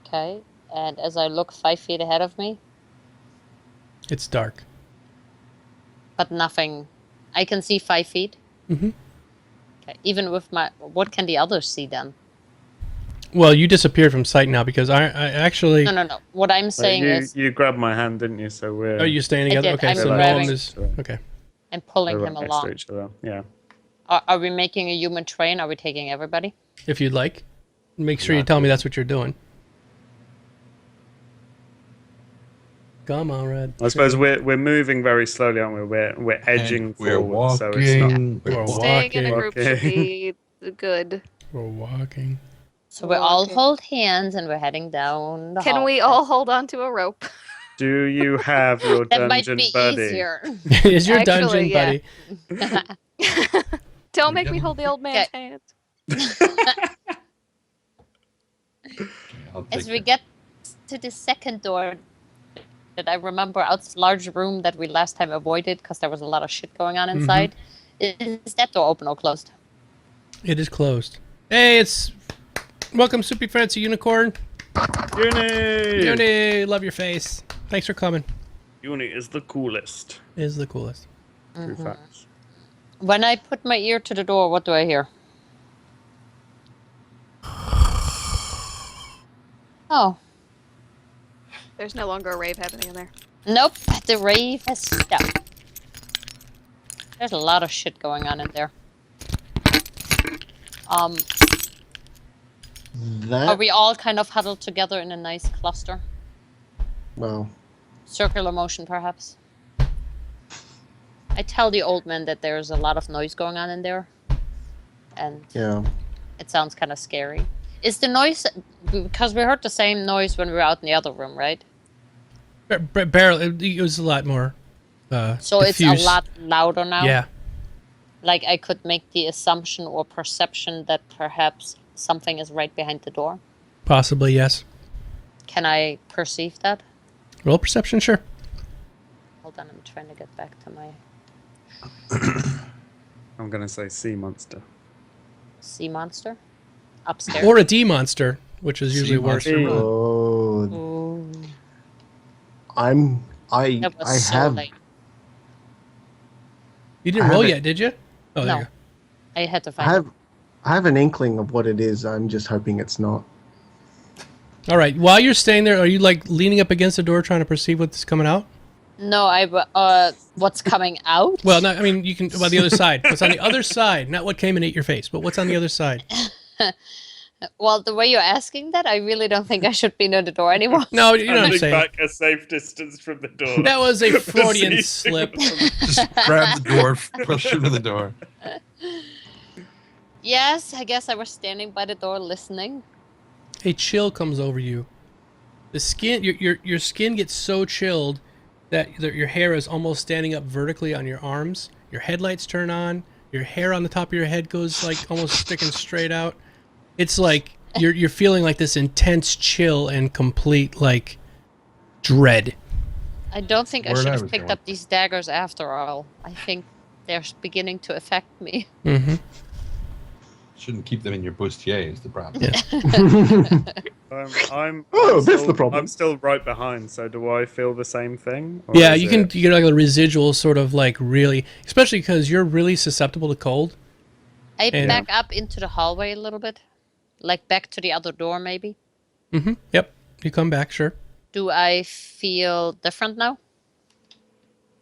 Okay. And as I look 5 feet ahead of me, It's dark. but nothing. I can see 5 feet. Mhm. Okay. Even with my, what can the others see then? Well, you disappeared from sight now because I actually. No. What I'm saying is, you grabbed my hand, didn't you? So we're Are you staying I together? did. Okay, I'm so grabbing- Noam is okay. I'm pulling we're him right next to along. each other. Yeah. Are we making a human train? Are we taking everybody? If you'd like, make sure you tell me that's what you're doing. Come on, Red. I suppose we're moving very slowly, aren't we? We're edging We're forward, so it's not. walking. We're Staying in a walking. group should be good. We're walking. So we all Okay. hold hands and we're heading down the Can hall. we all hold on to a rope? Do you have your That might dungeon be buddy? easier. Is your Actually, dungeon yeah. buddy? Don't make me hold the old man's Okay. hand. I'll As take we it. get to the second door that I remember out this large room that we last time avoided because there was a lot of shit going on inside. Is that door open or closed? It is closed. Hey, it's welcome, Soupy Fancy Unicorn. Uni! Yoni, love your face. Thanks for coming. Uni is the coolest. Is the coolest. True facts. When I put my ear to the door, what do I hear? Oh, There's no longer a rave happening in there. nope. The rave has stopped. There's a lot of shit going on in there. Are That we all kind of huddled together in a nice cluster? well, Circular motion, perhaps? I tell the old man that there's a lot of noise going on in there. And yeah. it sounds kind of scary. Is the noise... Because we heard the same noise when we were out in the other room, right? Barrel. It was a lot more. So diffuse. it's a lot louder now? Yeah. Like I could make the assumption or perception that perhaps something is right behind the door. Possibly, yes. Can I perceive that? Roll perception, sure. Hold on, I'm trying to get back to my I'm gonna say sea monster. sea monster. Upstairs. Or a D monster, which is usually Sea worse. monster. Oh, Ooh, I that was I so have late. You didn't I roll have it. yet, did you? Oh, there No. you go. I had to I find have I have an inkling of what it is. I'm just hoping it's not. All right. While you're staying there, are you like leaning up against the door trying to perceive what's coming out? it. No, what's coming out? Well, no, I mean, you can. Well, the other side. What's on the other side? Not what came and ate your face, but what's on the other side? Well, the way you're asking that, I really don't think I should be near the door anymore. No, you know what I'm Standing saying. back a safe distance from the door. That was a Freudian See- slip. Just grab the door, push through the door. Yes, I guess I was standing by the door listening. A chill comes over you. The skin, your skin gets so chilled that your hair is almost standing up vertically on your arms. Your headlights turn on. Your hair on the top of your head goes like almost sticking straight out. It's like you're feeling like this intense chill and complete like dread. I don't think I Where should I have was picked going. up these daggers after all. I think they're beginning to affect me. Mm-hmm. Shouldn't keep them in your bustier is the problem. Yeah. I'm Oh, I'm that's still, the problem. I'm still right behind. So do I feel the same thing? Or Yeah, is you can it- you get like a residual sort of like really, especially because you're really susceptible to cold. I And- back up into the hallway a little bit. Like back to the other door, maybe. Mm-hmm. Yep. You come back, sure. Do I feel different now?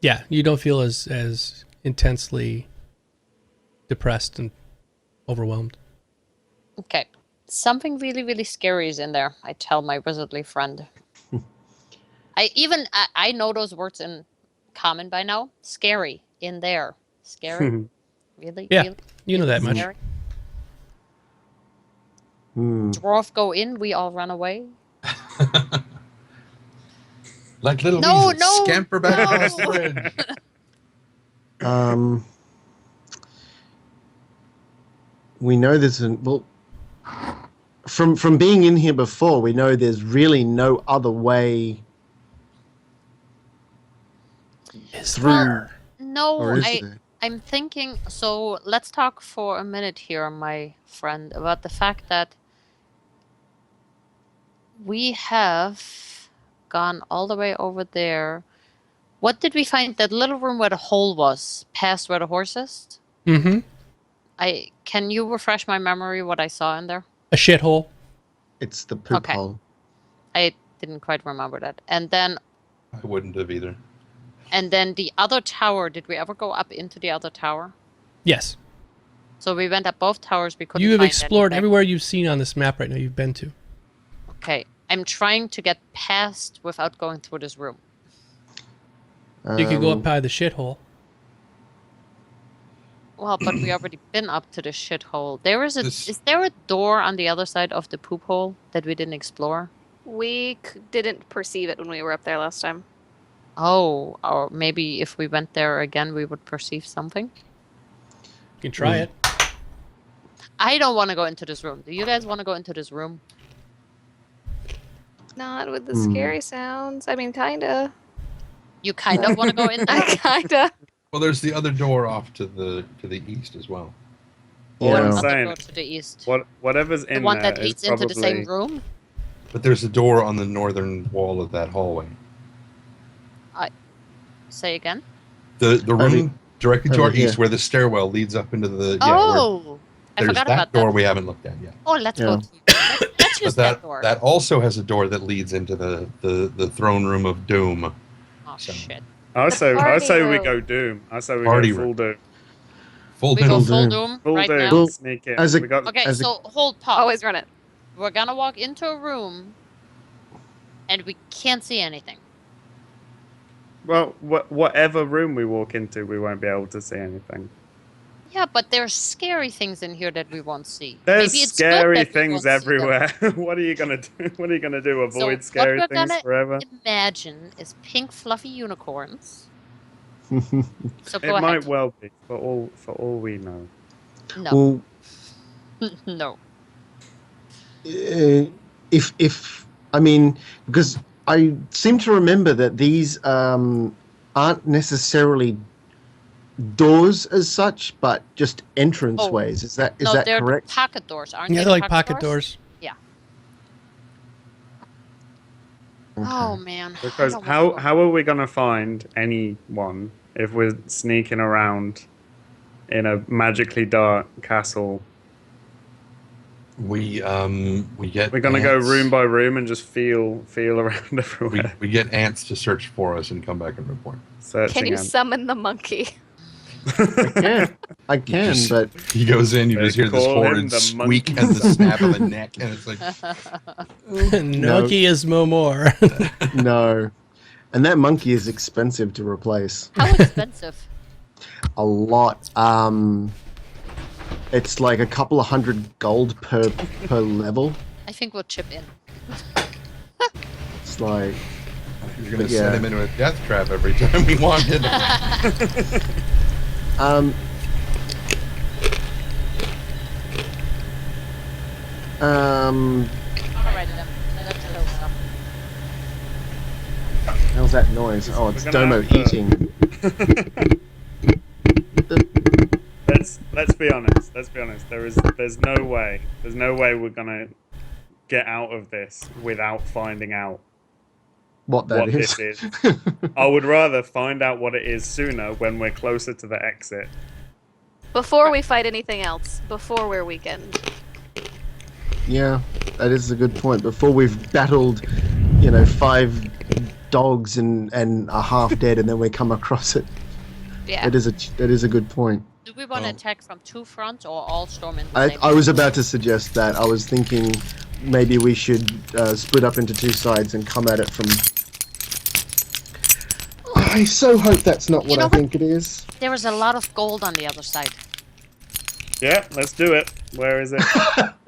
Yeah, you don't feel as intensely depressed and overwhelmed. Okay. Something really, really scary is in there, I tell my wizardly friend. I know those words in common by now. Scary. In there. Scary? Really? Yeah, Really? you know that Really much. scary? Hmm. Dwarf go in, we all run away. Like little No, weasels, no, scamper back no. across the bridge. We know there's an well. From being in here before, we know there's really no other way Is through. there? No, Or is there? I'm thinking, so let's talk for a minute here, my friend, about the fact that we have gone all the way over there. What did we find? That little room where the hole was, past where the horse is? Mm-hmm. Can you refresh my memory what I saw in there? A shithole. It's the poop Okay. hole. I didn't quite remember that. And then I wouldn't have either. the other tower, did we ever go up into the other tower? Yes. So we went up both towers, we couldn't You have find explored anything. everywhere you've seen on this map right now. You've been to. Okay, I'm trying to get past without going through this room. You could go up Um, by the shithole. Well, but we already been up to the shithole. This- Is there a door on the other side of the poop hole that we didn't explore? We didn't perceive it when we were up there last time. Oh, or maybe if we went there again, we would perceive something. You can try it. I don't want to go into this room. Do you guys want to go into this room? Not with the scary sounds. I mean, kinda. You kind of want to go in there? I kinda. Well, there's the other door off to the east as well. All Yeah. I'm Other saying, door to the east. whatever's The in one there that is leads into the same probably- room? But there's a door on the northern wall of that hallway. Say again? The room Over- directly to over our east, here. where the stairwell leads up into the Oh! I there's forgot that about door that. we haven't looked at yet. Oh, let's go. Yeah. Let's use But that door. that also has a door that leads into the throne room of doom. Oh, so- shit. I say party we room. go Doom. I say we Party go full room. Doom. Full We go doom. full Doom. doom Full right Doom. now? Well, Sneak in. as a- We got Okay, as a- so hold pause. Always run it. We're gonna walk into a room and we can't see anything. well, whatever room we walk into, we won't be able to see anything. Yeah, but there's scary things in here that we won't see. There's Maybe it's scary good that we things won't see them. everywhere. What are you gonna do? What are you gonna do? So Avoid what scary we're things gonna forever? Imagine is pink fluffy unicorns. So It go ahead. might well be for all we know. No, Well, no. if I mean, because I seem to remember that these aren't necessarily doors as such, but just entrance Oh. ways. Is that No, they're correct? pocket doors, aren't Yeah, they? they're like pocket doors. Oh man. I Because don't wanna go. how are we gonna find anyone if we're sneaking around in a magically dark castle? We get. We're gonna go ants. room by room and just feel around We, everywhere, we get ants to search for us and come back and report. searching. Can you and- summon the monkey? I can, Just- but He goes in, you They just hear this call him horrid the squeak monkey. and the snap of a neck, and it's like, Noki is no more. no. And that monkey is expensive to replace. How expensive? A lot. It's like a couple of $100 gold per level. I think we'll chip in. It's like you're going to Yeah. send him into a death trap every time we want him. Alright then. Let's kill stuff. how's that noise? Oh, it's We're gonna Domo have to- eating. Let's be honest. Let's be honest. There's no way we're gonna get out of this without finding out What that what is. this is. I would rather find out what it is sooner when we're closer to the exit. Before we fight anything else. Before we're weakened. Yeah, that is a good point. Before we've battled, 5 dogs and are half dead, and then we come across it. Yeah. That is a good point. Do we want to Oh. attack from two fronts or all storm in the I same? was about to suggest that. I was thinking maybe we should split up into 2 sides and come at it from. I so hope that's not You what know I what? think it is. There is a lot of gold on the other side. Yeah, let's do it. Where is it?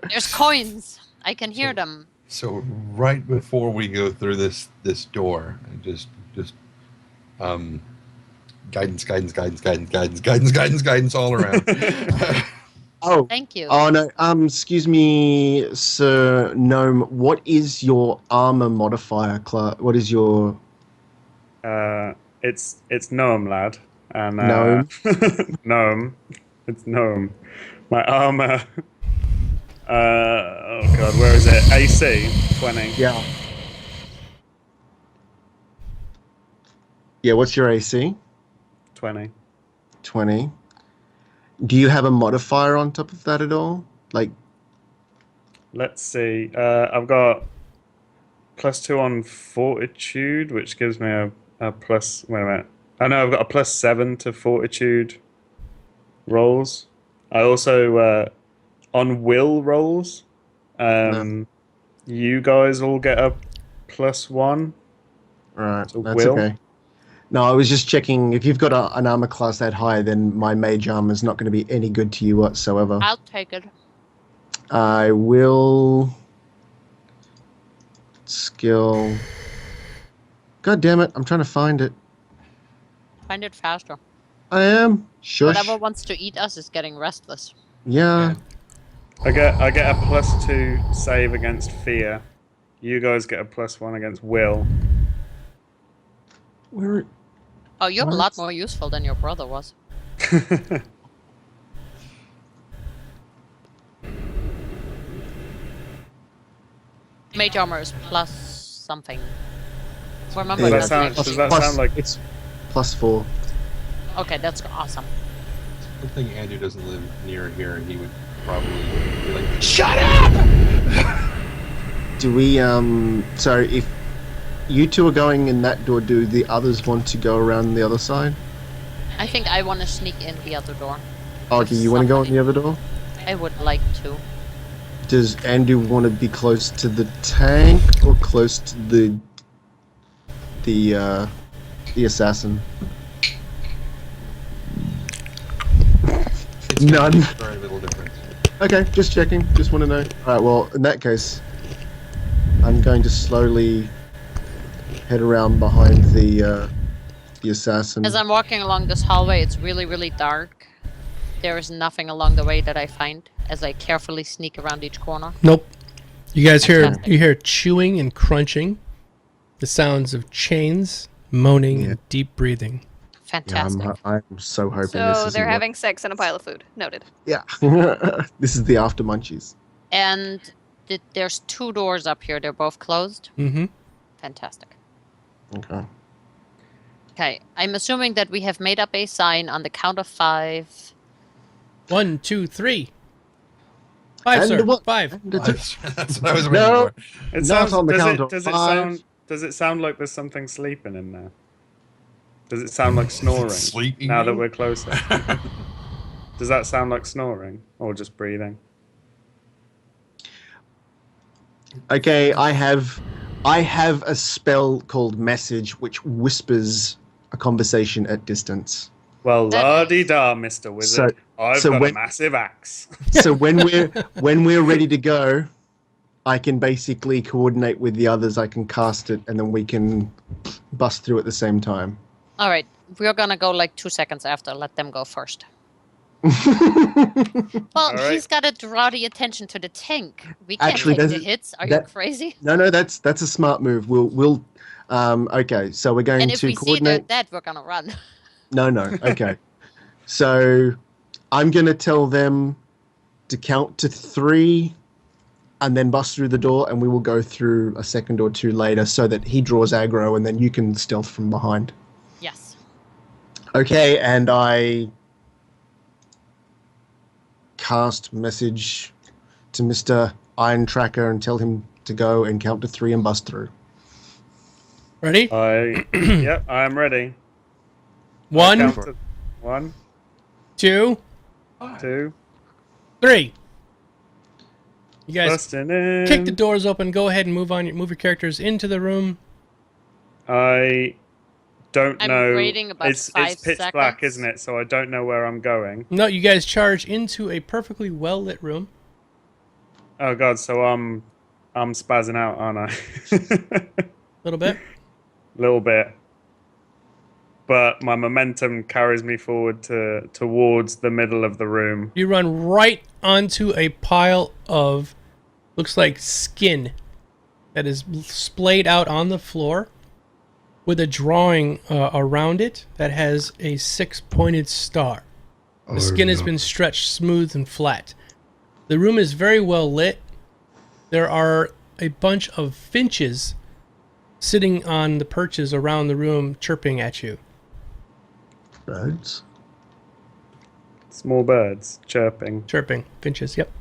There's coins. I can hear them. So right before we go through this door, and just guidance all around. Oh. Thank you. Oh no. Excuse me, Sir Gnome. What is your armor modifier, Clark? What is your It's gnome, lad. And Gnome? gnome. It's gnome. My armor. Oh god, where is it? AC 20. Yeah. Yeah. What's your AC? 20. 20. Do you have a modifier on top of that at all? Like, Let's see. I've got +2 on fortitude, which gives me a plus. Wait a minute. I know I've got a +7 to fortitude rolls. I also on will rolls. You guys all get a +1. right, So that's will? okay. No, I was just checking. If you've got an armor class that high, then my mage armor is not going to be any good to you whatsoever. I'll take it. I will... Skill... God damn it, I'm trying to find it. Find it faster. I am. Shush. Whatever wants to eat us is getting restless. Yeah. I get a +2 save against fear. You guys get a +1 against will. Where... Oh, you're a What? lot more useful than your brother was. Mage armor is plus something. Remember, Yeah. Does that that's sound- actually- does that sound like- It's +4. Okay, that's awesome. One thing Andrew doesn't live near here, and he would probably be like, "Shut up!" Do we, so if you two are going in that door, do the others want to go around the other side? I think I want to sneak in the other door. Oh, do you want to go in the other door? I would like to. Does Andrew want to be close to the tank or close to the assassin? It's None. very little difference. Okay, just checking. Just want to know. Alright, well, in that case, I'm going to slowly head around behind the assassin. As I'm walking along this hallway, it's really, really dark. There is nothing along the way that I find as I carefully sneak around each corner. Nope. You guys Fantastic. you hear chewing and crunching, the sounds of chains, moaning, Yeah. and deep breathing. Yeah, Fantastic. I'm so hoping this So is they're having sex in a pile of food. Noted. Yeah. This is the after munchies. And there's 2 doors up here. They're both closed. Mm-hmm. Fantastic. Okay. Okay, I'm assuming that we have made up a sign on the count of 5. 1, 2, 3. 5, And sir. what- 5. That's what I was waiting No. for. It Not sounds, on the does count it, of does it 5. does it sound like there's something sleeping in there? Does it sound like snoring? Sleeping? Now that we're closer. Does that sound like snoring or just breathing? Okay, I have a spell called Message which whispers a conversation at distance. Well, That la di da, Mr. Wizard. I've so got a when- massive axe. So when we're ready to go, I can basically coordinate with the others. I can cast it, and then we can bust through at the same time. All right, we're gonna go like 2 seconds after. Let them go first. Well, right. he's got to draw the attention to the tank. We can't Actually, take the that's- hits. Are you that- crazy? No, that's a smart move. We'll okay. So we're going And if to we see they're coordinate. dead, we're gonna run. No. Okay. So I'm gonna tell them to count to 3, and then bust through the door, and we will go through a second or 2 later, so that he draws aggro, and then you can stealth from behind. Yes. Okay, and I cast Message to Mr. Iron Tracker and tell him to go and count to 3 and bust through. Ready? Yep, I am ready. 1, Count to 1, 2, 2, 3. You guys busting in. kick the doors open. Go ahead and move your characters into the room. I don't I'm know. waiting about it's 5 pitch black, seconds. isn't it? So I don't know where I'm going. No, you guys charge into a perfectly well lit room. Oh god, so I'm spazzing out, aren't I? A little bit. Little bit. But my momentum carries me forward towards the middle of the room. You run right onto a pile of, looks like skin, that is splayed out on the floor with a drawing around it that has a 6-pointed star. The skin has been stretched smooth and flat. The room is very well lit. There are a bunch of finches sitting on the perches around the room chirping at you. Birds. Small birds chirping. Chirping. Finches, yep.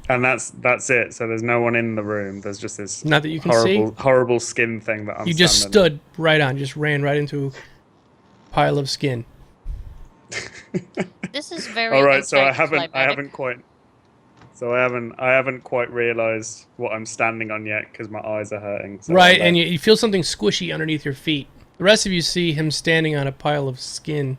And that's it. So there's no one in the room. There's just this Not that you can see. horrible skin thing that I'm You just standing stood right on, just ran right into a pile of skin. This is very. All right, so I haven't anticlimactic. So I haven't quite realised what I'm standing on yet because my eyes are hurting. So Right, and you feel something squishy underneath your feet. The rest of you see him standing on a pile of skin.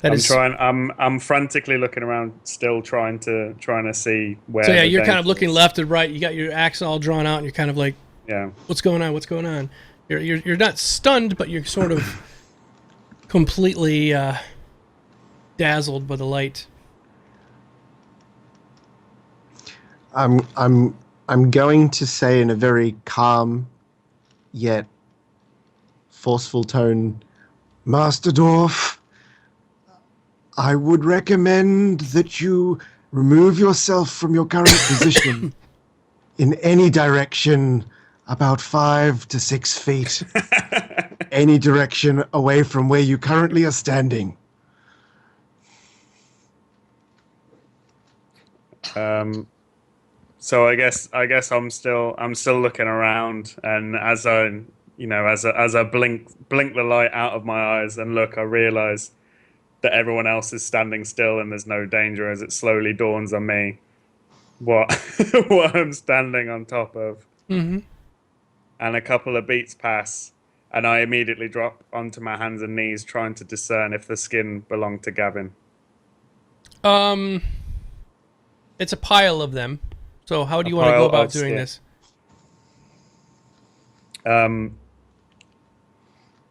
I'm frantically looking around, still trying to see where. So yeah, the you're kind of danger looking is. left and right. You got your axe all drawn out, and you're kind of like, Yeah. "What's going on? What's going on?" You're not stunned, but you're sort of completely dazzled by the light. I'm going to say in a very calm yet forceful tone, Master Dwarf, I would recommend that you remove yourself from your current position in any direction about 5 to 6 feet. Any direction away from where you currently are standing. So I guess I'm still looking around, and as I blink the light out of my eyes and look, I realise that everyone else is standing still and there's no danger. As it slowly dawns on me what what I'm standing on top of. Mm-hmm. And a couple of beats pass, and I immediately drop onto my hands and knees, trying to discern if the skin belonged to Gavin. It's a pile of them. So how do you want to go about doing this?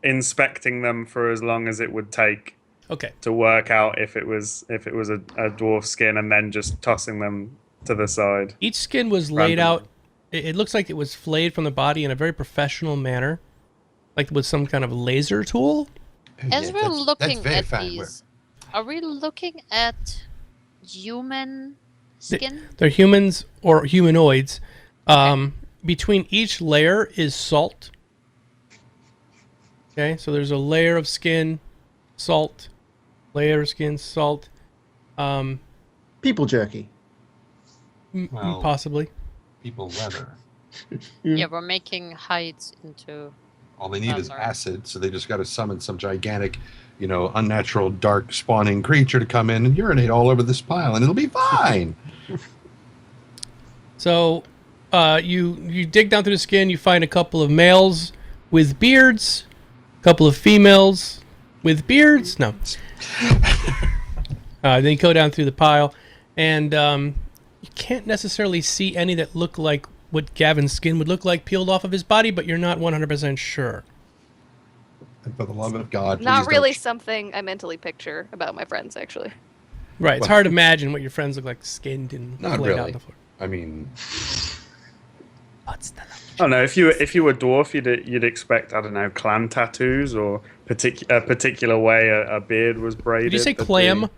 Inspecting them for as long as it would take. Okay. To work out if it was a dwarf skin, and then just tossing them to the side. Each skin was laid out. It looks like it was flayed from the body in a very professional manner, like with some kind of laser tool. As we're looking at these, are we looking at human skin? They're humans or humanoids. Between each layer is salt. Okay, so there's a layer of skin, salt, layer of skin, salt. People jerky. Well, possibly. People leather. Yeah, we're making hides into... All they need is acid, so they just got to summon some gigantic, unnatural, dark, spawning creature to come in and urinate all over this pile, and it'll be fine. So, you dig down through the skin, you find a couple of males with beards, a couple of females with beards. No. Then you go down through the pile, and you can't necessarily see any that look like what Gavin's skin would look like peeled off of his body, but you're not 100% sure. And for the love of God, Not really something I mentally picture about my friends, actually. Right, it's hard to imagine what your friends look like skinned and not laid out on really. the floor. I mean, Oh no! If you were dwarf, you'd expect, I don't know, clan tattoos or a particular way a beard was braided. Did you say clam?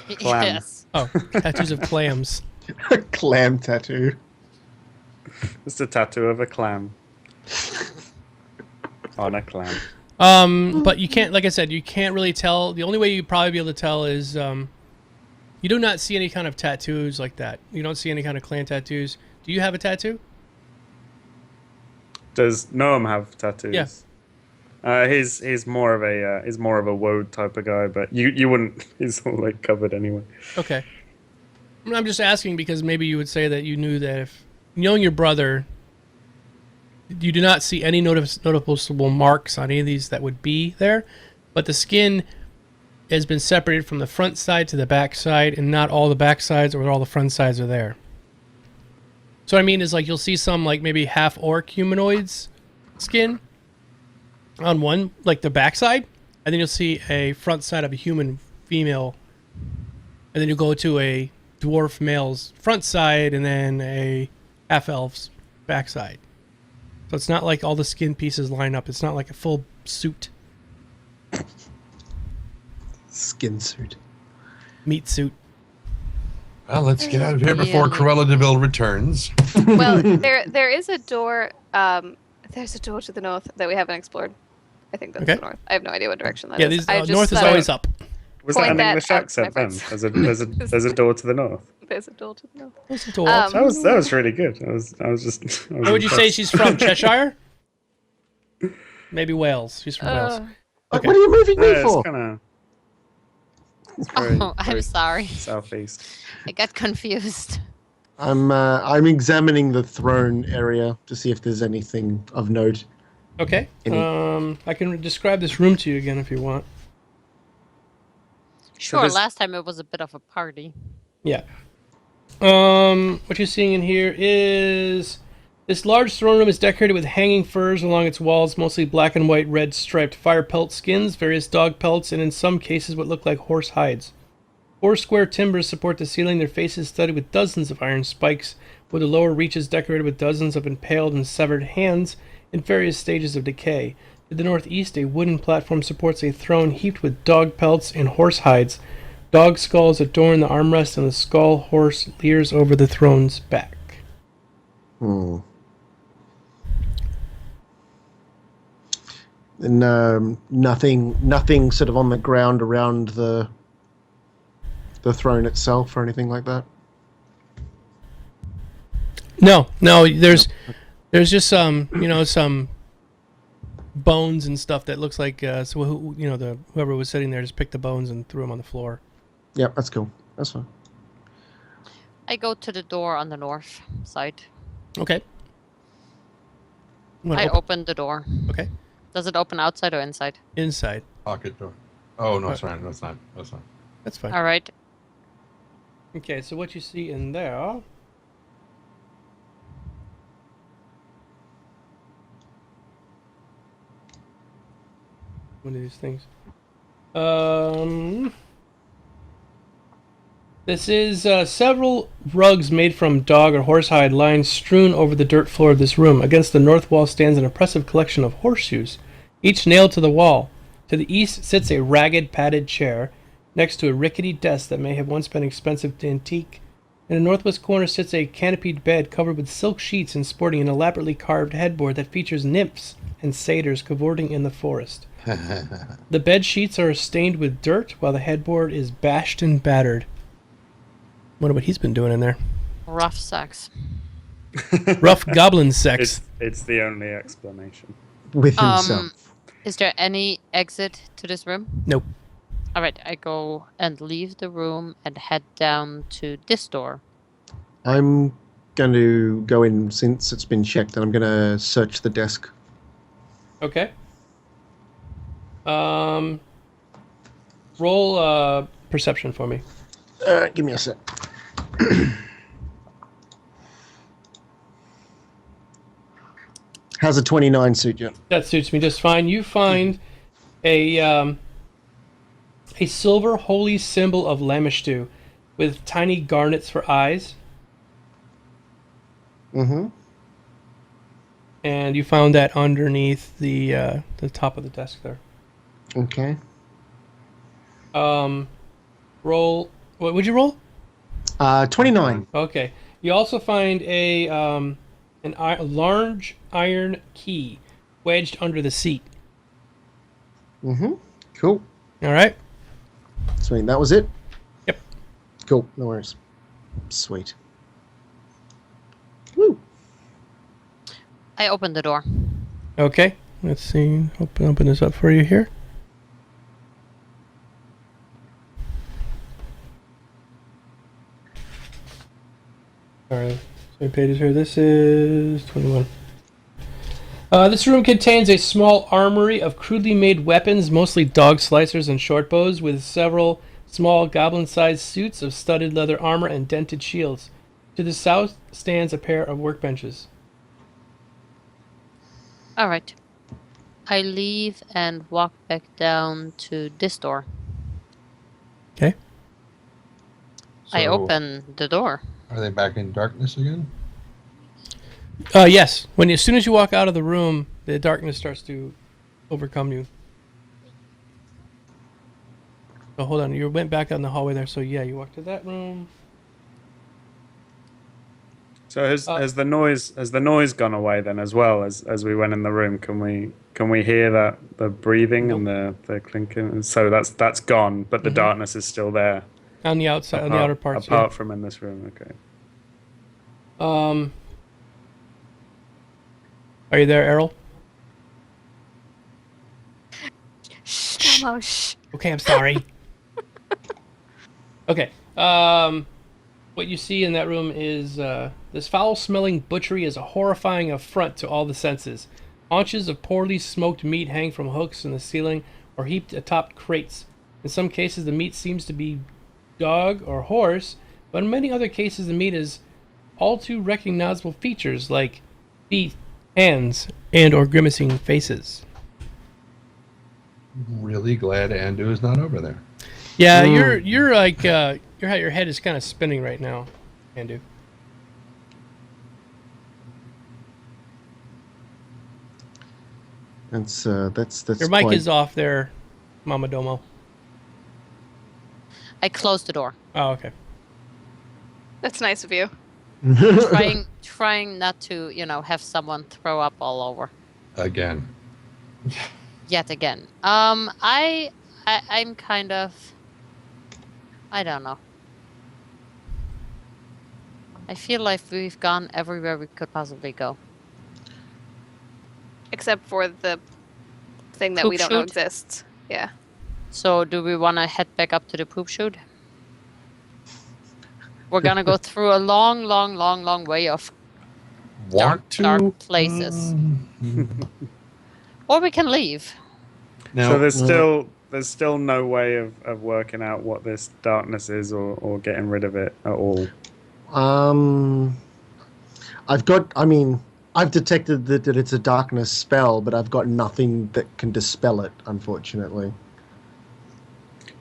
Clam. Yes. Oh, tattoos of clams. A clam tattoo. It's a tattoo of a clam on a clam. But you can't, like I said, you can't really tell. The only way you'd probably be able to tell is you do not see any kind of tattoos like that. You don't see any kind of clan tattoos. Do you have a tattoo? Does Noam have tattoos? Yeah. He's more of a woad type of guy, but you wouldn't. He's all like covered anyway. Okay. I'm just asking because maybe you would say that you knew that if knowing your brother, you do not see any noticeable marks on any of these that would be there, but the skin has been separated from the front side to the back side, and not all the back sides or all the front sides are there. So what I mean is, like, you'll see some, like, maybe half-orc humanoids skin on one, like the back side, and then you'll see a front side of a human female, and then you'll go to a dwarf male's front side, and then a half-elf's back side. So it's not like all the skin pieces line up. It's not like a full suit. Skin suit. Meat suit. well, let's get out of here before Cruella DeVille returns. Well, there is a door. There's a door to the north that we haven't explored. I think that's Okay. the north. I have no idea what direction that Yeah, is. these, north is always up. Was that Point an that English out to accent my then? friends. There's a door to the north. There's a door to the north. There's a door. Um, That was really good. I was Where would you say she's from? Cheshire? Maybe Wales. She's from Wales. Like, what are you moving me It's for? kind of. Oh, I'm sorry. Southeast. I got confused. I'm examining the throne area to see if there's anything of note. Okay. I can describe this room to you again if you want. Sure, this- last time it was a bit of a party. Yeah. What you're seeing in here is this large throne room is decorated with hanging furs along its walls, mostly black and white, red striped fire pelt skins, various dog pelts, and in some cases what look like horse hides. 4 square timbers support the ceiling, their faces studded with dozens of iron spikes, with the lower reaches decorated with dozens of impaled and severed hands in various stages of decay. To the northeast, a wooden platform supports a throne heaped with dog pelts and horse hides. Dog skulls adorn the armrest, and the skull horse leers over the throne's back. And nothing sort of on the ground around the throne itself or anything like that. No, there's just some bones and stuff that looks like whoever was sitting there just picked the bones and threw them on the floor. Yep, that's cool. That's fine. I go to the door on the north side. Okay. I open the door. Okay. Does it open outside or inside? Inside. Pocket door. Oh, no, sorry. That's not. That's fine. All right. Okay, so what you see in there... One of these things. This is several rugs made from dog or horsehide lying strewn over the dirt floor of this room. Against the north wall stands an impressive collection of horseshoes, each nailed to the wall. To the east sits a ragged, padded chair next to a rickety desk that may have once been expensive antique. In the northwest corner sits a canopied bed covered with silk sheets and sporting an elaborately carved headboard that features nymphs and satyrs cavorting in the forest. The bed sheets are stained with dirt, while the headboard is bashed and battered. Wonder what he's been doing in there. Rough sex. Rough goblin sex. It's the only explanation. With himself. Is there any exit to this room? Nope. All right, I go and leave the room and head down to this door. I'm going to go in since it's been checked, and I'm going to search the desk. Okay. Roll perception for me. Give me a sec. How's a 29 suit you? That suits me just fine. You find a silver holy symbol of Lamishtu with tiny garnets for eyes. Mm-hmm. And you found that underneath the top of the desk there. Okay. Roll. What would you roll? 29. Okay. You also find a large iron key wedged under the seat. Mm-hmm. Cool. All right. Sweet. That was it? Yep. Cool. No worries. Sweet. Woo. I open the door. Okay. Let's see. Open this up for you here. Alright, so many pages here. This is 21. This room contains a small armory of crudely made weapons, mostly dog slicers and short bows, with several small goblin-sized suits of studded leather armor and dented shields. To the south stands a pair of workbenches. All right. I leave and walk back down to this door. Okay. I So, open the door. Are they back in darkness again? Yes. As soon as you walk out of the room, the darkness starts to overcome you. Oh, hold on. You went back out in the hallway there, so yeah, you walked to that room. So has the noise gone away then as well as we went in the room? Can we hear that the breathing and the clinking? And so that's gone, but the darkness is still there. On the outside, on the outer parts. Apart from in this room, okay. Are you there, Errol? Shh, Tomo, shh. Okay, I'm sorry. Okay. What you see in that room is this foul-smelling butchery is a horrifying affront to all the senses. Haunches of poorly smoked meat hang from hooks in the ceiling or heaped atop crates. In some cases, the meat seems to be dog or horse, but in many other cases, the meat is all too recognizable features like feet, hands, and or grimacing faces. Really glad Andu is not over there. Yeah, you're like your head is kind of spinning right now, Andu. That's Your mic quite- is off there, Mama Domo. I closed the door. Oh, okay. That's nice of you. Trying not to, have someone throw up all over. Again. Yet again. I'm kind of, I don't know. I feel like we've gone everywhere we could possibly go. Except for the thing that Poop we don't know chute? exists. Yeah. So do we want to head back up to the poop chute? We're gonna go through a long, long, long, long way of dark places. Or we can leave. Now, So there's still no way of working out what this darkness is or getting rid of it at all. I've detected that it's a darkness spell, but I've got nothing that can dispel it, unfortunately.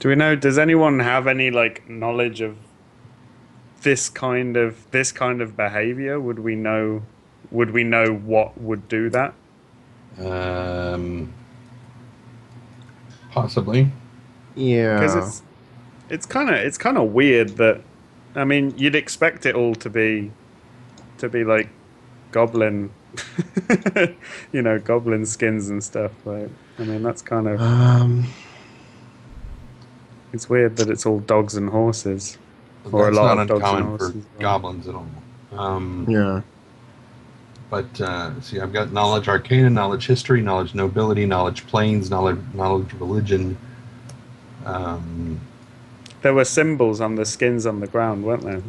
Do we know? Does anyone have any knowledge of this kind of behavior? Would we know what would do that? Possibly. Yeah. Because it's kind of weird that, I mean, you'd expect it all to be like goblin, goblin skins and stuff. Like, I mean, that's kind of it's weird that it's all dogs and horses, or That's a lot not of dogs and uncommon for horses. goblins at all. Yeah. But see, I've got knowledge arcana, knowledge history, knowledge nobility, knowledge planes, knowledge religion. There were symbols on the skins on the ground, weren't there?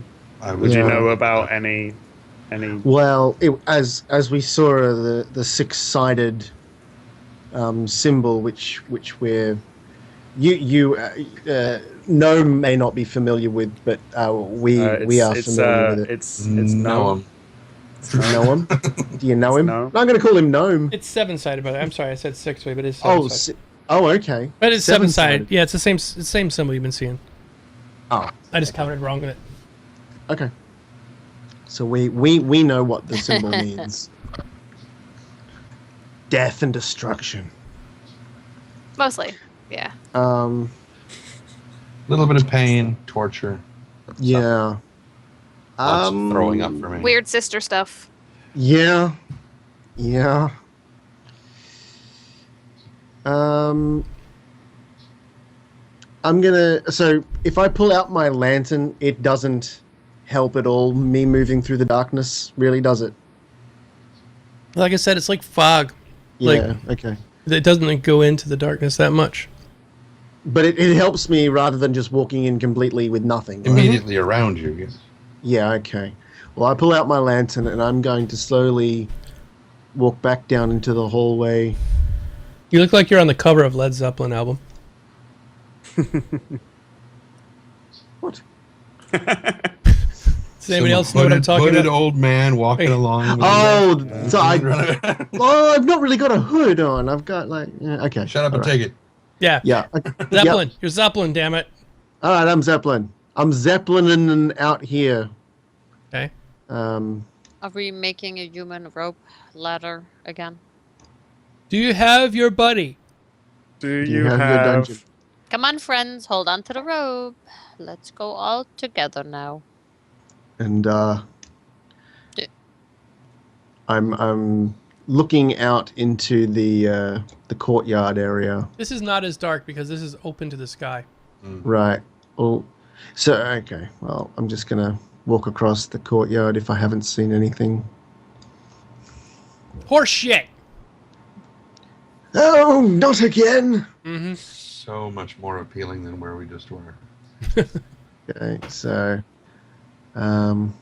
Would Yeah. you know about any? Well, as we saw the six-sided symbol, which we're Noam may not be familiar with, but we are familiar with it. It's Noam. Noam? Do you know him? Noam. I'm going to call him Noam. It's seven-sided, brother. I'm sorry, I said six-way, but it's Oh, seven-sided. Okay. But it's seven-sided. Yeah, it's the same symbol you've been seeing. Oh, I just counted wrong with it. okay. So we know what the symbol means. Death and destruction. Mostly. Yeah. A little bit of pain, torture. Yeah. Lots of throwing up for me. Weird sister stuff. Yeah. Yeah. I'm gonna. So if I pull out my lantern, it doesn't help at all. Me moving through the darkness, really, does it? Like I said, it's like fog. Yeah. Okay. It doesn't go into the darkness that much. But it helps me rather than just walking in completely with nothing. Right? Immediately around you. Yes. Yeah. Okay. Well, I pull out my lantern and I'm going to slowly walk back down into the hallway. You look like you're on the cover of Led Zeppelin album. What? Does anybody else know what I'm talking Hooded about? old man walking along. With I've not really got a hood on. I've got okay. Shut up and all right. take it. Yeah. Yeah. Zeppelin. Yep. You're Zeppelin, damn it. All right, I'm Zeppelin. I'm Zeppelining out here. Okay. Are we making a human rope ladder again? Do you have your buddy? Do you you have your dungeon? Come on, friends, hold on to the rope. Let's go all together now. And I'm looking out into the courtyard area. This is not as dark because this is open to the sky. Right. Oh, so okay. Well, I'm just gonna walk across the courtyard if I haven't seen anything. Horse shit. Oh, not again. Mm-hmm. So much more appealing than where we just were. Okay, so And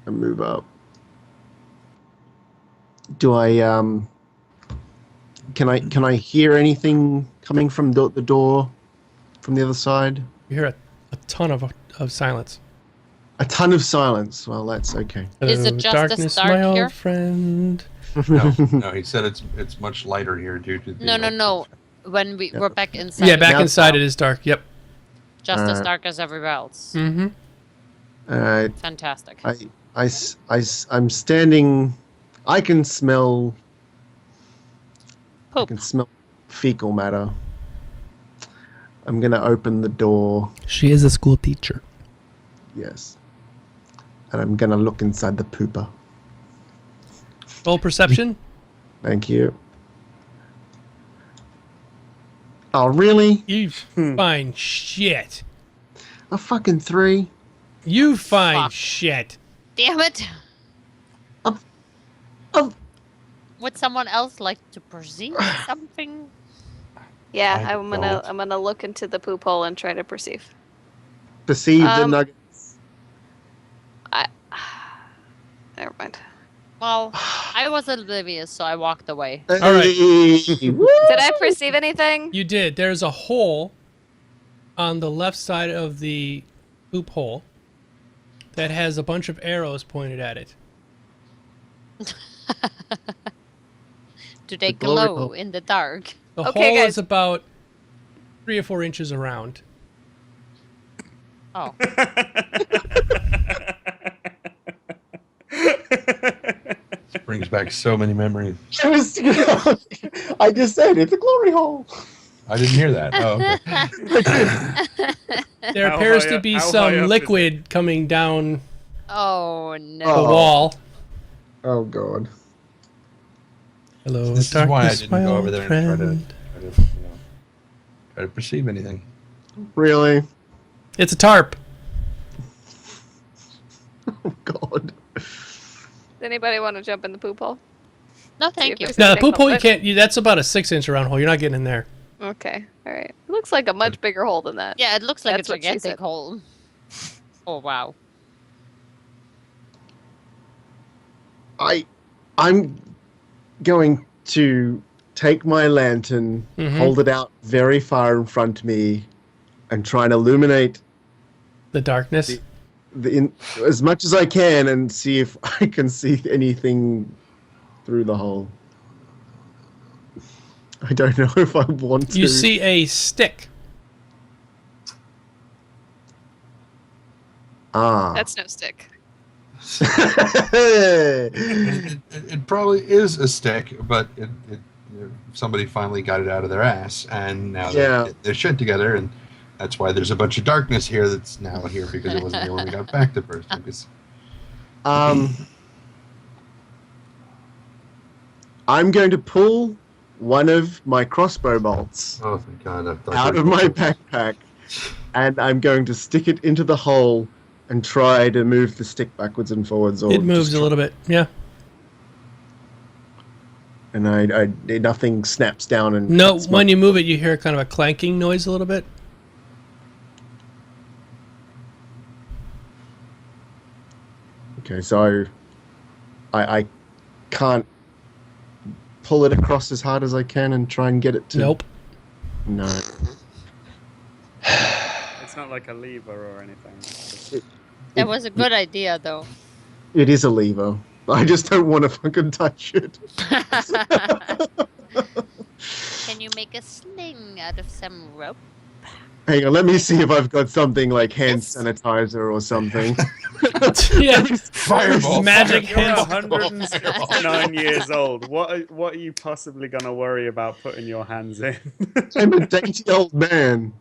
move up. Do I can I hear anything coming from the door from the other side? You hear a ton of silence. A ton of silence. Well, that's okay. Is it just as darkness, dark my here? old friend? No, he said it's much lighter here due to the... No. When we're back inside. Yeah, back Now- inside it is dark. Yep. Just as dark as everywhere else. Mm-hmm. Fantastic. I'm standing. I can smell. I Poop. can smell fecal matter. I'm gonna open the door. She is a school teacher. Yes. And I'm gonna look inside the pooper. Roll perception. Thank you. Oh, really? You find shit. A fucking 3? You find Fuck. shit. Damn it! Oh, Would someone else like to perceive something? Yeah, I I'm gonna look into the poop hole and try to perceive. perceive the nuggets. Never mind. Well, I was oblivious, so I walked away. All right. Woo! Did I perceive anything? You did. There's a hole on the left side of the poop hole that has a bunch of arrows pointed at it. Do they The glory glow hole. in the dark? The Okay, hole guys. is about 3 or 4 inches around. Oh. Brings back so many memories. I just said it's a glory hole. I didn't hear that. Oh, okay. There How appears high to up- be how high some up is liquid coming down Oh no. the Oh. wall. Oh god. Hello, This is why I darkness, didn't my go over old there and try to, friend. try to perceive anything. Really? It's a tarp. Oh god. Does anybody want to jump in the poop hole? No, thank you. If No, the there's poop hole you anything can't. That's about a 6-inch round hole. You're not getting in there. Okay, all right. It looks like a much bigger hole than that. Yeah, it looks like That's a what she gigantic said. hole. Oh wow. I'm going to take my lantern, Mhm. hold it out very far in front of me, and try and illuminate The darkness. as much as I can and see if I can see anything through the hole. I don't know if I want to. You see a stick. Ah. That's no stick. It probably is a stick, but somebody finally got it out of their ass, and now Yeah. they get their shit together, and that's why there's a bunch of darkness here that's now here because it wasn't here when we got back the first time. 'Cause I'm going to pull one of my crossbow bolts oh, thank God. I thought out there of was- my backpack, and I'm going to stick it into the hole and try to move the stick backwards and forwards. Or It moves just a little bit. Yeah. and I nothing snaps down and No, cuts my- when you move it, you hear kind of a clanking noise a little bit. Okay, so I can't pull it across as hard as I can and try and get it to. Nope. No. It's not like a lever or anything. It's just- That was a good idea though. It is a lever. I just don't want to fucking touch it. Can you make a sling out of some rope? Hang on, let me see if I've got something like hand Yes. sanitizer or something. Yeah. Fireball. Magic You're hands. 169 years old. What are you possibly going to worry about putting your hands in? I'm a dainty old man.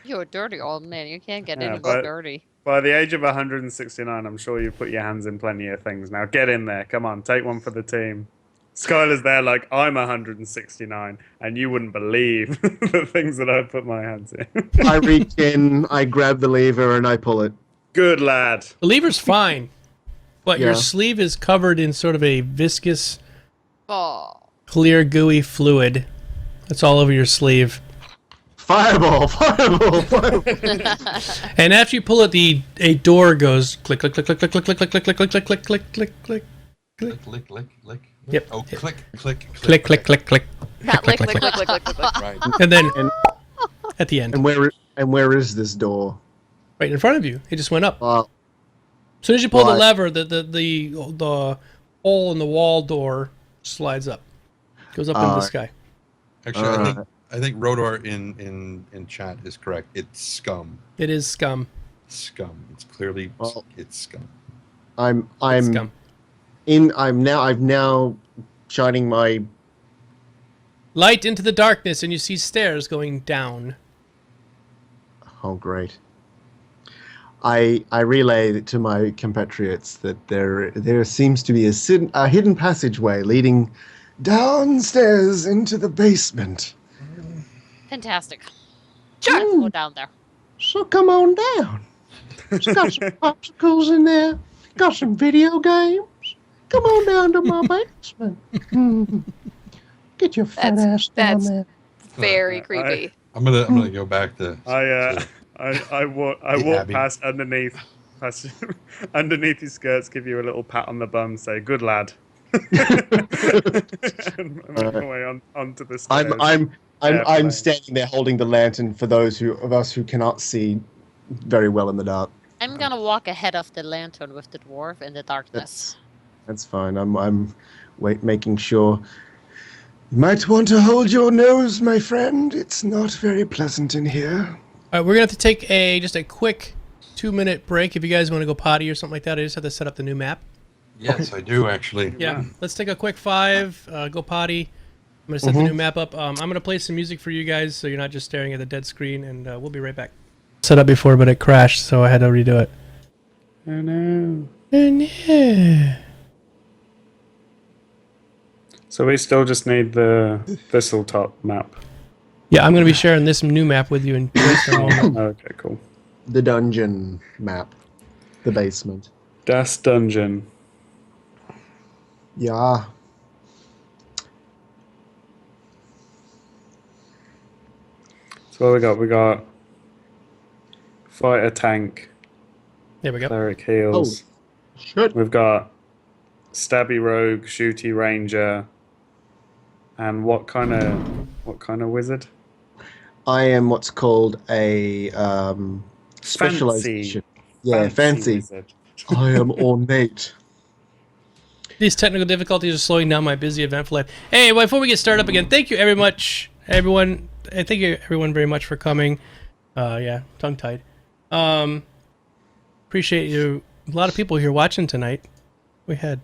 You're a dirty old man. You can't get Yeah, any but- more dirty. By the age of 169, I'm sure you've put your hands in plenty of things. Now get in there. Come on, take one for the team. Skylar's there like, I'm 169, and you wouldn't believe the things that I've put my hands in. I reach in, I grab the lever, and I pull it. Good lad. The lever's fine, but your Yeah. sleeve is covered in sort of a viscous, Oh. clear, gooey fluid. That's all over your sleeve. Fireball, fireball, fireball. And after you pull it, a door goes click, click, click, click, click, click, click, click, click, click, click, click, click, click, click, click. Lick, lick, lick, lick. Yep. Oh, click, click, Click, click, click, click. Not lick, lick, lick, lick, lick, lick, lick. Right. And then And- at the end, And where is this door? right in front of you, it just went up. Well, As soon as you pull the Right. lever, the hole in the wall door slides up, goes up into the sky. Actually, I think Rodor in chat is correct. It's scum. It is scum. Scum. It's clearly Well- it's scum. I'm It's scum. I'm now shining my. Light into the darkness, and you see stairs going down. Oh, great. I relay to my compatriots that there seems to be a hidden passageway leading downstairs into the basement. Fantastic. Sure. Let's go down there. So come on down. It's got some popsicles in there. Got some video games. Come on down to my basement. Get your fat ass down that's- there. Very creepy. I'm gonna go back to. I walk Abby. past underneath his skirts, give you a little pat on the bum, say "good lad," and make my way onto the stairs. I'm standing there holding the lantern for those of us who cannot see very well in the dark. I'm gonna walk ahead of the lantern with the dwarf in the darkness. That's fine. I'm making sure. You might want to hold your nose, my friend. It's not very pleasant in here. All right, we're gonna have to take just a quick 2-minute break. If you guys want to go potty or something like that, I just have to set up the new map. Yes, I do actually. Yeah, let's take a quick 5. Go potty. I'm gonna set the new map up. I'm gonna play some music for you guys, so you're not just staring at the dead screen, and we'll be right back. Set up before, but it crashed, so I had to redo it. Oh no! Oh no! So we still just need the Thistletop map. Yeah, I'm gonna be sharing this new map with you in just a moment. Okay, cool. The dungeon map. The basement. Das Dungeon. Yeah. So what we got? We got fighter tank, There we go. cleric heals. Shit. We've got stabby rogue, shooty ranger, and what kind of wizard? I am what's called a specialization. Yeah, fancy. wizard. I am ornate. These technical difficulties are slowing down my busy eventful life. Hey, before we get started up again, thank you everyone. Thank you everyone very much for coming. Yeah, tongue tied. Appreciate you. A lot of people here watching tonight. We had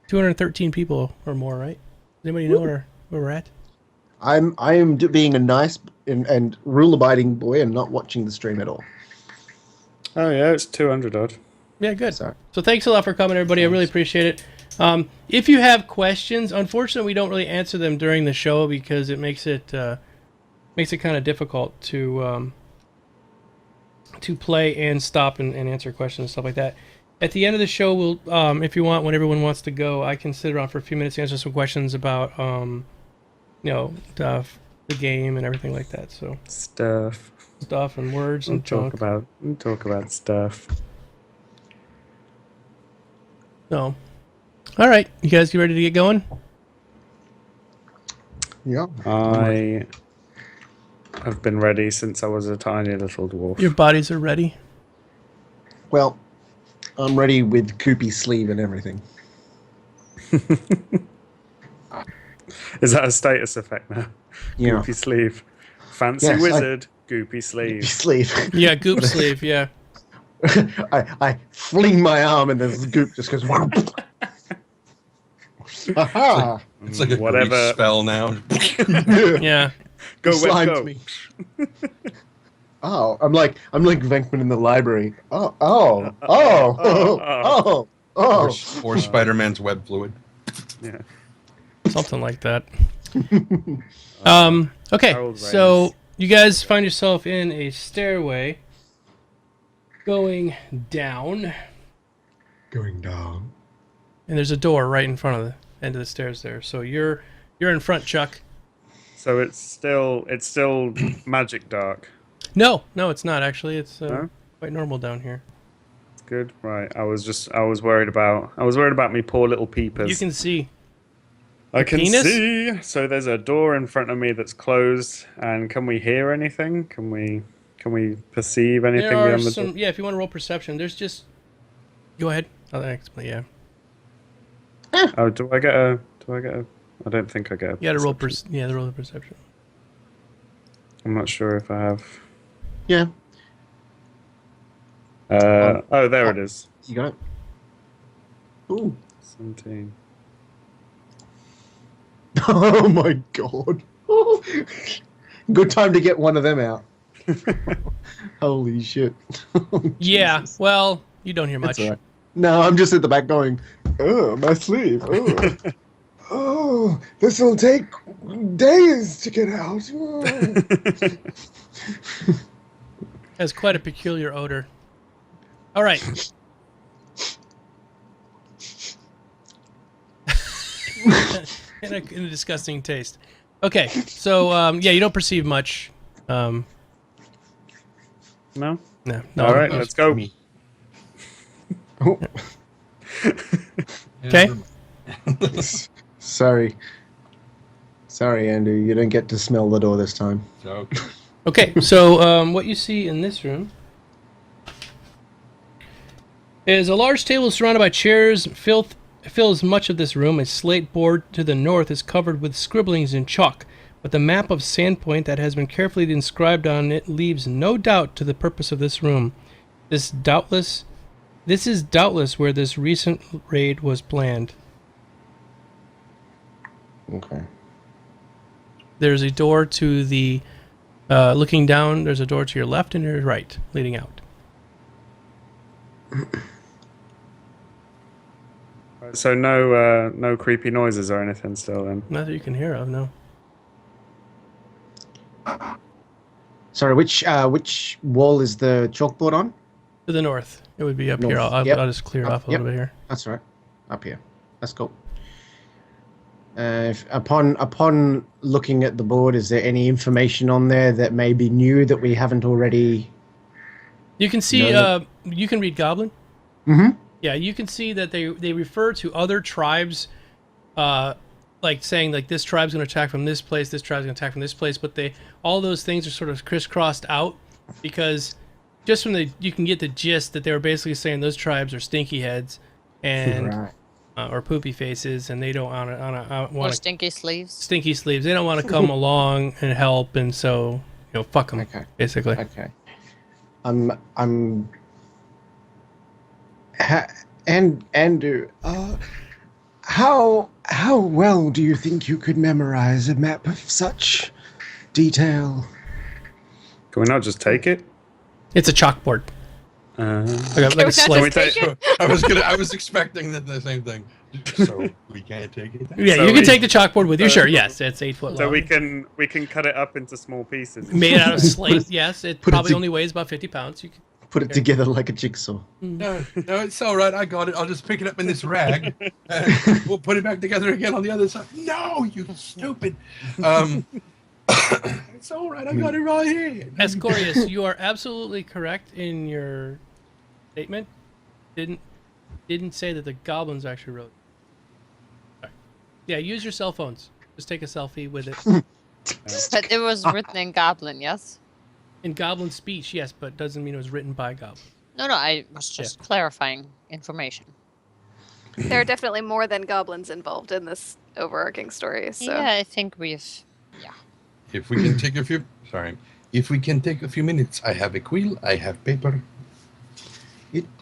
213 people or more, right? Does anybody know where we're at? I am being a nice and rule-abiding boy and not watching the stream at all. Oh yeah, it's 200 odd. Yeah, good. Sorry. So thanks a lot for coming, everybody. I really appreciate it. If you have questions, unfortunately, we don't really answer them during the show because it makes it kind of difficult to play and stop and answer questions and stuff like that. At the end of the show, we'll, if you want, when everyone wants to go, I can sit around for a few minutes and answer some questions about, the game and everything like that. So Stuff. and words We'll and junk. talk about stuff. So, all right, you guys, you ready to get going? Yeah. I have been ready since I was a tiny little dwarf. Your bodies are ready. Well, I'm ready with Koopy sleeve and everything. Is that a status effect now? Yeah. Goopy sleeve. Fancy Yes, wizard, goopy sleeve. Sleeve. Yeah, goop sleeve. Yeah. I fling my arm and the goop just goes. Aha! It's like a Whatever. grief spell now. Yeah. Go, He Web, slimed go. me. Oh, I'm like Venkman in the library. Oh. Or Spider-Man's web fluid. Yeah. Something like that. Okay, Harold so Ramis. you guys find yourself in a stairway going down, Going down. and there's a door right in front of the end of the stairs there. So you're in front, Chuck. So it's still magic dark. No, it's not actually. It's No? quite normal down here. It's good. Right. I was worried about me poor little peepers. You can see. I can penis? see. So there's a door in front of me that's closed, and can we hear anything? Can we perceive anything There are beyond the some. door? Yeah, if you want to roll perception, there's just. Go ahead. I'll explain. Yeah. Oh, do I get a? I don't think I get a. You got to roll. perception. The roll of perception. I'm not sure if I have. Yeah, Oh, there it is. you got it. Ooh. 17. Oh my god. Good time to get one of them out. Holy shit. Yeah. Jesus. Well, you don't hear much. That's all right. No, I'm just at the back going, oh, my sleeve. Oh, oh this will take days to get out. Oh. Has quite a peculiar odor. All right. in a disgusting taste. Okay, so yeah, you don't perceive much. No. No. All right, let's go. Oh. Okay. Sorry, Andrew. You don't get to smell the door this time. Okay. Okay, so what you see in this room is a large table surrounded by chairs. Filth fills much of this room. A slate board to the north is covered with scribblings in chalk, but the map of Sandpoint that has been carefully inscribed on it leaves no doubt to the purpose of this room. This is doubtless where this recent raid was planned. Okay. There's a door to the looking down. There's a door to your left and your right, leading out. So no creepy noises or anything still then. Not that you can hear of, no. Sorry, which wall is the chalkboard on? To the north. It would be up North. here. I'll just clear off a Yep. little bit here. That's all right. Up here. That's cool. Upon looking at the board, is there any information on there that may be new that we haven't already? You can see. No. You can read Goblin. Mm-hmm. Yeah, you can see that they refer to other tribes, like saying like this tribe's going to attack from this place, this tribe's going to attack from this place, but all those things are sort of crisscrossed out because just from you can get the gist that they were basically saying those tribes are stinky heads and Right. or poopy faces, and they don't Or want stinky sleeves. stinky sleeves. They don't want to come along and help, and so fuck them. Okay. Basically. Okay. And Andrew, how well do you think you could memorize a map of such detail? Can we not just take it? It's a chalkboard. Uh, Like a slate. Can we take? I was expecting the same thing. So we can't take it. Yeah, So you can we- take the chalkboard with you. Sure, yes, it's 8 foot long. So we can cut it up into small pieces. Made out of slate. Yes, it put it probably to- only weighs about 50 pounds. You can, Put it together like a jigsaw. No, it's all right. I got it. I'll just pick it up in this rag, and we'll put it back together again on the other side. No, you stupid. It's all right. I got it right here. Ascorius, you are absolutely correct in your statement. Didn't say that the goblins actually wrote. Sorry. Yeah, use your cell phones. Just take a selfie with it. But it was written in Goblin, yes? In goblin speech, yes, but doesn't mean it was written by goblins. No, I was just clarifying information. There are definitely more than goblins involved in this overarching story. So Yeah, I think we've... If we can take a few minutes, I have a quill, I have paper.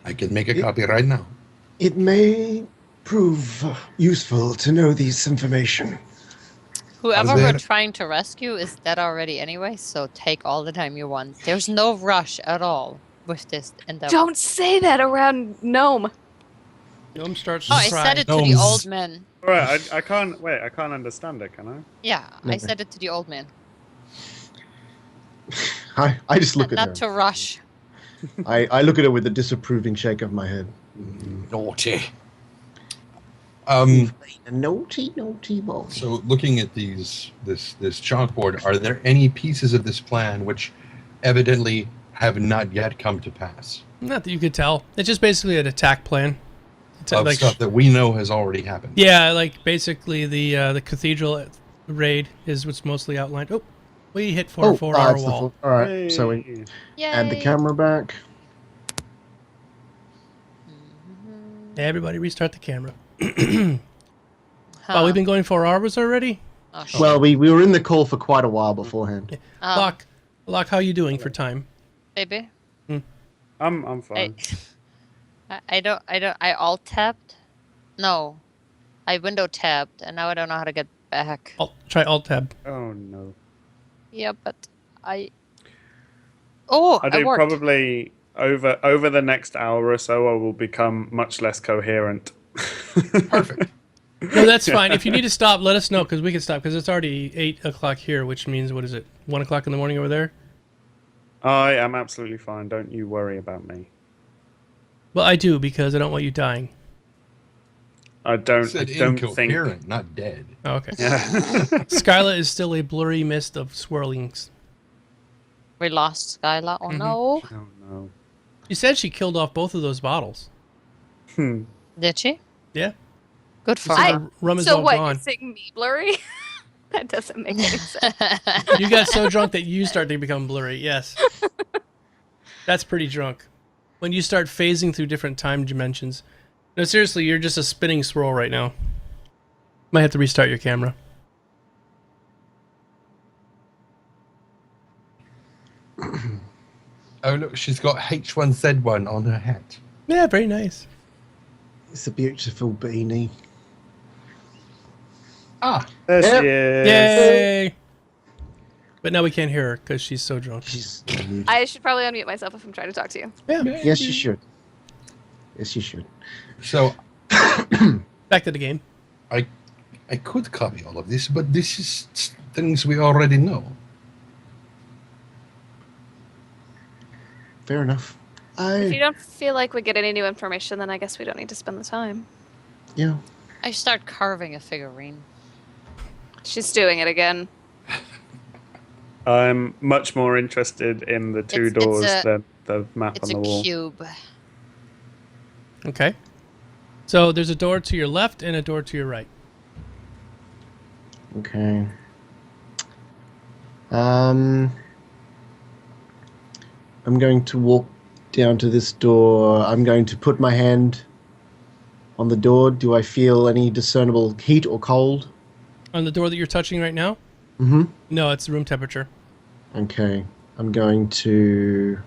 I can make a copy right now. It may prove useful to know this information. Whoever there- we're trying to rescue is dead already anyway, so take all the time you want. There's no rush at all with this endeavor. don't say that around Gnome. Gnome starts Oh, I crying. said it to the Gnomes. old man. All right, I can't wait. I can't understand it. Can I? Yeah, I Okay. said it to the old man. I just look Not at to her. rush. I look at her with a disapproving shake of my head. Naughty. Um, A naughty, naughty boy. so looking at this chalkboard, are there any pieces of this plan which evidently have not yet come to pass? Not that you could tell. It's just basically an attack plan. It's Of like stuff that we know has already happened. yeah, like basically the cathedral raid is what's mostly outlined. Oh, we hit 4-hour it's the wall. all right, so we Yay. add the camera back. Everybody restart the camera. Huh. Oh, we've been going 4 hours already? Oh, shit. Well, we were in the call for quite a while beforehand. Locke, how you doing for time? Baby. I'm fine. I alt tapped. No, I window tapped, and now I don't know how to get back. Try Alt Tab. Oh no. Yeah, but Oh, I I do worked. probably over the next hour or so. I will become much less coherent. Perfect. No, that's fine. If you need to stop, let us know because we can stop because it's already 8 o'clock here, which means what is it? 1 o'clock in the morning over there. I am absolutely fine. Don't you worry about me. Well, I do because I don't want you dying. I I don't said think. incoherent, not dead. Oh, okay. Yeah. Skyla is still a blurry mist of swirlings. We lost Skyla. Oh Mhm. no. Oh no. She said she killed off both of those bottles. Did she? Yeah. Good for So her. the rum is So all what? gone. You're saying me blurry? That doesn't make any sense. You got so drunk that you start to become blurry. Yes. That's pretty drunk. When you start phasing through different time dimensions. No, seriously, you're just a spinning swirl right now. Might have to restart your camera. Oh look, she's got H1Z1 on her hat. Yeah, very nice. It's a beautiful beanie. Ah, There Yep. she is. Yay! But now we can't hear her because she's so drunk. She's I should probably unmute myself if I'm trying to talk to you. Yeah. yes, you should. Yes, you should. so Back to the game. I could copy all of this, but this is things we already know. Fair enough. If you don't feel like we get any new information, then I guess we don't need to spend the time. Yeah. I start carving a figurine. She's doing it again. I'm much more interested in the two It's doors a- than the map It's on a the wall. cube. Okay. So there's a door to your left and a door to your right. Okay. I'm going to walk down to this door. I'm going to put my hand on the door. Do I feel any discernible heat or cold? On the door that you're touching right now? Mm-hmm. No, it's room temperature. Okay. I'm going to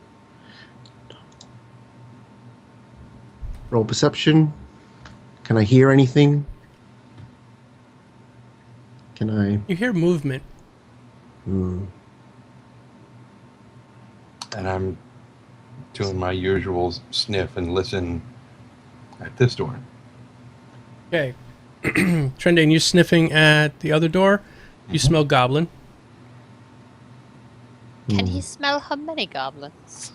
roll perception. Can I hear anything? Can I? You hear movement. Hmm. And I'm doing my usual sniff and listen at this door. Okay. Trendane, you sniffing at the other door. You smell goblin. Can he smell how many goblins?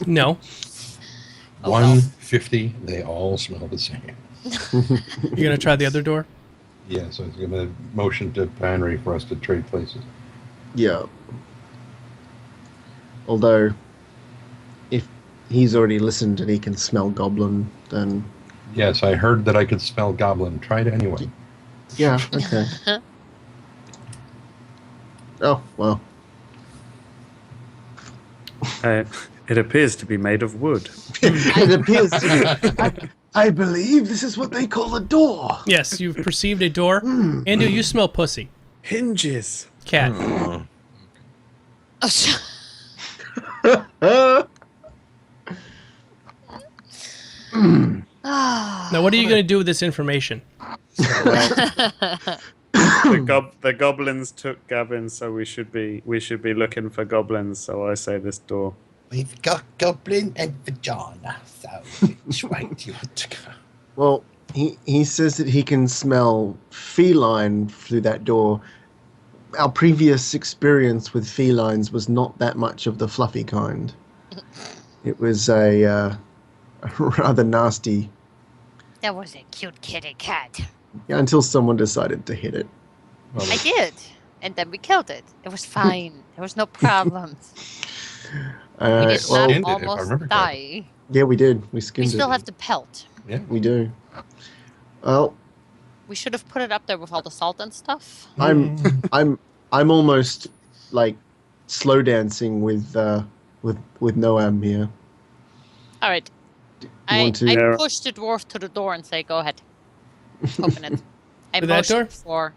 No. Oh, well. 150, they all smell the same. You're going to try the other door? Yeah, so it's going to motion to Henry for us to trade places. Yeah. Although, if he's already listened and he can smell goblin, then Yes, I heard that I could smell goblin. Try it anyway. yeah, okay. Oh, well. It appears to be made of wood. It appears to be. I believe this is what they call a door. Yes, you've perceived a door. Andu, you smell pussy. Hinges. Cat. Oh, sh- Now, what are you going to do with this information? The goblins took Gavin, so we should be looking for goblins. So I say this door. We've got goblin and vagina, so which way do you want to go? Well, he says that he can smell feline through that door. Our previous experience with felines was not that much of the fluffy kind. It was a rather nasty That was a cute kitty cat. Yeah, until someone decided to hit it. Well, I did. And then we killed it. It was fine. There was no problems. We did Well, skinned it, if I almost remember correctly. die. yeah, we did. We We skinned still it. have the pelt. Yeah. We do. Well, We should have put it up there with all the salt and stuff. I'm almost like slow dancing with Noam here. All right. You I want to- Yeah. push the dwarf to the door and say, "Go ahead, open it." I To that door? motion for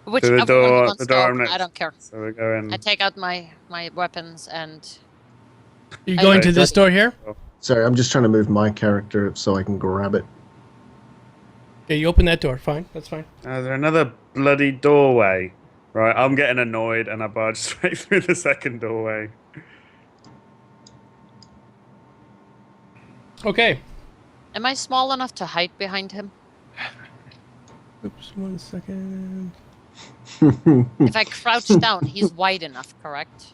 To whichever the one he door, wants the to door I'm open. next. I don't care. So we go in. I take out my weapons and You going to Okay. this door here? Sorry, I'm just trying to move my character so I can grab it. Okay, you open that door. Fine, that's fine. Is there another bloody doorway? Right, I'm getting annoyed and I barge straight through the second doorway. Okay. am I small enough to hide behind him? Oops, 1 second. If I crouch down, he's wide enough, correct?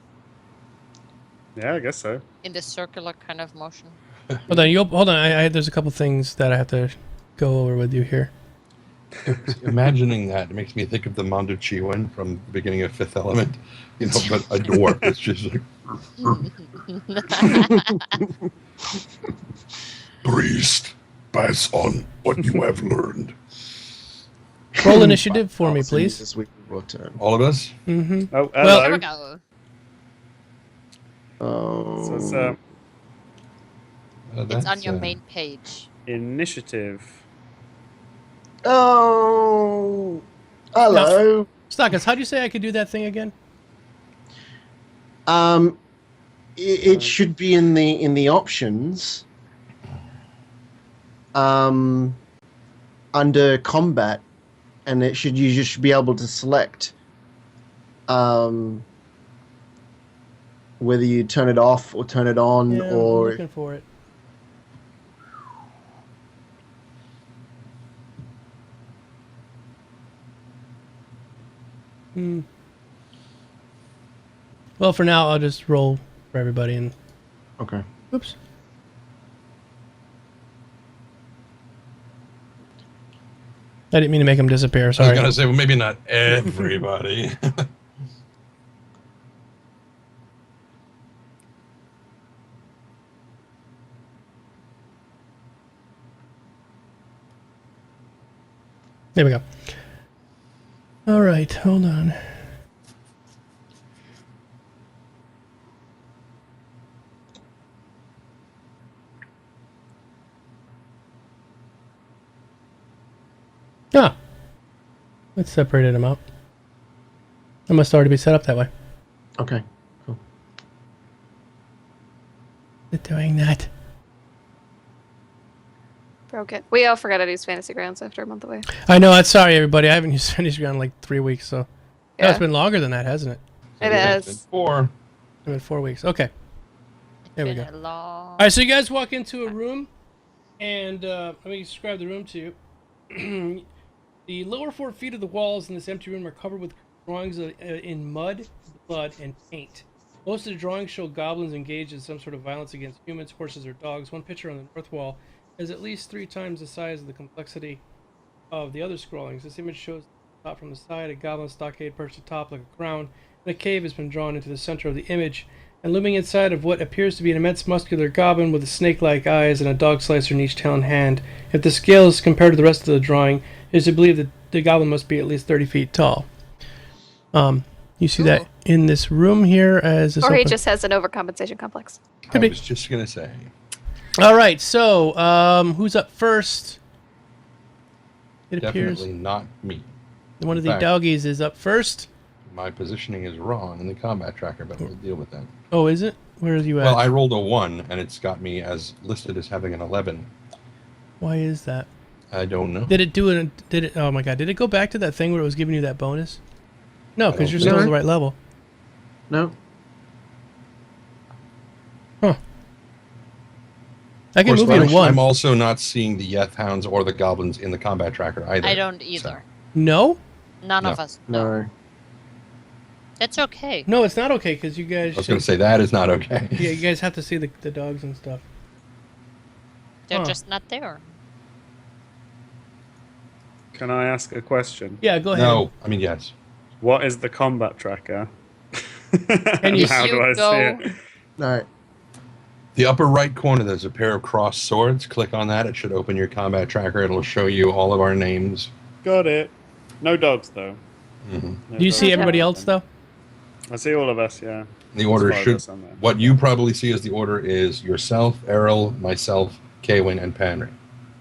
Yeah, I guess so. In this circular kind of motion. Hold on, hold on. There's a couple things that I have to go over with you here. Imagining that, it makes me think of the Mondo Chiwen from the beginning of Fifth Element. You know, but a dwarf. It's just like... Priest, pass on what you have learned. Roll initiative for me, I'll see please. This week will turn. All of us? Mm-hmm. Oh, Well- There hello. we go. Oh. So it's It's on your main page. initiative. Oh. Hello. Stockus, how do you say I could do that thing again? It should be in the options. Under combat, and you just should be able to select whether you turn it off or turn it on, Yeah, I'm or looking for it. Well, for now, I'll just roll for everybody and. okay. Oops. I didn't mean to make him disappear. I was Sorry. going to say, well, maybe not everybody. There we go. All right, hold on. Ah, let's separate them out. It must already be set up that way. Okay. Cool. They're doing that. Broke it. We all forgot to use Fantasy Grounds after a month away. I know. I'm sorry, everybody. I haven't used Fantasy Ground in like 3 weeks, so. Yeah, it's Yeah. been longer than that, hasn't it? It Yeah, is. it's been 4. It's been 4 weeks. Okay. There we Been go. a long... All right, so you guys walk into a room, and let me describe the room to you. The lower 4 feet of the walls in this empty room are covered with drawings in mud, blood, and paint. Most of the drawings show goblins engaged in some sort of violence against humans, horses, or dogs. One picture on the north wall is at least 3 times the size of the complexity of the other scrawlings. This image shows the top from the side, a goblin stockade perched atop like a crown, and a cave has been drawn into the center of the image. And looming inside of what appears to be an immense muscular goblin with snake-like eyes and a dog slicer in each tail and hand. If the scale is compared to the rest of the drawing, it is to believe that the goblin must be at least 30 feet tall. You see that in this room here as this Or he open- just has an overcompensation complex. I be. was just going to say. All right, so who's up first? It appears Definitely not me. one of In the fact, doggies is up first. My positioning is wrong in the combat tracker, but we'll deal with that. Oh, is it? Where are you at? Well, I rolled a 1, and it's got me as listed as having an 11. Why is that? I don't know. Did it do it? Did it? Oh my god! Did it go back to that thing where it was giving you that bonus? No, I because don't you're think still at so. the right level. No. Huh. I Of can course, move you to one. I'm also not seeing the Yeth hounds or the goblins in the combat tracker either. I don't either. No, None No. of us. No. That's okay. no, it's not okay because you guys. I was going to say that is not okay. Yeah, you guys have to see the dogs and stuff. They're Huh. just not there. Can I ask a question? Yeah, go ahead. No, I mean yes. What is the combat tracker? And you How do I go- see it? No. The upper right corner, there's a pair of crossed swords. Click on that. It should open your combat tracker. It'll show you all of our names. Got it. No dogs though. Mm-hmm. No Do you dogs. see everybody else though? I see all of us. Yeah. The order As far as should. us on there. What you probably see as the order is yourself, Errol, myself, Kaywin, and Panry.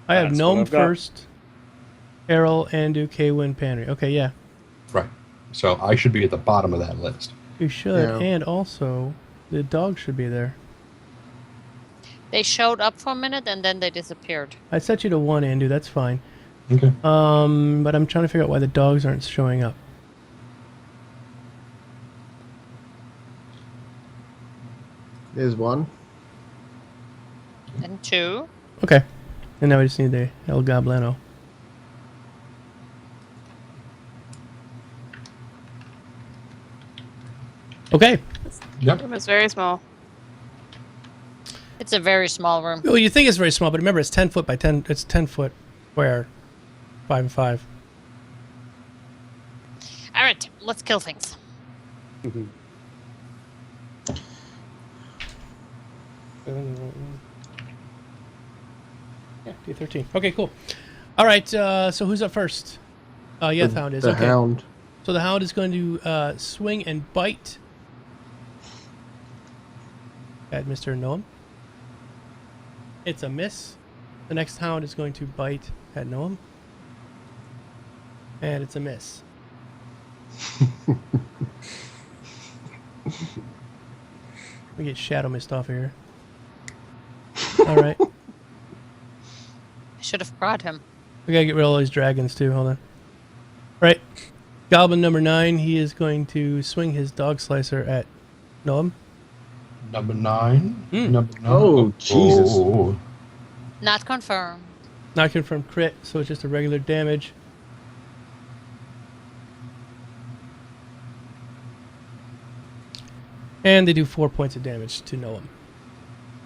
I have That's what Gnome I've got. first, Errol, Andu, Kwin, Panry. Okay, yeah. Right. So I should be at the bottom of that list. You should, Yeah. and also the dog should be there. They showed up for a minute and then they disappeared. I set you to 1, Andu. That's fine. Okay. But I'm trying to figure out why the dogs aren't showing up. There's one. And 2. Okay. And now we just need the El Goblino. Okay. Yep. Room is very small. It's a very small room. Well, you think it's very small, but remember, it's 10 foot by 10. It's 10 foot square, 5 and 5. All right, let's kill things. Yeah, D13. Okay, cool. All right. So who's up first? Yeah, the Hound is. The Okay. Hound. So the Hound is going to swing and bite at Mr. Noam. It's a miss. The next Hound is going to bite at Noam. And it's a miss. We get Shadow Mist off of here. All right. I should have brought him. We gotta get rid of all these dragons too. Hold on. Right. Goblin number 9. He is going to swing his dog slicer at Noam. Number 9. Mm. Number 9. Oh, Jesus. Oh. Not confirmed. Not confirmed crit, so it's just a regular damage. And they do 4 points of damage to Noam.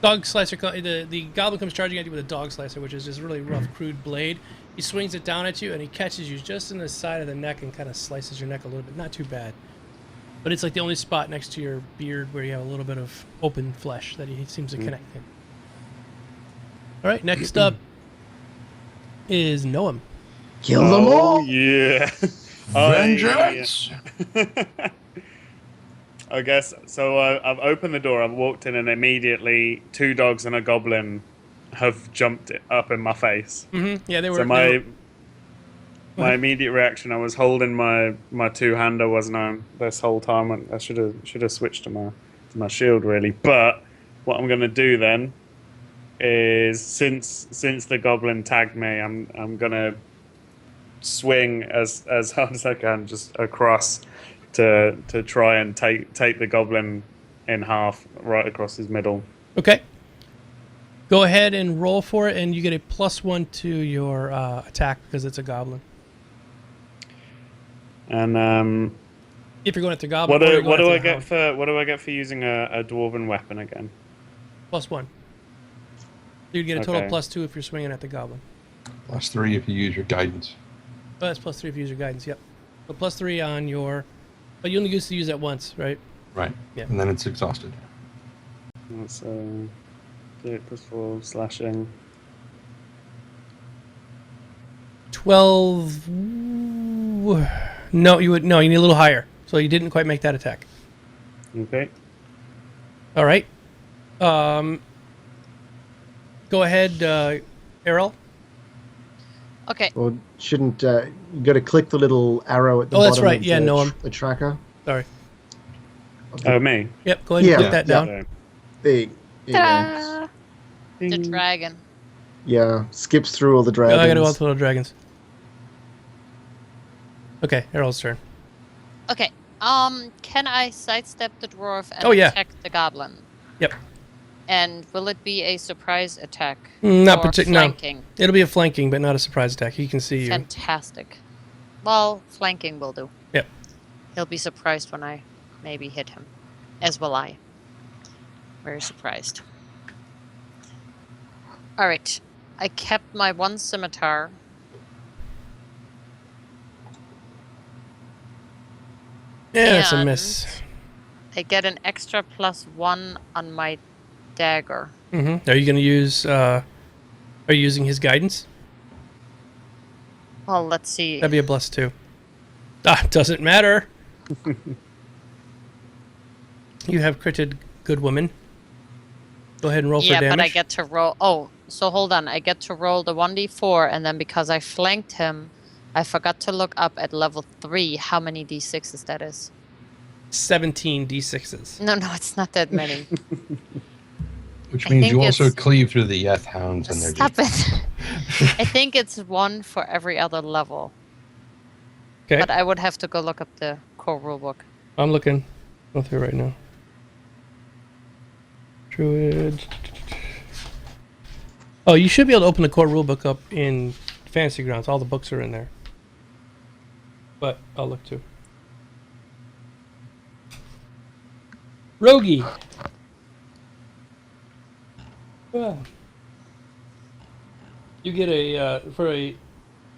Dog slicer, the goblin comes charging at you with a dog slicer, which is this really rough, crude blade. He swings it down at you, and he catches you just in the side of the neck and kind of slices your neck a little bit. Not too bad. But it's like the only spot next to your beard where you have a little bit of open flesh that he seems to connect in. All right, next up is Noam. Kill them all. Yeah. Vengeance! I guess so. I've opened the door. I've walked in, and immediately 2 dogs and a goblin have jumped up in my face. Mm-hmm. Yeah, they were. So my immediate reaction, I was holding my 2-hander, wasn't I? This whole time, and I should have switched to my shield really. But what I'm gonna do then is since the goblin tagged me, I'm gonna swing as hard as I can just across to try and take the goblin in half right across his middle. Okay. Go ahead and roll for it, and you get a +1 to your attack because it's a goblin. And If you're going after goblin, what do I get for using a dwarven weapon again? +1. You'd get a total Okay. +2 if you're swinging at the goblin. +3 if you use your guidance. Oh, that's +3 if you use your guidance. Yep. So +3 on your, but you only used to use that once, right? Right. Yeah. And then it's exhausted. That's 8+4 slashing. 12. No, you need a little higher. So you didn't quite make that attack. Okay. All right. Go ahead, Errol. Okay. Or shouldn't you got to click the little arrow at the Oh, bottom? that's right. Of Yeah, the, Noam. the tracker. Sorry. Oh, me. Yep. Go ahead and Yeah. put that down. Okay. There you go. Ta-da! The dragon. Yeah, skips through all the Oh, dragons. I gotta go out to the dragons. Okay, Errol's turn. Okay. Can I sidestep the dwarf and Oh, yeah. attack the goblin? Yep. And will it be a surprise attack? Not or particularly. No. flanking? It'll be a flanking, but not a surprise attack. He can see you. Fantastic. Well, flanking will do. Yep. He'll be surprised when I maybe hit him. As will I. Very surprised. Alright. I kept my 1 scimitar. Yeah, it's a And miss. I get an extra +1 on my dagger. Mm-hmm. Are you going to use... are you using his guidance? Well, let's see. That'd be a +2. Ah, doesn't matter. You have critted, good woman. Go ahead and roll for Yeah, damage. but I get to roll. Oh, so hold on. I get to roll the 1d4, and then because I flanked him, I forgot to look up at level 3 how many d6s that is. 17 d6s. No, it's not that many. Which I means think you also it's- cleave through the Yeth hounds and their Stop it. I think it's 1 for every other level. Okay. But I would have to go look up the core rulebook. I'm looking. Go through right now. Druid. Oh, you should be able to open the core rulebook up in Fantasy Grounds. All the books are in there. But I'll look too. Rogi. Ah. You get a you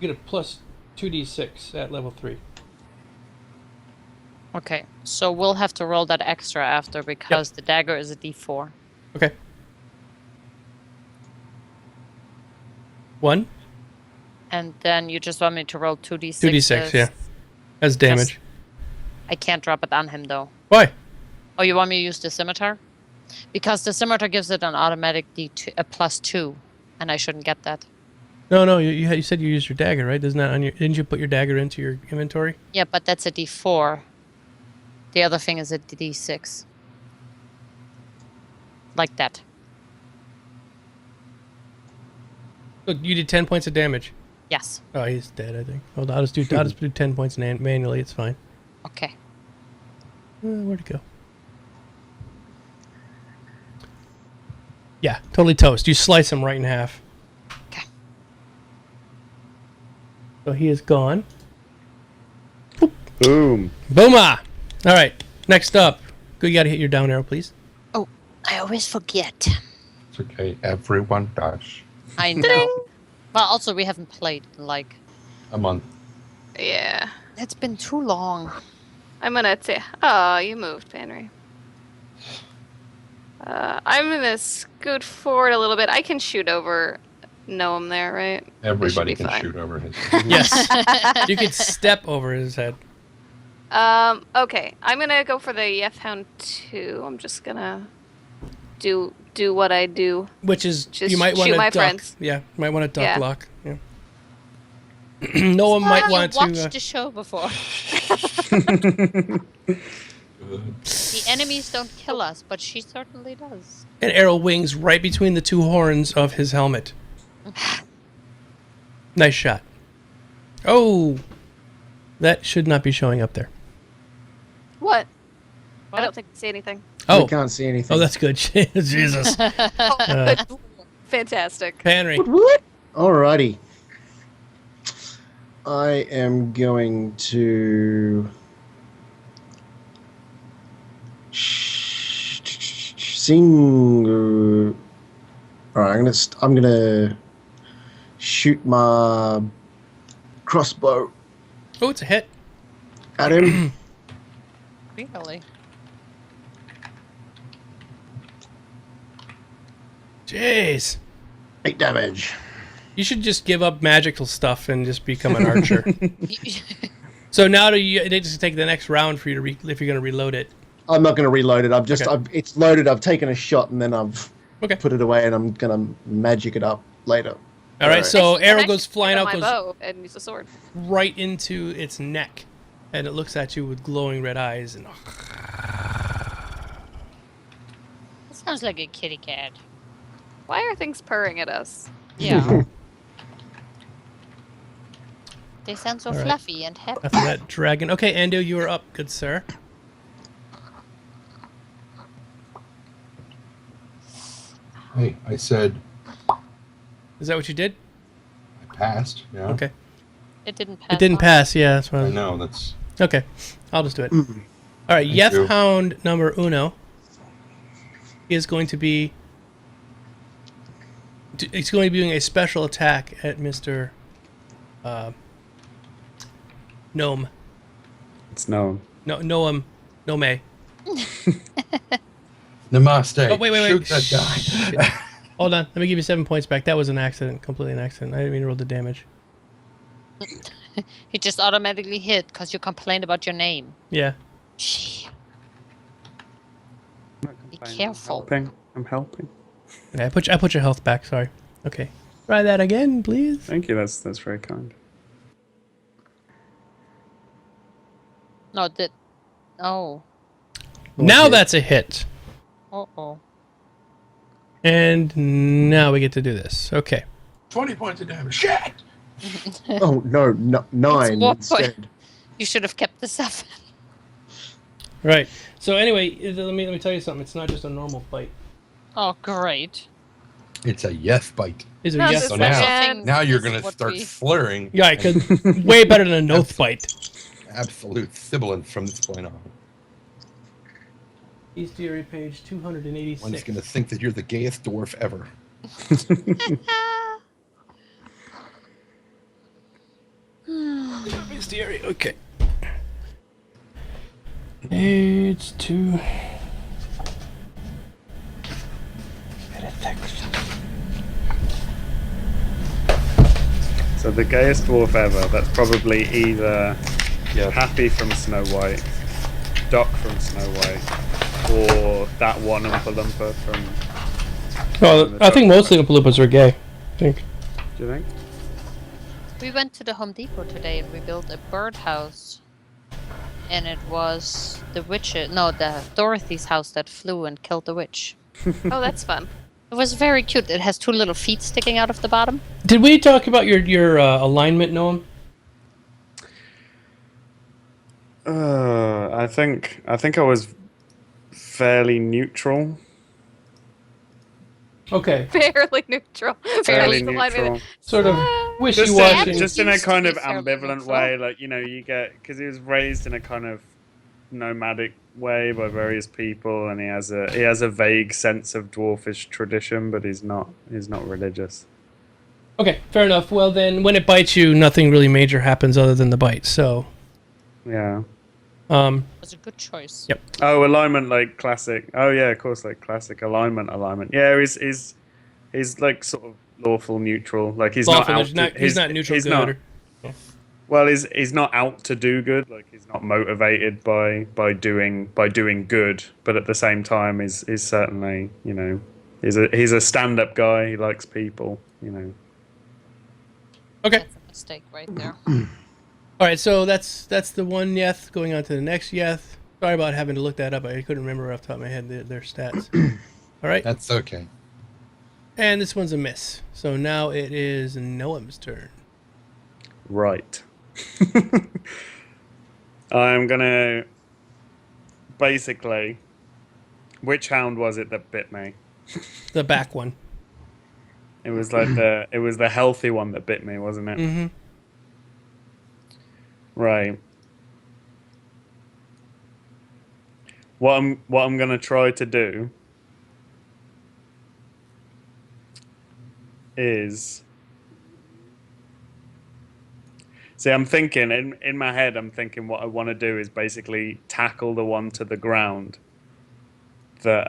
get a plus 2d6 at level 3. Okay, so we'll have to roll that extra after because the dagger is a d4. Okay. 1. And then you just want me to roll 2d6. 2d6, yeah. As damage. I can't drop it on him though. Why? Oh, you want me to use the scimitar? Because the scimitar gives it an automatic d2, a +2, and I shouldn't get that. No. You said you used your dagger, right? Isn't that on your? Didn't you put your dagger into your inventory? Yeah, but that's a d4. The other thing is a d6. Like that. Look, you did 10 points of damage. Yes. Oh, he's dead, I think. Hold on, I'll just do 10 points manually. It's fine. Okay. Where'd it go? Yeah, totally toast. You slice him right in half. Okay. So he is gone. Boom. Booma! All right, next up. You gotta hit your down arrow, please. Oh, I always forget. It's okay. Everyone does. I know. Well, also, we haven't played in like... A month. Yeah. It's been too long. I'm gonna say, oh, you moved, Henry. I'm gonna scoot forward a little bit. I can shoot over Noam there, right? Everybody be can fine. shoot over his. Yes. You could step over his head. Okay. I'm gonna go for the Yeth Hound 2. I'm just gonna do what I do. Which is, Just you might want shoot to my duck. friends. Yeah, you might want to duck Yeah. lock. Yeah. No one might want watched to. the show before. The enemies don't kill us, but she certainly does. An arrow wings right between the two horns of his helmet. Nice shot. Oh, that should not be showing up there. What? What? I don't think I see anything. Oh, We can't see anything. oh, that's good. Jesus, Fantastic. Henry. What? Alrighty. I am going to sing. All right, I'm gonna shoot my crossbow Oh, it's a hit. at him. Really? Jeez. 8 damage. You should just give up magical stuff and just become an archer. So now they just take the next round for you to if you're going to reload it. I'm not going to reload it. Okay. It's loaded. I've taken a shot and then I've Okay. put it away, and I'm going to magic it up later. All right. So I arrow should goes flying pick up out, my goes bow and use a sword. right into its neck, and it looks at you with glowing red eyes. And That sounds like a kitty cat. Why are things purring at us? Yeah. They sound so All right. fluffy and happy. after that dragon. Okay, Ando, you are up, good sir. Hey, I said Is that what you did? I passed. Yeah. Okay. It didn't pass. It didn't on. pass. Yeah, that's what I I was... know. That's. Okay, I'll just do it. All right, Thank Yeth you. Hound number uno is going to be. It's going to be doing a special attack at Mr. Gnome. It's known. No, no May. Namaste. Oh, wait. Shoot that Shit. guy. Hold on. Let me give you 7 points back. That was an accident. Completely an accident. I didn't mean to roll the damage. He just automatically hit because you complained about your name. Yeah. Gee, I'm not be complaining, careful. I'm helping. Okay, I put your health back. Sorry. Okay. Try that again, please. Thank you. That's very kind. No, that. Oh. Now Okay. that's a hit. Uh-oh. And now we get to do this. Okay. 20 points of damage. Shit! Oh no, 9 more instead. You should have kept the 7. Right. So anyway, let me tell you something. It's not just a normal bite. Oh, great. It's a yes bite. It's a No, yes this So bite. is- now you're This is going to what start we- slurring. Yeah, because way better than a noth bite. Absolute sibilant from this point on. Bestiary page 286. One's going to think that you're the gayest dwarf ever. Bestiary, okay. Page 2. So the gayest dwarf ever. That's probably either Yeah. Happy from Snow White, Doc from Snow White, or that one Oompa Loompa from. Well, I think most Oompa Loompas are gay. I think. Do you think? We went to the Home Depot today and we built a birdhouse. And it was the Dorothy's house that flew and killed the witch. Oh, that's fun. It was very cute. It has 2 little feet sticking out of the bottom. Did we talk about your alignment, Noam? I think I was fairly neutral. Okay. Fairly neutral. Fairly That's the line neutral. with- Sort of Just wishy-washy. in, just in a Used to kind be of fairly ambivalent neutral. way, like, you know, you get, because he was raised in a kind of nomadic way by various people, and he has a vague sense of dwarfish tradition, but he's not religious. Okay, fair enough. Well, then, when it bites you, nothing really major happens other than the bite. So, Yeah. um, It was a good choice. Yep. Oh, alignment, like classic. Oh yeah, of course, like classic alignment. Yeah, he's like sort of lawful neutral. Like he's lawful. not out. He's not, to, he's not neutral he's good. not- Or, Well, he's not out to do good. Like he's not motivated by doing good. But at the same time, is certainly, you know, he's a stand-up guy. He likes people. You know. okay. That's a mistake right there. All right. So that's the one Yeth. Going on to the next Yeth. Sorry about having to look that up. I couldn't remember off the top of my head their stats. All right. That's okay. And this one's a miss. So now it is Noam's turn. Right. I'm gonna basically. Which hound was it that bit me? The back one. It was like the healthy one that bit me, wasn't it? Mm-hmm. Right. What I'm gonna try to do is, see, I'm thinking in my head, I'm thinking what I want to do is basically tackle the one to the ground that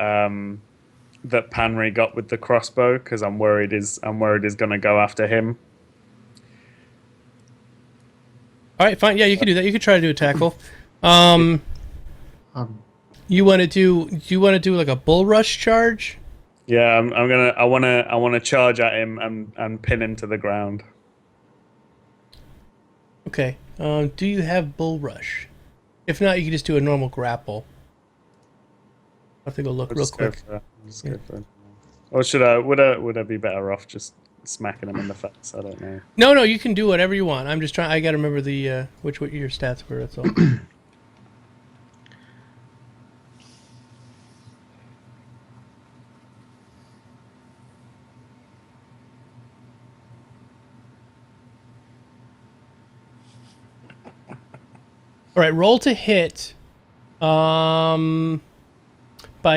that Panry got with the crossbow, because I'm worried is gonna go after him. All right, fine. Yeah, you can do that. You can try to do a tackle. You want to do like a bull rush charge? Yeah, I wanna charge at him and pin him to the ground. Okay. Do you have bull rush? If not, you can just do a normal grapple. I have to go look real quick. Or should I? Would I be better off just smacking him in the face? I don't know. No, you can do whatever you want. I'm just trying. I got to remember the what your stats were. That's all. All right, roll to hit. By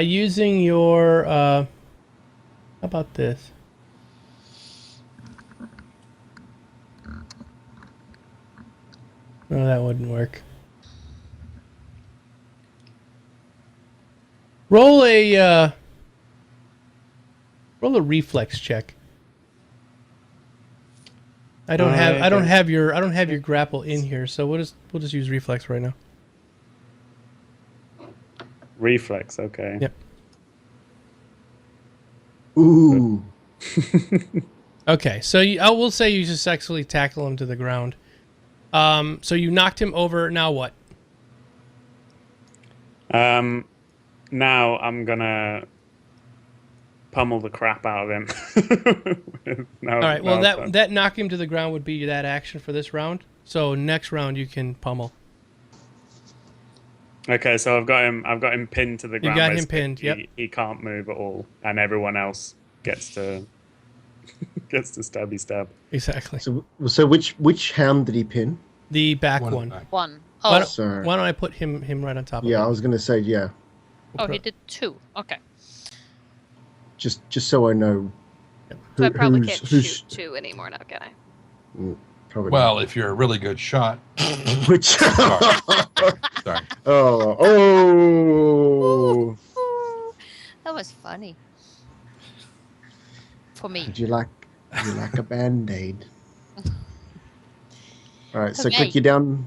using your. How about this? No, that wouldn't work. Roll a reflex check. I don't have your grapple in here, so we'll just use reflex right now. Reflex, okay. Yep. Ooh. Okay, so I will say you successfully tackle him to the ground. So you knocked him over. Now what? Now I'm gonna pummel the crap out of him. All right. Well, that knock him to the ground would be that action for this round. So next round you can pummel. Okay, so I've got him pinned to the ground. You got him basically. pinned. Yep. He can't move at all, and everyone else gets to stabby stab. Exactly. So which hound did he pin? The back one. One. Why Oh, don't, Sorry. why don't I put him right on top of Yeah, I him? was gonna say yeah. oh, he did 2. Okay. Just so I know. So I probably who's- can't who's- shoot 2 anymore now, can I? Probably Well, if you're a really good shot. not. Which? Sorry. Oh. Ooh, that was funny. For me. Would you like a band-aid? All right, so Okay. click your down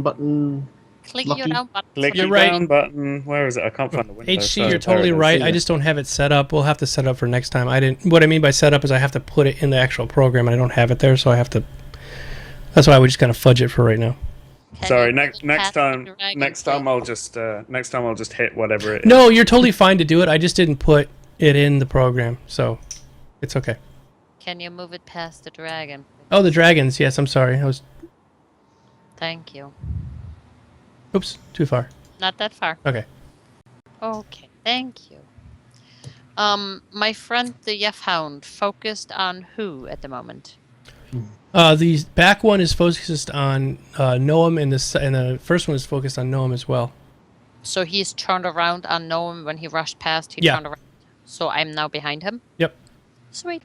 button. Click Lucky. your down button. Click You're your right. down button. Where is it? I can't find the window. HC, Sorry, you're there totally it is. right. I Yeah. just don't have it set up. We'll have to set up for next time. What I mean by set up is I have to put it in the actual program, and I don't have it there, so I have to. That's why we just kind of fudge it for right now. Can Sorry. you Next pass the time. dragon, Next time please? I'll just hit whatever it is. No, you're totally fine to do it. I just didn't put it in the program, so it's okay. Can you move it past the dragon? Oh, the dragons. Yes, I'm sorry. Thank you. Oops, too far. Not that far. Okay. Okay, thank you. My friend the Hound focused on who at the moment? The back one is focused on Noam, and the first one is focused on Noam as well. So he's turned around on Noam when he rushed past. He Yeah. turned around. So I'm now behind him. Yep. Sweet.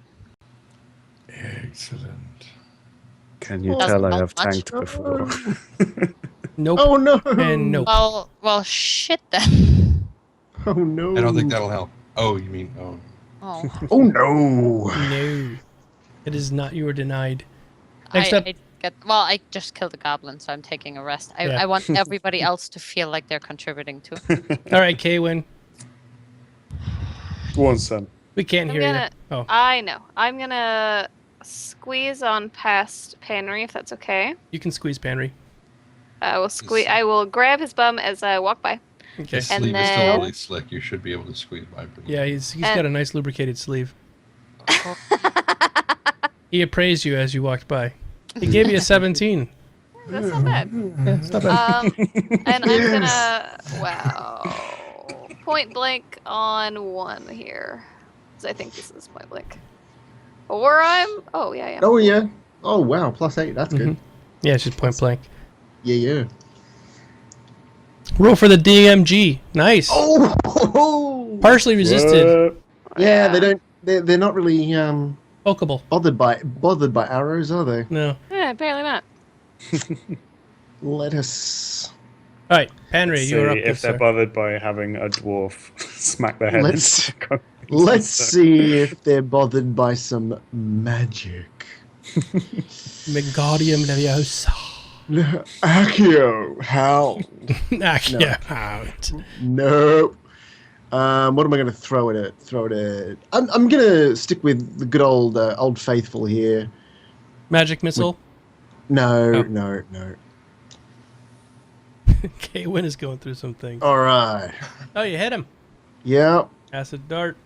Excellent. Can you Doesn't tell I help have much. tanked before? Nope. Oh no! And nope. Well, shit then. Oh no! I don't think that'll help. Oh, you mean oh. Oh. Oh no! No. It is not. You are denied. Next up. I just killed a goblin, so I'm taking a rest. Yeah. I want everybody else to feel like they're contributing too. All right, Kaywin. Go on, son. We can't I'm hear gonna. you. Oh, I know. I'm gonna squeeze on past Panry if that's okay. you can squeeze Panry. I will squeeze. I will grab his bum as I walk by. Okay. The And sleeve is still then- really slick. You should be able to squeeze by pretty Yeah, he's got a nice lubricated sleeve. He appraised you as you walked by. He gave you a 17. That's not bad. Yeah, it's not bad. And I'm gonna point blank on 1 here, because I think this is point blank. Or I'm. Oh yeah, I am. Oh yeah! Oh wow! +8. That's good. Yeah, it's just point blank. Yeah. Roll for the DMG. Nice. Oh! Partially resisted. Yeah, they don't. They're not really Pokeable. bothered by arrows, are they? No. Yeah, apparently not. Let us. All right, Panry, See you're up. if Good, they're sir. bothered by having a dwarf smack their head. Let's- into- Let's see if they're bothered by some magic. Megadium Leviosa. Accio, hound. Hound. No. What am I going to throw it at? I'm going to stick with the good old faithful here. Magic missile. No. Kaywin is going through some things. All right. Oh, you hit him. Yeah. Acid dart.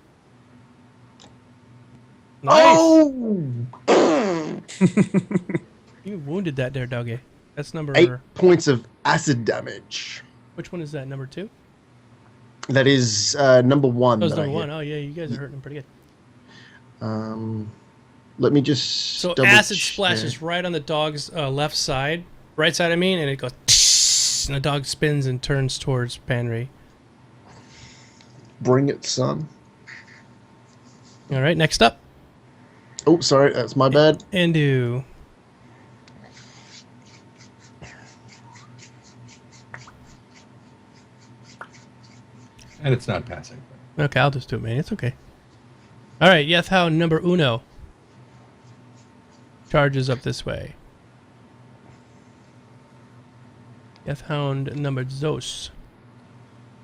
Nice. Oh! You wounded that there, doggy. That's number. 8 points of acid damage. Which one is that? Number 2? That is number 1. That was that I number 1. hit. Oh yeah, you guys are hurting him pretty good. Let me just. So double acid check. splashes right on the dog's left side, right side. I mean, and it goes, and the dog spins and turns towards Panry. Bring it, son. All right, next up, Oh, sorry, that's my bad. Andu. And it's not passing. Okay, I'll just do it, man. It's okay. All right, Yethhound number uno charges up this way. Yethhound number dos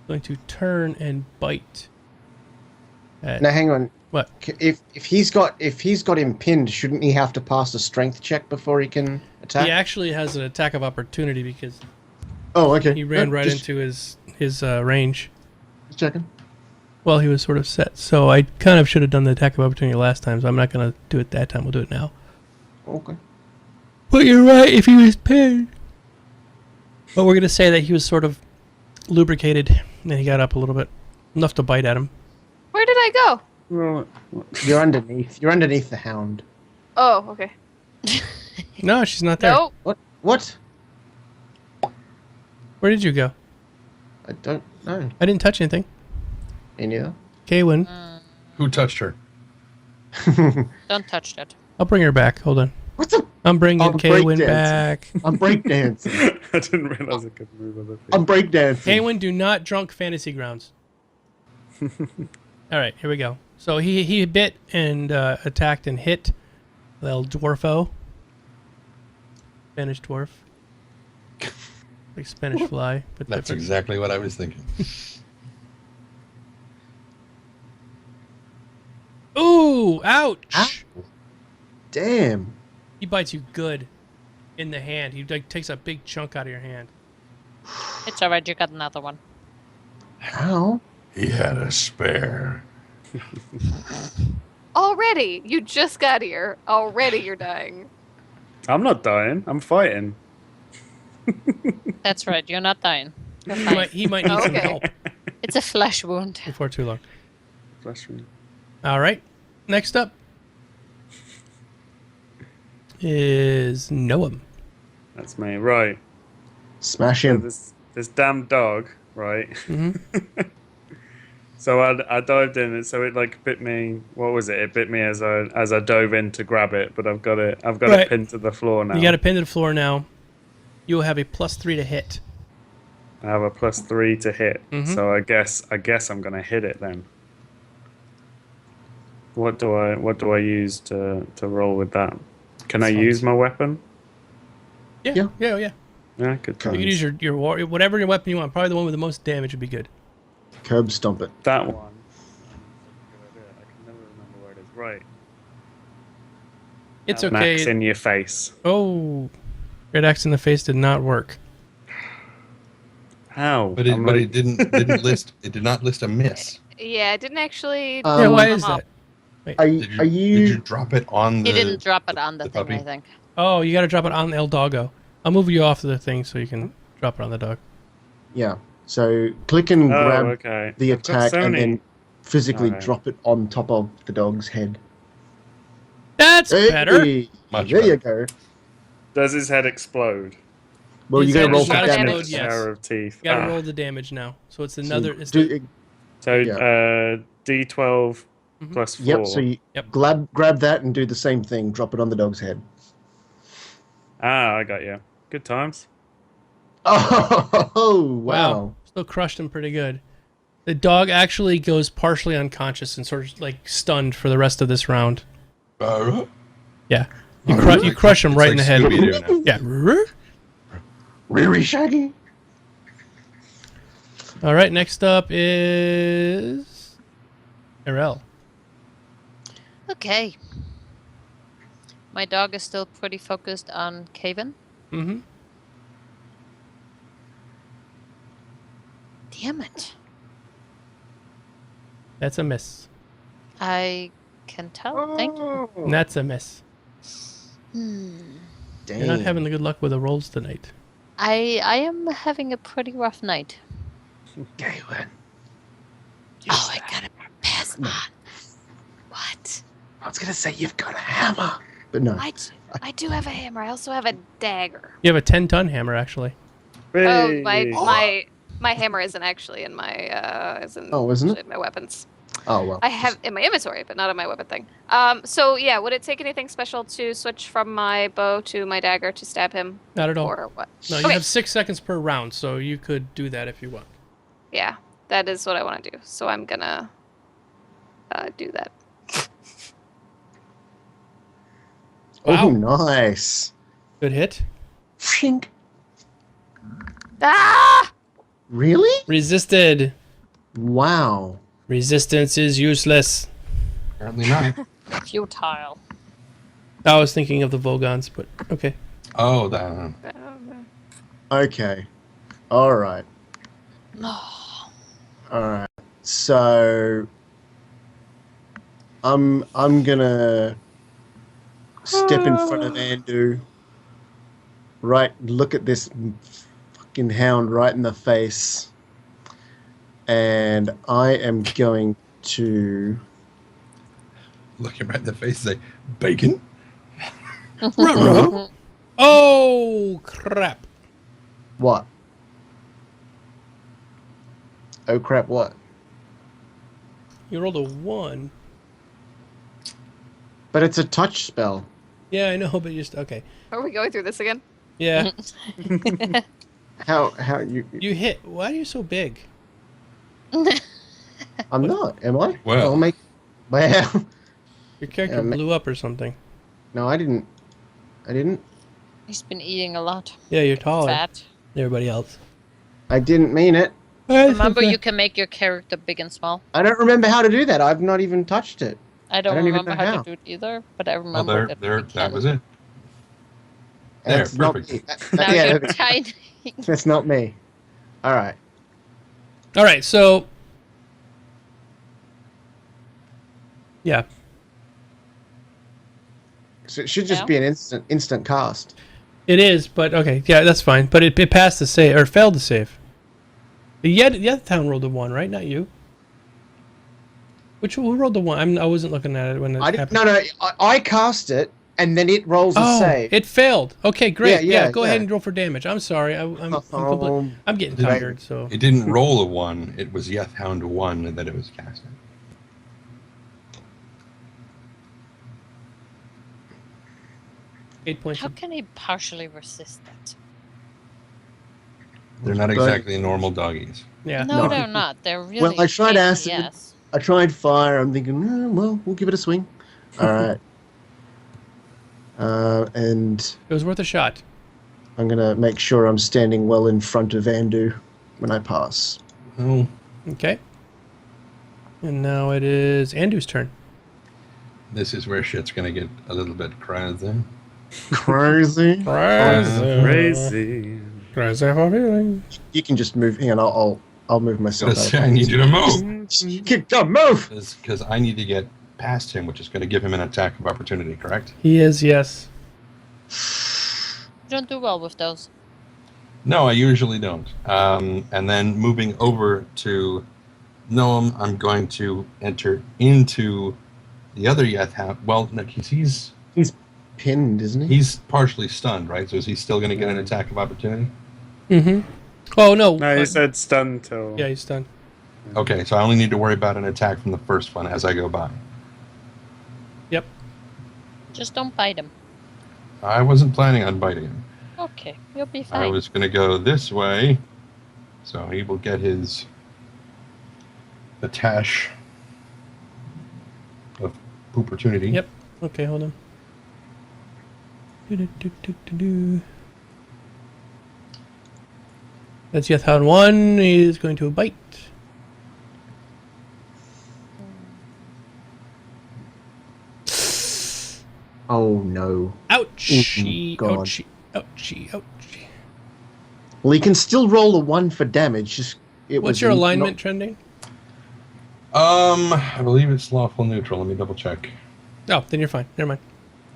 going to turn and bite. Now hang on. What? If he's got him pinned, shouldn't he have to pass a strength check before he can attack? He actually has an attack of opportunity because Oh, okay. he ran right Just into his range. checking. Well, he was sort of set, so I kind of should have done the attack of opportunity last time, so I'm not going to do it that time. We'll do it now. Okay. But you're right, if he was pinned. But we're going to say that he was sort of lubricated, and he got up a little bit. Enough to bite at him. Where did I go? Well, You're underneath. You're underneath the hound. Oh, okay. No, she's not there. No. What? Where did you go? I don't know. I didn't touch anything. Me neither. Kaywin. Who touched her? Don't touch that. I'll bring her back. Hold on. What's up? I'm bringing I'm Kaywin breakdancing. back. I'm breakdancing. I didn't realize it could move other things. I'm breakdancing. Kaywin, do not drunk fantasy grounds. All right, here we go. So he bit and attacked and hit little dwarfo. Spanish dwarf. Like Spanish fly. But That's different. exactly what I was thinking. Ooh, ouch! Ow. Damn. He bites you good in the hand. He like takes a big chunk out of your hand. It's alright, you got another one. How? He had a spare. Already, you just got here. Already, you're dying. I'm not dying. I'm fighting. That's right, you're not dying. You're He fine. might need some Okay. help It's a flesh wound. before too long. Flesh wound. All right. Next up is Noam. That's me. Right. Smash So him. this damn dog, right? Mhm. So I dived in, and so it like bit me. What was it? It bit me as I dove in to grab it, but I've got it Right. pinned to the floor now. You got it pinned to the floor now. You will have a +3 to hit. I have a +3 to hit, Mhm. so I guess I'm gonna hit it then. What do I use to roll with that? Can I use my weapon? Yeah. Yeah. Yeah, good You times. can use your whatever your weapon you want. Probably the one with the most damage would be good. Curb stomp it. That one. I can never remember where it is. Right. It's An okay. axe in your face. Oh, Red Axe in the face did not work. How? But it, I'm but like- it didn't list. It did not list a miss. Yeah, it didn't actually. Yeah, why come is up. that? Are Did you? you drop it on the? He didn't drop it on the thing, puppy? I think. Oh, you got to drop it on El Doggo. I'll move you off the thing so you can drop it on the dog. Yeah. So click and Oh, grab okay. the I've got attack so and many- then physically Alright. drop it on top of the dog's head. That's better. Hey, Much there you better. go. Does his head explode? Well, His you gotta head roll is for not damage. explode yet. Pair of teeth. You got to Ah. roll the damage now. So it's So another. It's do- the, So Yeah. D12 Mhm. plus 4. Yep. So you Yep. grab that and do the same thing. Drop it on the dog's head. I got you. Good times. Oh wow! Still crushed him pretty good. The dog actually goes partially unconscious and sort of like stunned for the rest of this round. Yeah. You crush him It's right like in the head. Scooby-Doo now. Yeah. Riri Shaggy. All right, next up is Arel. Okay. My dog is still pretty focused on Gavin. Mm-hmm. Damn it. That's a miss. I can tell. Thank you. And that's a miss. Damn. You're not having the good luck with the rolls tonight. I am having a pretty rough night. Galen. Oh, I gotta pass on. What? I was gonna say you've got a hammer, but no. I do have a hammer. I also have a dagger. You have a 10-ton hammer, actually. Oh, Hey. my hammer isn't actually in my isn't Oh, isn't it? in my weapons. Oh well. I have in my inventory, but not in my weapon thing. So yeah, would it take anything special to switch from my bow to my dagger to stab him, Not at all. or what? No, you Okay. have 6 seconds per round, so you could do that if you want. Yeah, That is what I want to do. So I'm gonna do that. Wow. Oh, nice. Good hit. Shink. Ah! Really? Resisted. Wow. Resistance is useless. Apparently not. Futile. I was thinking of the Volgons, but okay. Oh, that. Okay. All right. All right. So I'm gonna step in front of Andu. Right, look at this fucking hound right in the face, and I am going to. Look him right in the face and say, bacon? Ruh-roh. Oh, crap. What? Oh crap! What? You rolled a 1. But it's a touch spell. Yeah, I know, but just okay. Are we going through this again? Yeah. How you? You hit. Why are you so big? I'm not. Am I? Well. I'll make. Well. Your character blew up or something. No, I didn't. I didn't. He's been eating a lot. Yeah, you're taller Fat. than everybody else. I didn't mean it. Remember, you can make your character big and small. I don't remember how to do that. I've not even touched it. I don't even remember know how how. to do it either, but I Well, remember that we that can. was it. There, That's not perfect. me. Now Yeah, you're tiny. that's not me. All right. All right, so yeah, So it should just Yeah. be an instant cast. it is. But okay, yeah, that's fine. But it passed the save or failed to save. The other town rolled a 1, right? Not you. Who rolled the 1? I wasn't looking at it when it happened. No. I cast it, and then it rolls a Oh, save. it failed. Okay, great. Yeah, Go ahead yeah. and roll for damage. I'm sorry. I'm getting Did I- tired. So It didn't roll a 1. It was Yeth Hound 1 that it was casting. eight points. How can he partially resist that? They're not But- exactly normal doggies. Yeah. No, No. they're not. They're really. Well, I tried pain in the acid. ass. I tried fire. I'm thinking, well, we'll give it a swing. All right. And It was worth a shot. I'm gonna make sure I'm standing well in front of Andu when I pass. Oh, Okay. And now it is Andu's turn. this is where shit's gonna get a little bit crazy. Crazy. Crazy. Crazy for feeling. You can just move. Hang on, I'll move myself Because out. I need you to move. Move. Because I need to get past him, which is going to give him an attack of opportunity, correct? He is, yes. You don't do well with those. No, I usually don't. And then moving over to Noam, I'm going to enter into the other Yeth Hound. Well, no, he's Pinned, isn't he? he's partially stunned, right? So is he still going to get an attack of opportunity? Mm-hmm. Oh, no. No, you said stun till. Yeah, he's done. Okay, so I only need to worry about an attack from the first one as I go by. Yep. Just don't bite him. I wasn't planning on biting him. Okay, you'll be I fine. was going to go this way, so he will get his attach of opportunity. Yep. Okay, hold on. Do-do-do-do-do-do. That's Yeth Hound 1. He's going to bite. Oh no. Ouchie. God. Ouchie. Ouchie. Ouchie. Well, he can still roll a 1 for damage. Just What's your alignment trending? I believe it's lawful neutral. Let me double check. Oh, then you're fine. Never mind.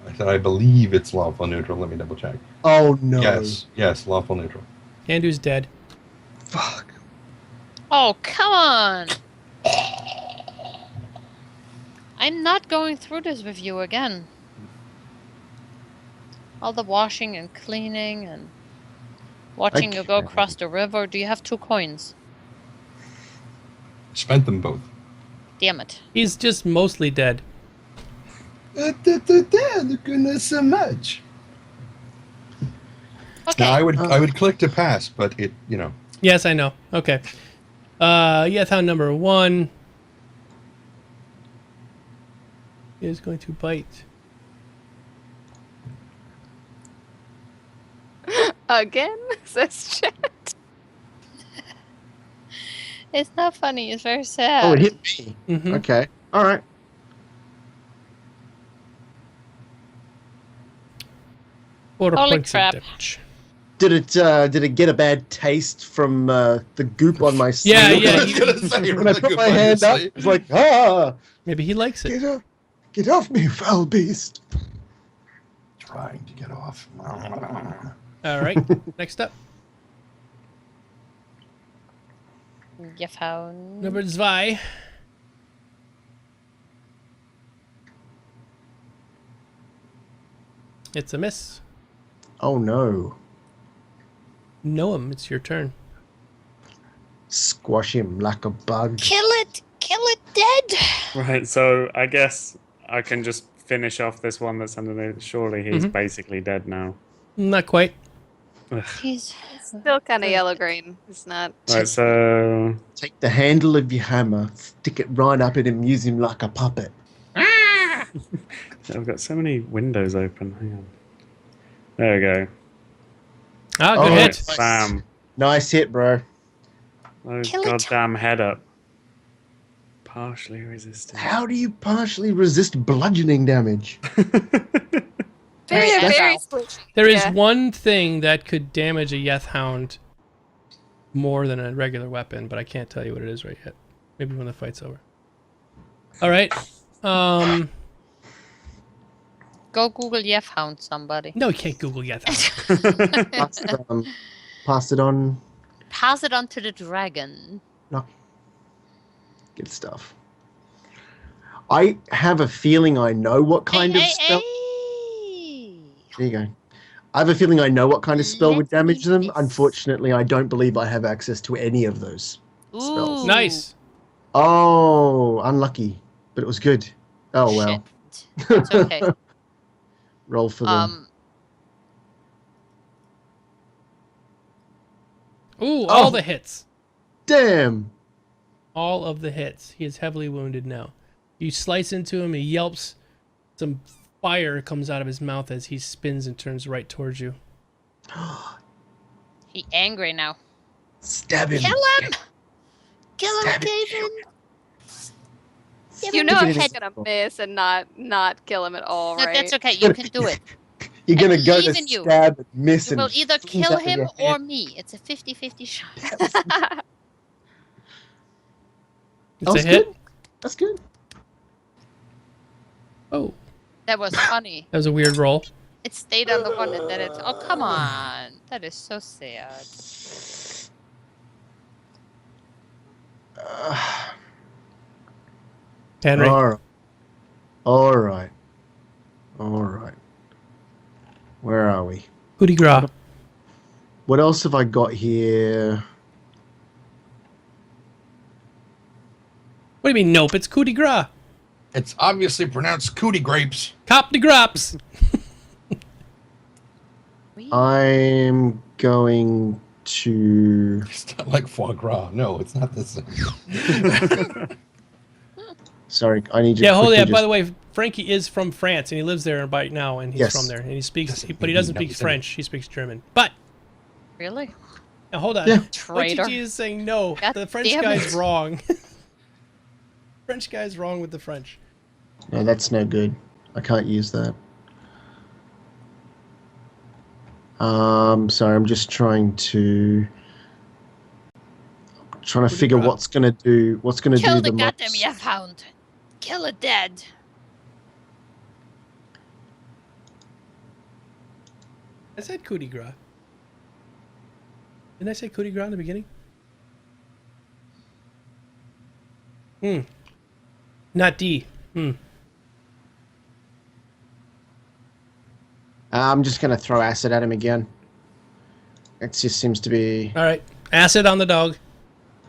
I said I believe it's lawful neutral. Let me double check. Oh no. Yes, lawful neutral. Andu's dead. Fuck. Oh, come on! I'm not going through this with you again. All the washing and cleaning and watching you go Okay. across the river. Do you have 2 coins? Spent them both. Damn it. He's just mostly dead. Goodness so much. Okay. Now I would click to pass, but it Yes, I know. Okay. Yethound number 1 is going to bite. Again, says Chet. It's not funny. It's very Oh, sad. it hit me. Mm-hmm. Okay. All right. 4 Holy points crap. of damage. Did it get a bad taste from the goop on my sleeve? Yeah, yeah. I was gonna say, When I put my hand up, it's like, ah! Maybe he likes it. Get off me, foul beast! Trying to get off. All right. Next up, You found. number 2. It's a miss. Oh no! Noam, it's your turn. Squash him like a bug. Kill it! Kill it dead! Right, so I guess I can just finish off this one that's underneath. Surely he's basically dead now. Not quite. He's Still kind of yellow-green. It's not. Right, so Take the handle of your hammer, stick it right up in him, use him like a puppet. I've got so many windows open. Hang on. There we go. Ah, Oh, good hit. nice. Bam. Nice hit, bro. Those Kill it. goddamn head up. Partially resistant. How do you partially resist bludgeoning damage? Very, Right, very Ow. squishy. There is Yeah. one thing that could damage a Yethound more than a regular weapon, but I can't tell you what it is right yet. Maybe when the fight's over. All right. Go Google Yefhound somebody. No, you can't Google Yethound. Pass it on. Pass it on to the dragon. Good stuff. I have a feeling I know what kind of spell. Hey. There you go. I have a feeling I know what kind of spell would Let me damage them. guess. Unfortunately, I don't believe I have access to any of those. Spells. Ooh. Nice. Oh, unlucky. But it was good. Oh, well. Shit. It's okay. Roll for them. Ooh, all the hits. Damn. All of the hits. He is heavily wounded now. You slice into him, he yelps. Some fire comes out of his mouth as he spins and turns right towards you. He angry now. Stab him. Kill him! Kill him, Stab him. Gavin! You know Look at he's his- gonna miss and not kill him at all, No, right? that's okay. You can do it. You're going to go to believe in you. stab and miss You and will either things kill up in him your or head. me. It's a 50-50 shot. It's a That's hit. good. That's good. Oh, That was funny. that was a weird roll. It stayed on the one and then it's... Oh, come on. That is so sad. Henry. All right. All right. All right. Where are we? Coup de grace. What else have I got here? What do you mean, nope? It's coup de grace. It's obviously pronounced cootie grapes. Cop de graps. I'm going to. It's not like foie gras. No, it's not the same. Sorry, I need you. Yeah, to hold quickly on. By just- the way, Frankie is from France and he lives there right now, and he's Yes. from there, and he speaks, but he doesn't speak French. He speaks German. But Really? now hold on. Yeah. Traitor. OTG is saying no. God The French damn guy's it. wrong. French guy's wrong with the French. No, that's no good. I can't use that. Sorry, I'm just trying to figure what's gonna do. What's gonna Kill do the the goddamn most. Yefhound. Kill it dead. I said coup de grace. Didn't I say coup de grace in the beginning? Not D. I'm just gonna throw acid at him again. It just seems to be. All right. Acid on the dog.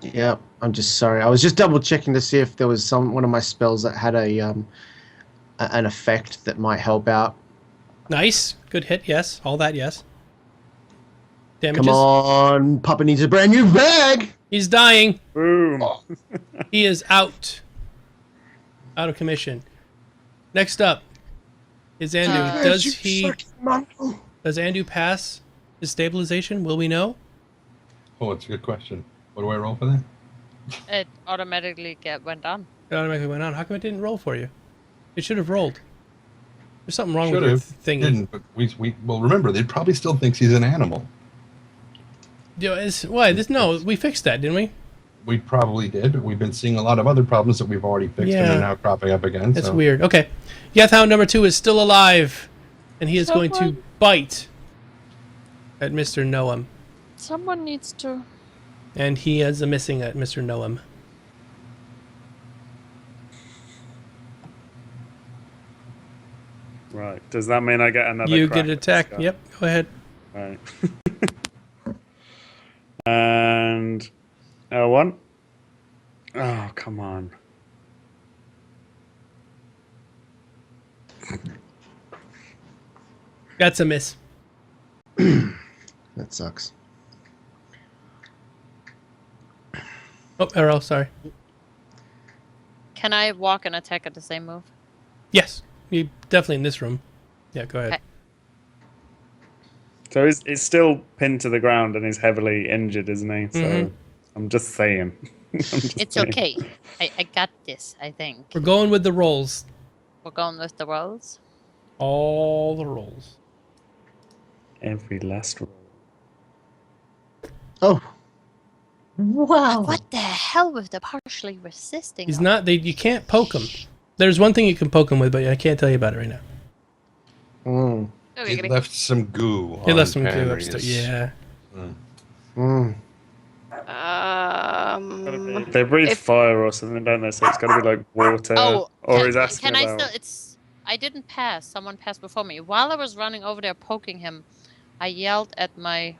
Yeah, I'm just sorry. I was just double checking to see if there was one of my spells that had an effect that might help out. Nice. Good hit. Yes. All that. Yes. Damages. Come on, Papa needs a brand new bag. He's dying. Boom. He is out. Out of commission. Next up is Andu. Does Andu pass his stabilization? Will we know? Oh, it's a good question. What do I roll for that? It automatically went on. It automatically went on. How come it didn't roll for you? It should have rolled. There's something wrong Should with your have. thingy. Didn't, but well, remember, they probably still thinks he's an animal. No, we fixed that, didn't we? We probably did, but we've been seeing a lot of other problems that we've already fixed and are now cropping up again. That's weird. Okay. Yethhound number 2 is still alive, and he is going to bite at Mr. Noam. Someone needs to... And he is missing at Mr. Noam. Right. Does that mean I get another You crack get at attacked. this guy? Yep, go ahead. Right. And L1. Oh, come on. That's a miss. That sucks. Oh, Errol, sorry. Can I walk and attack at the same move? Yes, you definitely in this room. Yeah, go ahead. Okay. So he's still pinned to the ground and he's heavily injured, isn't he? So I'm just saying. It's okay. I got this, I think. We're going with the rolls. We're going with the rolls. All the rolls. Every last roll. Oh. Wow. What the hell with the partially resisting? He's not. You can't poke him. There's one thing you can poke him with, but I can't tell you about it right now. Mm. Okay, He left some goo. He on left some goo Henry's. upstairs. Yeah. Mm. They breathe fire or something, don't they? So it's got to be like water. Oh, or he's asking can I about... still? I didn't pass. Someone passed before me. While I was running over there poking him, I yelled at my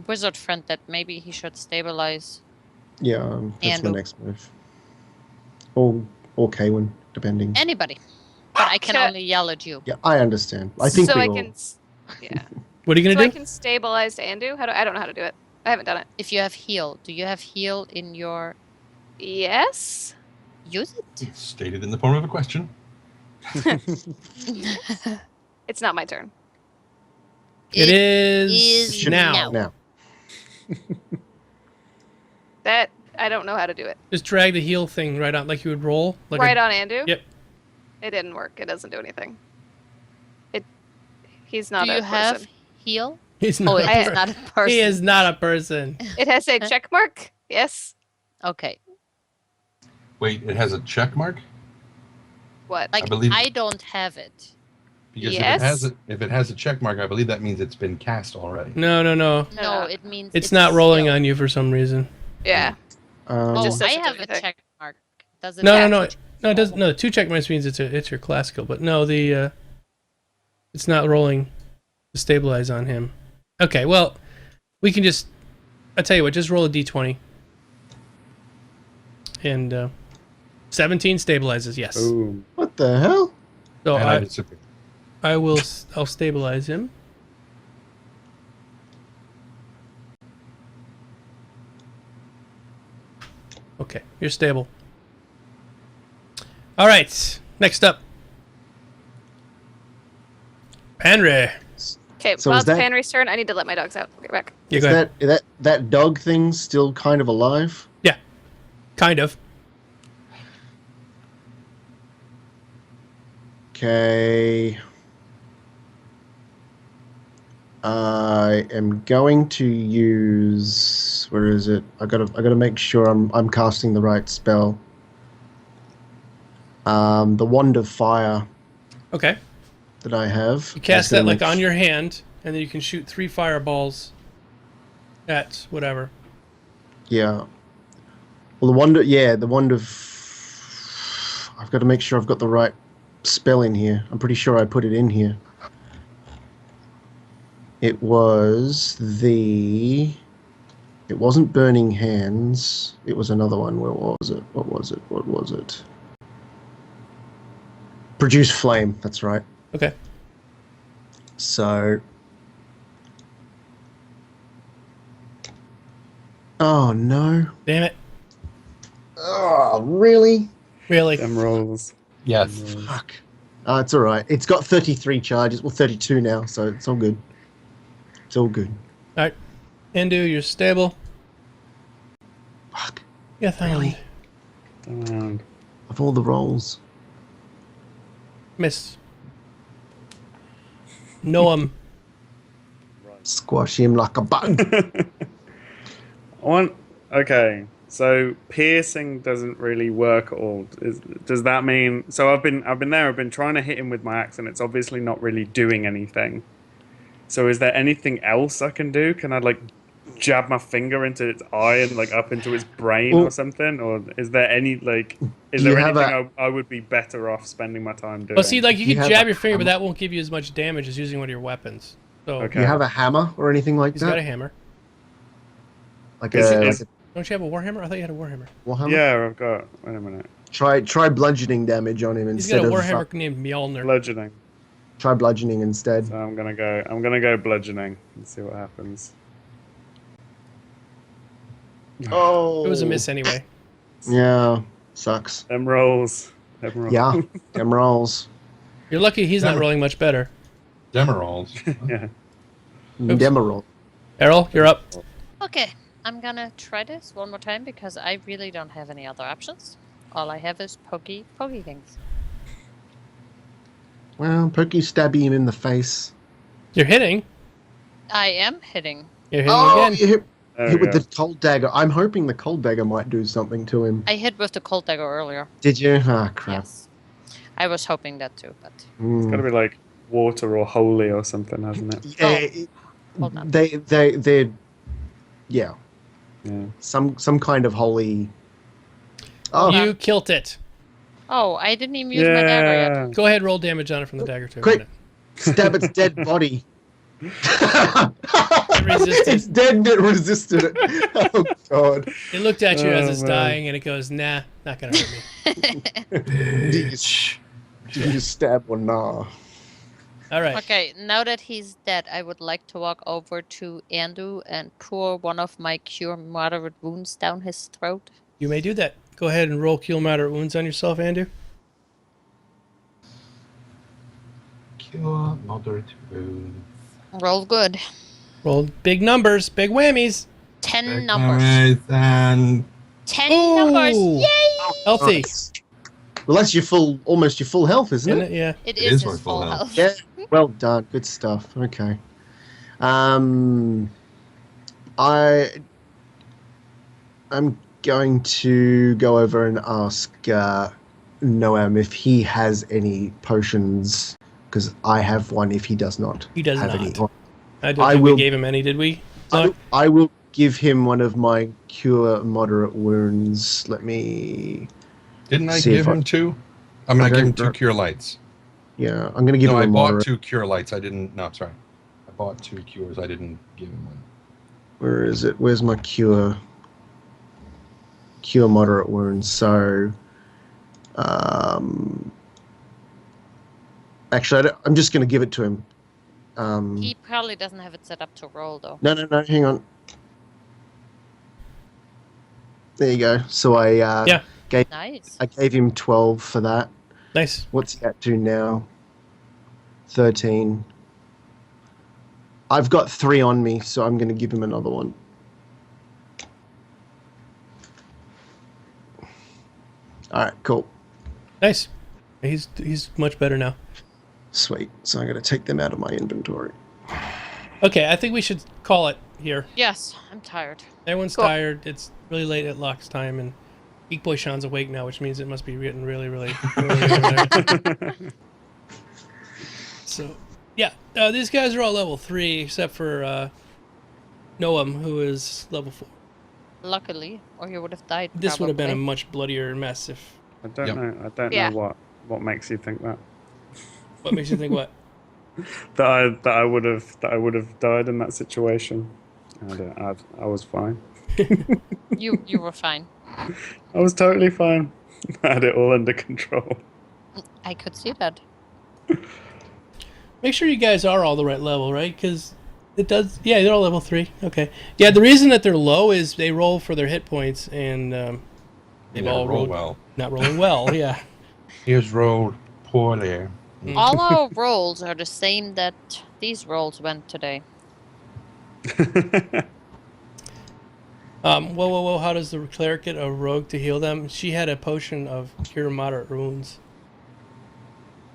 wizard friend that maybe he should stabilize. Yeah, that's my Andu. next move. Or Kaywin, depending. Anybody, but I can only yell at you. Yeah, I understand. I think so we I all... can. Yeah. What are you So gonna I do? can stabilize Andu. I don't know how to do it. I haven't done it. If you have heal, do you have heal in your? Yes. Use it. It's stated in the form of a question. It's not my turn. It is now. Now. That I don't know how to do it. Just drag the heal thing right on, like you would roll. Like Right on Andu. Yep. It didn't work. It doesn't do anything. He's not Do a you person. have heal? He's Oh, not. it's not a person. He is not a person. It has a check mark. Yes. Okay. Wait, it has a check mark? What? Like I believe- I don't have it. Because Yes. if it has a check mark, I believe that means it's been cast already. No. No, it means It's not rolling skill. on you for some reason. Yeah. Oh, just I doesn't do have a anything. check mark. Does it? No. No, it doesn't. No, 2 check marks means it's your class skill, but no, it's not rolling to stabilize on him. Okay, well, we can just. I tell you what, just roll a d20. And 17 stabilizes. Yes. Boom. What the hell? So And I disappear. I'll stabilize him. Okay, you're stable. All right, next up. Henry. Okay. So Well, is it's that- Henry's turn. I need to let my dogs out. I'll get back. You Is go ahead. that dog thing still kind of alive? Yeah, kind of. Okay. I am going to use. Where is it? I gotta make sure I'm casting the right spell. The wand of fire Okay. that I have. You cast I was that like gonna on make your hand, and then you can shoot 3 fireballs at whatever. Yeah. Well, the wand of. I've got to make sure I've got the right spell in here. I'm pretty sure I put it in here. It was the. It wasn't Burning Hands. It was another one. Where was it? What was it? Produce Flame. That's right. Okay. So. Oh no. Damn it. Oh, really? Really? Them rolls. Yes. Them rolls. Fuck. Oh, it's alright. It's got 33 charges. Well, 32 now, so it's all good. It's all good. All right. Endu, you're stable. Fuck. Yeah, found. Really? Around. Of all the rolls. Miss. Noam. Squash him like a bug. Okay, so piercing doesn't really work at all. Does that mean? So I've been there. I've been trying to hit him with my axe, and it's obviously not really doing anything. So is there anything else I can do? Can I like jab my finger into its eye and like up into its brain or something? Or is there any like? Is there anything I would be better off spending my time doing? Well, see, like you You can have jab a your finger, but hammer? that won't give you as much damage as using one of your weapons. So Okay. Do you have a hammer or anything like he's that? got a hammer. Like Is- a, is- like Don't you have a warhammer? I thought you had a warhammer. a warhammer? Yeah, I've got. Wait a minute. Try bludgeoning damage on him He's instead got a of warhammer named Mjolnir. Bludgeoning. try bludgeoning instead. So I'm gonna go bludgeoning and see what happens. Oh, It was a miss anyway. Yeah, sucks. Them rolls. Them rolls. Yeah, them rolls. You're lucky he's not Hammer. rolling much better. Demerals. Yeah. Oops. Demo roll. Errol, you're up. Okay, I'm gonna try this one more time because I really don't have any other options. All I have is pokey things. Well, Pokey stabby him in the face. You're hitting. I am hitting. You're hitting Oh, again. you hit There hit we with go. the cold dagger. I'm hoping the cold dagger might do something to him. I hit with the cold dagger earlier. Did you? Ah, crap. Yes. I was hoping that too, but It's Mm. gotta be like water or holy or something, hasn't it? Yeah, hold on. they're yeah, Yeah. some kind of holy. Oh, You killed it. oh, I didn't even use my dagger yet. Yeah. Go ahead, roll damage on it from the dagger too. Quick. Stab its dead body. resisted. It's dead and it resisted it. Oh god. It looked at you as Oh, it's man. dying, and it goes, "Nah, not gonna hurt me." Do you stab or nah? All right. Okay, now that he's dead, I would like to walk over to Andu and pour one of my cure moderate wounds down his throat. You may do that. Go ahead and roll kill moderate wounds on yourself, Andrew. Cure moderate wounds. Roll good. Roll big numbers, big whammies. 10 numbers. Alright, and 10 Ooh. numbers. Yay! Healthy. Nice. Well, that's almost your full health, isn't Isn't it? it? Yeah. It is is my his full full health. health. Yeah. Well done. Good stuff. Okay. I'm going to go over and ask Noam if he has any potions, because I have one if he does not. He does have not. any. I don't I think will- we gave him any, did we? No? I will give him one of my cure moderate wounds. Let me. didn't I See give if I- him two? I'm gonna I give him don't two know. cure lights. Yeah, I'm going to give No, him I a bought moderate. two cure lights. I didn't. No, sorry. I bought two cures. I didn't give him one. Where is it? Where's my cure? Cure moderate wounds. So, actually, I'm just going to give it to him. He probably doesn't have it set up to roll, though. No, hang on. There you go. So I Yeah. Nice. I gave him 12 for that. Nice. What's he at to now? 13. I've got 3 on me, so I'm going to give him another one. All right, cool. Nice. He's much better now. Sweet. So I'm going to take them out of my inventory. Okay, I think we should call it here. Yes, I'm tired. Everyone's Cool. tired. It's really late at Locke's time, and Geek Boy Sean's awake now, which means it must be getting really, really, really. So, yeah, these guys are all level 3, except for Noam, who is level 4. Luckily, or he would have died. This would have been a probably. much bloodier mess if. I don't Yep. know. I don't Yeah. know what makes you think that. What makes you think what? That I would have died in that situation. I was fine. You were fine. I was totally fine. I had it all under control. I could see that. Make sure you guys are all the right level, right? Because It does. Yeah, they're all level 3. Okay. Yeah, the reason that they're low is they roll for their hit points, and they've all roll rolled well. not rolling well. Yeah. Here's rolled poorly. All our rolls are the same that these rolls went today. Whoa. How does the cleric get a rogue to heal them? She had a potion of cure moderate wounds.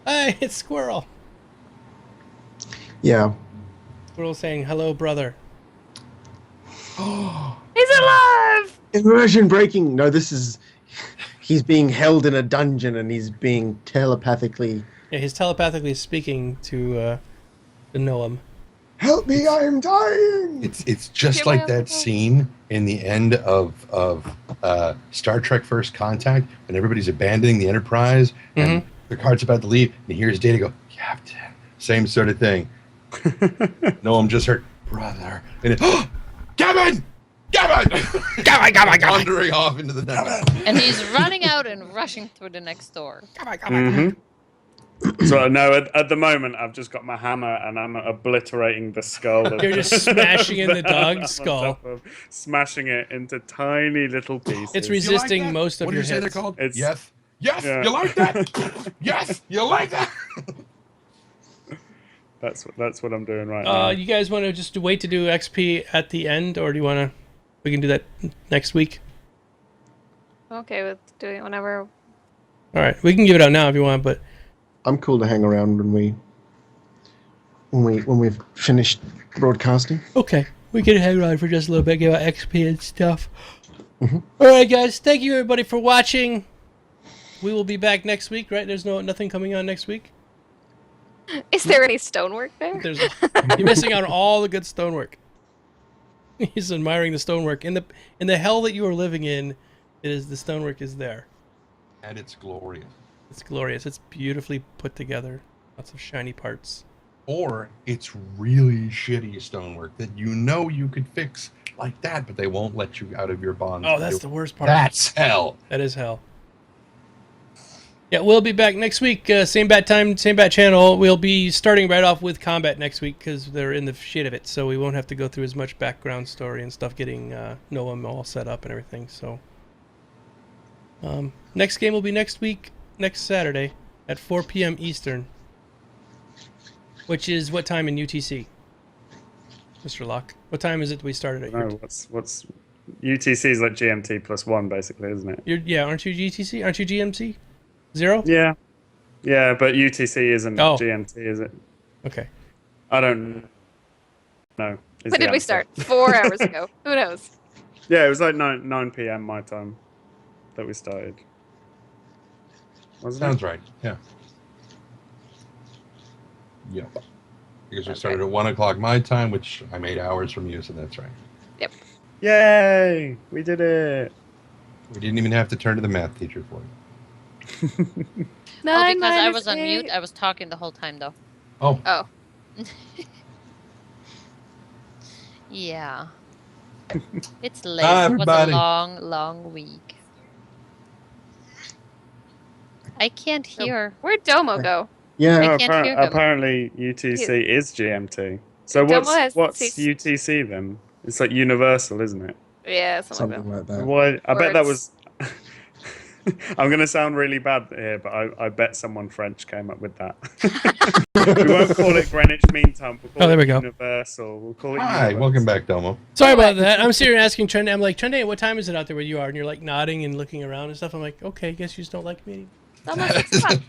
Hey, it's Squirrel. Yeah. Squirrel saying, hello, brother. He's alive! Immersion breaking. No, this is. He's being held in a dungeon and he's being telepathically. Yeah, he's telepathically speaking to Noam. Help me! I am dying. It's just like that scene in the end of Star Trek First Contact when everybody's abandoning the Enterprise and Picard's about to leave and he hears Data go, Captain. Same sort of thing. Noam just heard, brother. And it, Gavin! Wandering off into the night. And he's running out and rushing through the next door. So no, at the moment I've just got my hammer and I'm obliterating the skull. You're just smashing in the dog's skull. Smashing it into tiny little pieces. It's resisting most of what your do you say they're hits. called? It's- Yes. Yes, Yeah. you like that? Yes, you like that? That's what I'm doing right now. You guys want to just wait to do XP at the end, or do you want to? We can do that next week. Okay with doing it whenever. All right, we can give it out now if you want, but I'm cool to hang around when we've finished broadcasting. okay, we can hang around for just a little bit, give out XP and stuff. All right, guys, thank you everybody for watching. We will be back next week, right? There's nothing coming on next week. Is there any stonework there? You're missing out on all the good stonework. He's admiring the stonework in the hell that you are living in. The stonework is there. And it's glorious. It's glorious. It's beautifully put together. Lots of shiny parts. Or it's really shitty stonework that you could fix like that, but they won't let you out of your bonds. Oh, that's the worst part. That's hell. That is hell. Yeah, we'll be back next week. Same bat time, same bat channel. We'll be starting right off with combat next week because they're in the shit of it. So we won't have to go through as much background story and stuff getting Noam all set up and everything. So next game will be next week, next Saturday at 4 p.m. Eastern, which is what time in UTC, Mr. Locke? What time is it we started at? No, what's UTC is like GMT +1 basically, isn't it? Aren't you GTC? Aren't you GMC? 0? Yeah, but UTC isn't GMT, is it? Okay. I don't know. When did we start? 4 hours ago. Who knows? Yeah, it was like 9 p.m. my time that we started. Wasn't Sounds it? right. Yeah. Yep. Because we started at 1 o'clock my time, which I'm 8 hours from you, so that's right. Yep. Yay! We did it. We didn't even have to turn to the math teacher for it. Because I was on mute, I was talking the whole time though. Oh. Oh. Yeah. It's late. It was a long week. I can't hear. Where'd Domo go? Yeah. No, I can't hear him. apparently UTC is GMT. So Domo has what's six- UTC then? It's like universal, isn't it? Yeah, something Something like that. like that. Why? I bet that Words. was. I'm going to sound really bad here, but I bet someone French came up with that. We won't call it Greenwich Mean Time. We'll call there it we go. Universal. We'll call it Hi, universal. welcome back, Domo. Sorry about that. I'm sitting here asking Trende. I'm like, Trende, what time is it out there where you are? And you're like nodding and looking around and stuff. I'm like, okay, guess you just don't like me. Almost 6 o'clock.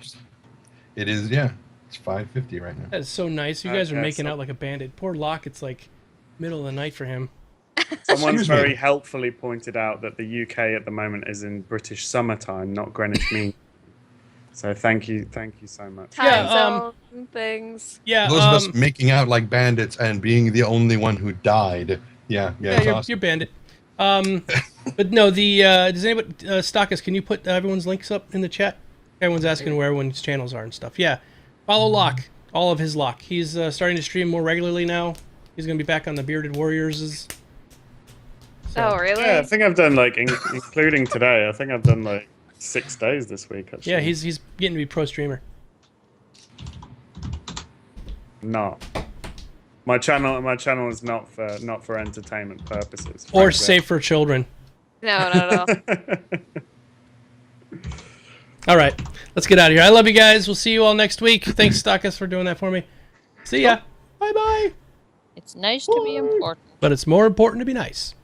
It is, yeah. It's 5:50 right now. That is so nice. You guys are Okay, making so- out like a bandit. Poor Locke, it's like middle of the night for him. Someone's Excuse me. very helpfully pointed out that the UK at the moment is in British summertime, not Greenwich Mean. So thank you so much. Time Yeah, zone things. Yeah, Those of us making out like bandits and being the only one who died. Yeah, it's you're, awesome. you're bandit. But no, does anybody, Stockus, can you put everyone's links up in the chat? Everyone's asking where everyone's channels are and stuff. Yeah, follow Locke, all of his Locke. He's starting to stream more regularly now. He's going to be back on the Bearded Warriors'. Oh, really? Yeah, I think I've done like, including today, I think I've done like 6 days this week actually. Yeah, he's getting to be pro streamer. Not. My channel is not for entertainment purposes. Or frankly. safe for children. No, not at all. All right, let's get out of here. I love you guys. We'll see you all next week. Thanks, Stockus, for doing that for me. See ya. Bye-bye. It's nice to be important. But it's more important to be nice.